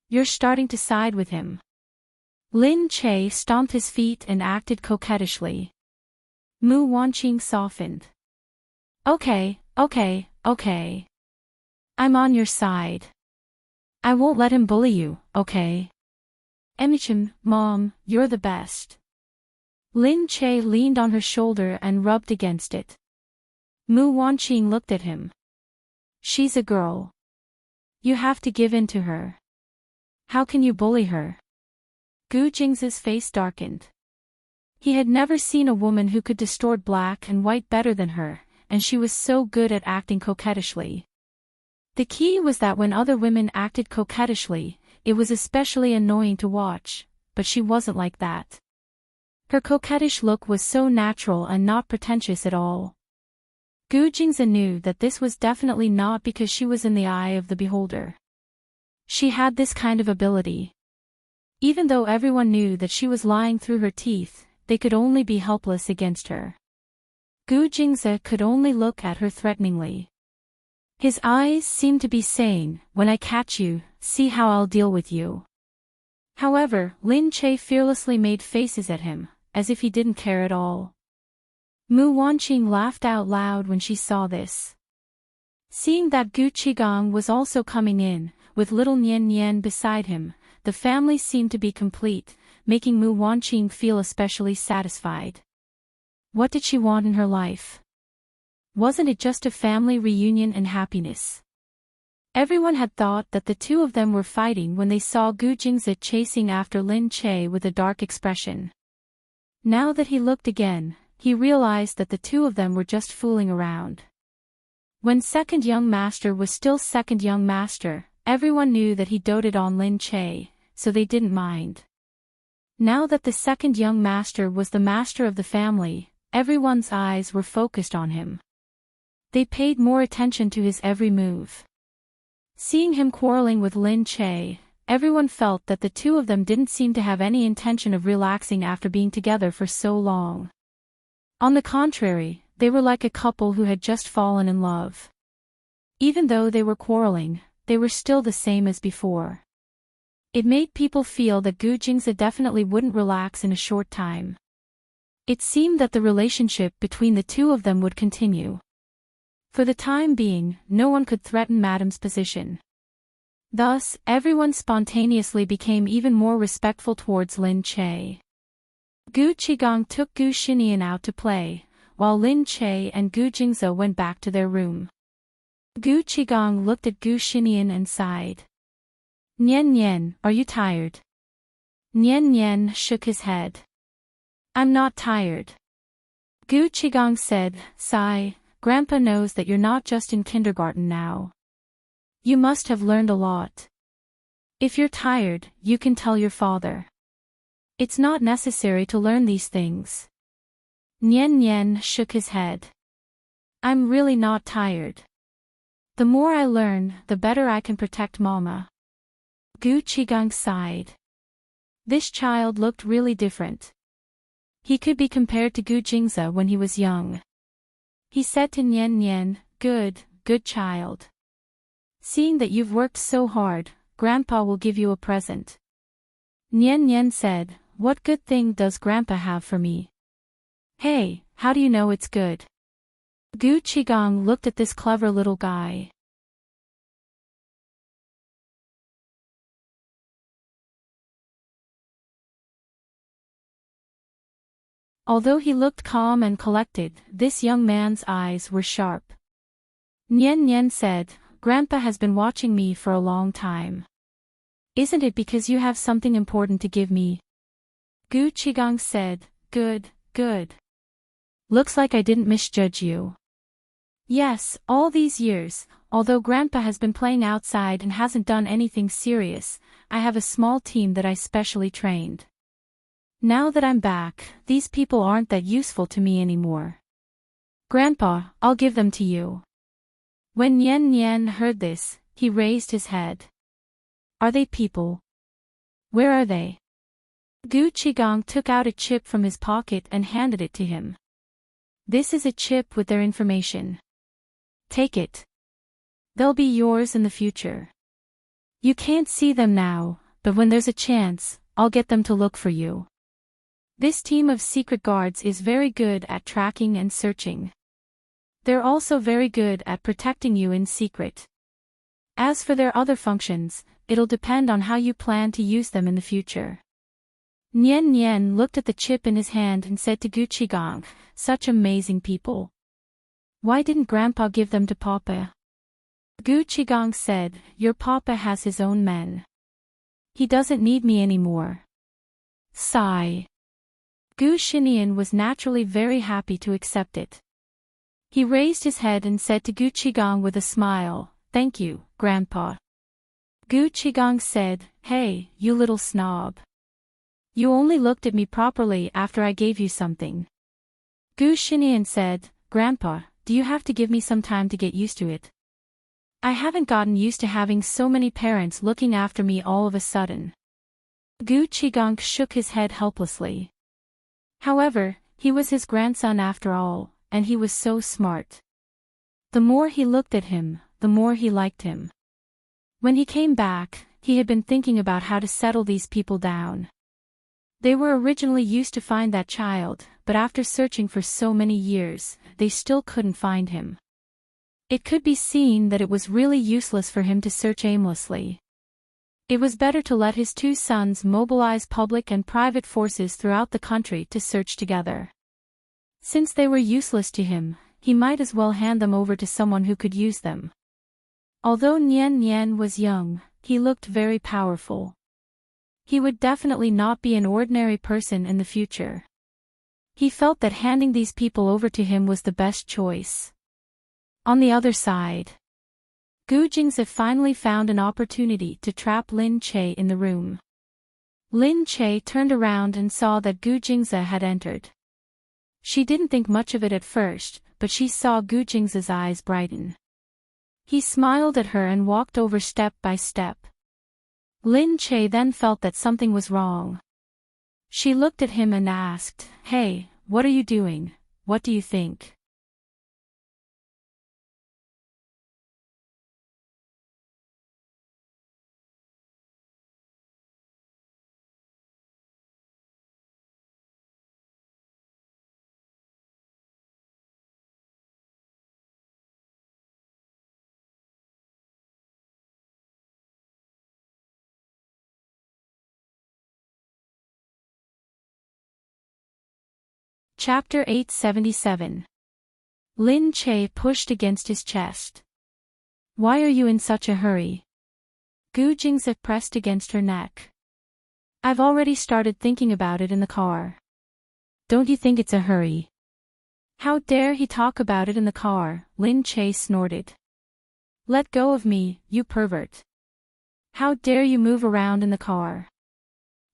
You're starting to side with him." Lin Che stomped his feet and acted coquettishly. Mu Wanqing softened. Okay. I'm on your side. I won't let him bully you, okay? Enrich, Mom, you're the best." Lin Che leaned on her shoulder and rubbed against it. Mu Wanqing looked at him. "She's a girl. You have to give in to her. How can you bully her?" Gu Jingze's face darkened. He had never seen a woman who could distort black and white better than her, and she was so good at acting coquettishly. The key was that when other women acted coquettishly, it was especially annoying to watch, but she wasn't like that. Her coquettish look was so natural and not pretentious at all. Gu Jingze knew that this was definitely not because she was in the eye of the beholder. She had this kind of ability. Even though everyone knew that she was lying through her teeth, they could only be helpless against her. Gu Jingze could only look at her threateningly. His eyes seemed to be saying, when I catch you, see how I'll deal with you. However, Lin Che fearlessly made faces at him, as if he didn't care at all. Mu Wanqing laughed out loud when she saw this. Seeing that Gu Qigong was also coming in, with little Nian Nian beside him, the family seemed to be complete, making Mu Wanqing feel especially satisfied. What did she want in her life? Wasn't it just a family reunion and happiness? Everyone had thought that the two of them were fighting when they saw Gu Jingzi chasing after Lin Che with a dark expression. Now that he looked again, he realized that the two of them were just fooling around. When second young master was still second young master, everyone knew that he doted on Lin Che, so they didn't mind. Now that the second young master was the master of the family, everyone's eyes were focused on him. They paid more attention to his every move. Seeing him quarreling with Lin Che, everyone felt that the two of them didn't seem to have any intention of relaxing after being together for so long. On the contrary, they were like a couple who had just fallen in love. Even though they were quarreling, they were still the same as before. It made people feel that Gu Jingzi definitely wouldn't relax in a short time. It seemed that the relationship between the two of them would continue. For the time being, no one could threaten Madame's position. Thus, everyone spontaneously became even more respectful towards Lin Che. Gu Qigong took Gu Xinian out to play, while Lin Che and Gu Jingzi went back to their room. Gu Qigong looked at Gu Xinian and sighed. Nian Nian, are you tired? Nian Nian shook his head. I'm not tired. Gu Qigong said, sigh, Grandpa knows that you're not just in kindergarten now. You must have learned a lot. If you're tired, you can tell your father. It's not necessary to learn these things. Nian Nian shook his head. I'm really not tired. The more I learn, the better I can protect Mama. Gu Qigong sighed. This child looked really different. He could be compared to Gu Jingzi when he was young. He said to Nian Nian, good child. Seeing that you've worked so hard, Grandpa will give you a present. Nian Nian said, what good thing does Grandpa have for me? Hey, how do you know it's good? Gu Qigong looked at this clever little guy. Although he looked calm and collected, this young man's eyes were sharp. Nian Nian said, Grandpa has been watching me for a long time. Isn't it because you have something important to give me? Gu Qigong said, good. Looks like I didn't misjudge you. Yes, all these years, although Grandpa has been playing outside and hasn't done anything serious, I have a small team that I specially trained. Now that I'm back, these people aren't that useful to me anymore. Grandpa, I'll give them to you. When Nian Nian heard this, he raised his head. Are they people? Where are they? Gu Qigong took out a chip from his pocket and handed it to him. This is a chip with their information. Take it. They'll be yours in the future. You can't see them now, but when there's a chance, I'll get them to look for you. This team of secret guards is very good at tracking and searching. They're also very good at protecting you in secret. As for their other functions, it'll depend on how you plan to use them in the future. Nian Nian looked at the chip in his hand and said to Gu Qigong, such amazing people. Why didn't Grandpa give them to Papa? Gu Qigong said, your Papa has his own men. He doesn't need me anymore. Sigh. Gu Xinian was naturally very happy to accept it. He raised his head and said to Gu Qigong with a smile, thank you, Grandpa. Gu Qigong said, hey, you little snob. You only looked at me properly after I gave you something. Gu Xinian said, Grandpa, do you have to give me some time to get used to it? I haven't gotten used to having so many parents looking after me all of a sudden. Gu Qigong shook his head helplessly. However, he was his grandson after all, and he was so smart. The more he looked at him, the the more he liked him. When he came back, he had been thinking about how to settle these people down. They were originally used to find that child, but after searching for so many years, they still couldn't find him. It could be seen that it was really useless for him to search aimlessly. It was better to let his two sons mobilize public and private forces throughout the country to search together. Since they were useless to him, he might as well hand them over to someone who could use them. Although Nian Nian was young, he looked very powerful. He would definitely not be an ordinary person in the future. He felt that handing these people over to him was the best choice. On the other side, Gu Jingze finally found an opportunity to trap Lin Che in the room. Lin Che turned around and saw that Gu Jingze had entered. She didn't think much of it at first, but she saw Gu Jingze's eyes brighten. He smiled at her and walked over step by step. Lin Che then felt that something was wrong. She looked at him and asked, "Hey, what are you doing? What do you think?" Chapter 877. Lin Che pushed against his chest. "Why are you in such a hurry?" Gu Jingze pressed against her neck. "I've already started thinking about it in the car." "Don't you think it's a hurry?" "How dare he talk about it in the car?" Lin Che snorted. "Let go of me, you pervert. How dare you move around in the car?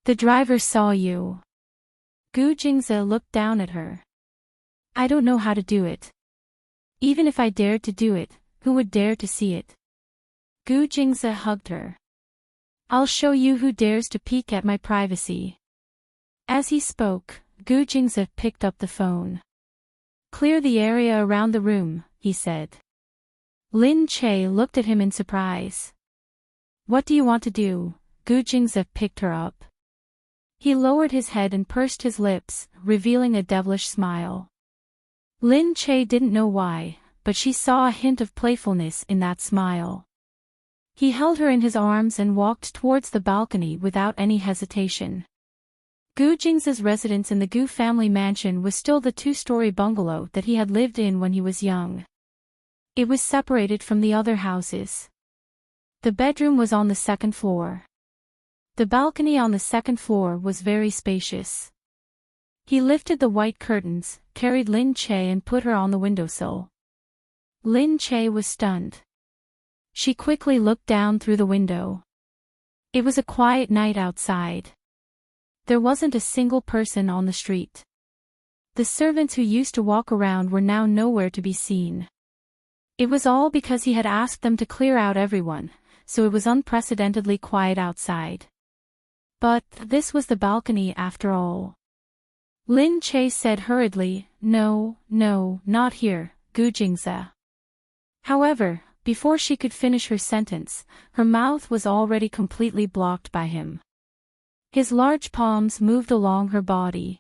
The driver saw you." Gu Jingze looked down at her. "I don't know how to do it. Even if I dared to do it, who would dare to see it?" Gu Jingze hugged her. "I'll show you who dares to peek at my privacy." As he spoke, Gu Jingze picked up the phone. "Clear the area around the room," he said. Lin Che looked at him in surprise. "What do you want to do?" Gu Jingze picked her up. He lowered his head and pursed his lips, revealing a devilish smile. Lin Che didn't know why, but she saw a hint of playfulness in that smile. He held her in his arms and walked towards the balcony without any hesitation. Gu Jingze's residence in the Gu family mansion was still the two-story bungalow that he had lived in when he was young. It was separated from the other houses. The bedroom was on the second floor. The balcony on the second floor was very spacious. He lifted the white curtains, carried Lin Che and put her on the windowsill. Lin Che was stunned. She quickly looked down through the window. It was a quiet night outside. There wasn't a single person on the street. The servants who used to walk around were now nowhere to be seen. It was all because he had asked them to clear out everyone, so it was unprecedentedly quiet outside. But this was the balcony after all. Lin Che said hurriedly, "No, not here, Gu Jingze." However, before she could finish her sentence, her mouth was already completely blocked by him. His large palms moved along her body.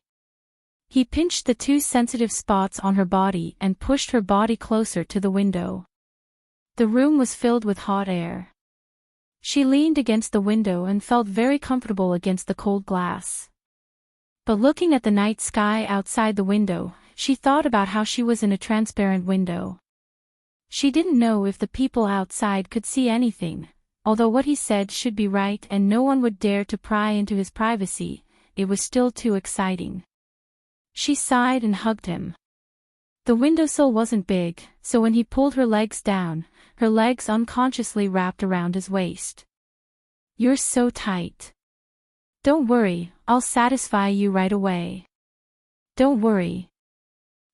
He pinched the two sensitive spots on her body and pushed her body closer to the window. The room was filled with hot air. She leaned against the window and felt very comfortable against the cold glass. But looking at the night sky outside the window, she thought about how she was in a transparent window. She didn't know if the people outside could see anything, although what he said should be right and no one would dare to pry into his privacy, it was still too exciting. She sighed and hugged him. The windowsill wasn't big, so when he pulled her legs down, her legs unconsciously wrapped around his waist. "You're so tight. Don't worry, I'll satisfy you right away. Don't worry."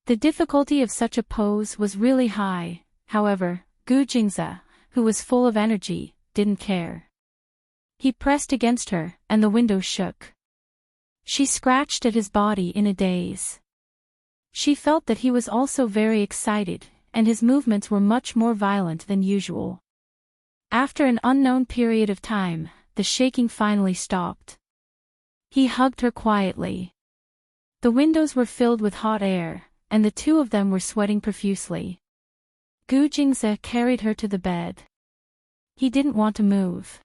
The difficulty of such a pose was really high, however, Gu Jingze, who was full of energy, didn't care. He pressed against her, and the window shook. She scratched at his body in a daze. She felt that he was also very excited, and his movements were much more violent than usual. After an unknown period of time, the shaking finally stopped. He hugged her quietly. The windows were filled with hot air, and the two of them were sweating profusely. Gu Jingze carried her to the bed. He didn't want to move.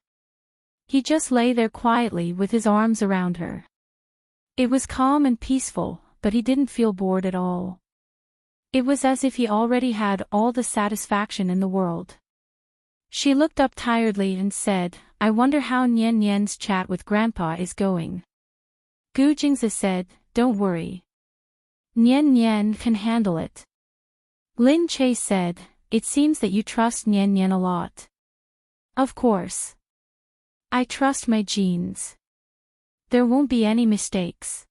He just lay there quietly with his arms around her. It was calm and peaceful, but he didn't feel bored at all. It was as if he already had all the satisfaction in the world. She looked up tiredly and said, "I wonder how Nian Nian's chat with Grandpa is going." Gu Jingze said, "Don't worry. Nian Nian can handle it." Lin Che said, "It seems that you trust Nian Nian a lot." "Of course. I trust my genes. There won't be any mistakes."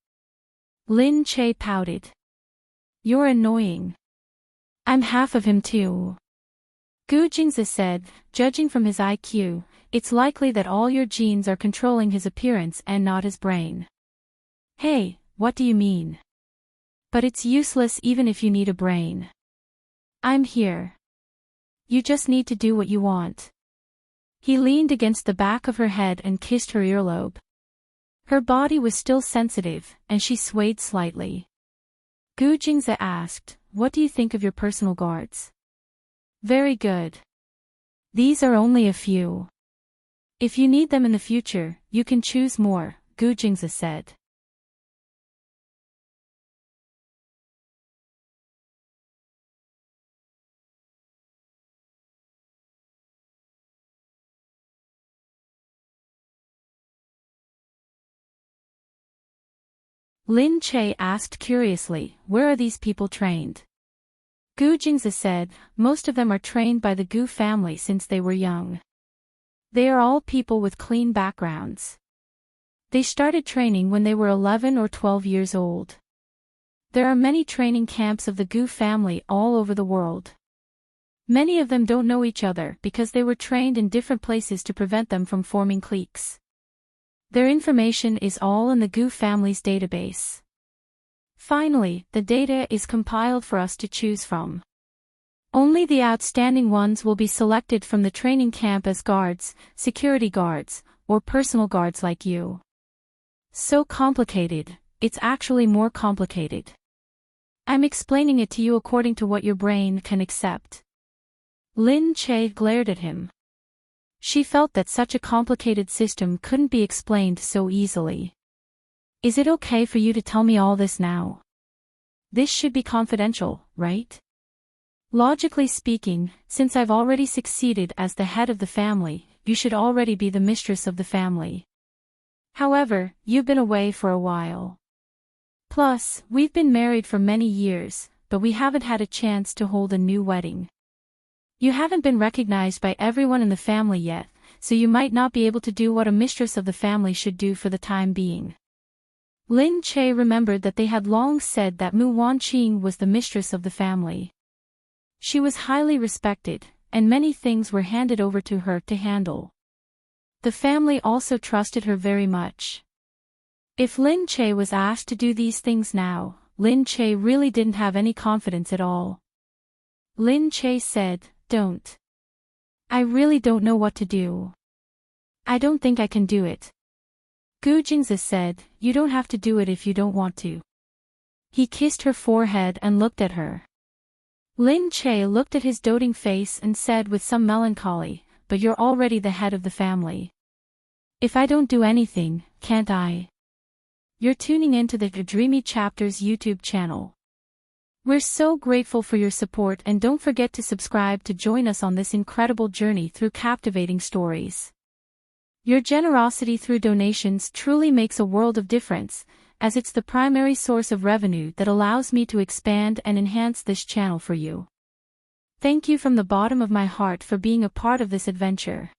Lin Che pouted. "You're annoying. I'm half of him too." Gu Jingze said, "Judging from his IQ, it's likely that all your genes are controlling his appearance and not his brain." "Hey, what do you mean?" "But it's useless even if you need a brain. I'm here. You just need to do what you want." He leaned against the back of her head and kissed her earlobe. Her body was still sensitive, and she swayed slightly. Gu Jingze asked, "What do you think of your personal guards?" "Very good. These are only a few. If you need them in the future, you can choose more," Gu Jingze said. Lin Che asked curiously, "Where are these people trained?" Gu Jingze said, "Most of them are trained by the Gu family since they were young. They are all people with clean backgrounds. They started training when they were 11 or 12 years old. There are many training camps of the Gu family all over the world. Many of them don't know each other because they were trained in different places to prevent them from forming cliques. Their information is all in the Gu family's database. Finally, the data is compiled for us to choose from. Only the outstanding ones will be selected from the training camp as guards, security guards, or personal guards like you." So complicated, it's actually more complicated. I'm explaining it to you according to what your brain can accept. Lin Che glared at him. She felt that such a complicated system couldn't be explained so easily. "Is it okay for you to tell me all this now? This should be confidential, right? Logically speaking, since I've already succeeded as the head of the family, you should already be the mistress of the family. However, you've been away for a while. Plus, we've been married for many years, but we haven't had a chance to hold a new wedding. You haven't been recognized by everyone in the family yet, so you might not be able to do what a mistress of the family should do for the time being." Lin Che remembered that they had long said that Mu Wanqing was the mistress of the family. She was highly respected, and many things were handed over to her to handle. The family also trusted her very much. If Lin Che was asked to do these things now, Lin Che really didn't have any confidence at all. Lin Che said, "Don't. I really don't know what to do. I don't think I can do it." Gu Jingze said, "You don't have to do it if you don't want to." He kissed her forehead and looked at her. Lin Che looked at his doting face and said with some melancholy, "But you're already the head of the family. If I don't do anything, can't I?" You're tuning into the Dreamy Chapters YouTube channel. We're so grateful for your support, and don't forget to subscribe to join us on this incredible journey through captivating stories. Your generosity through donations truly makes a world of difference, as it's the primary source of revenue that allows me to expand and enhance this channel for you. Thank you from the bottom of my heart for being a part of this adventure.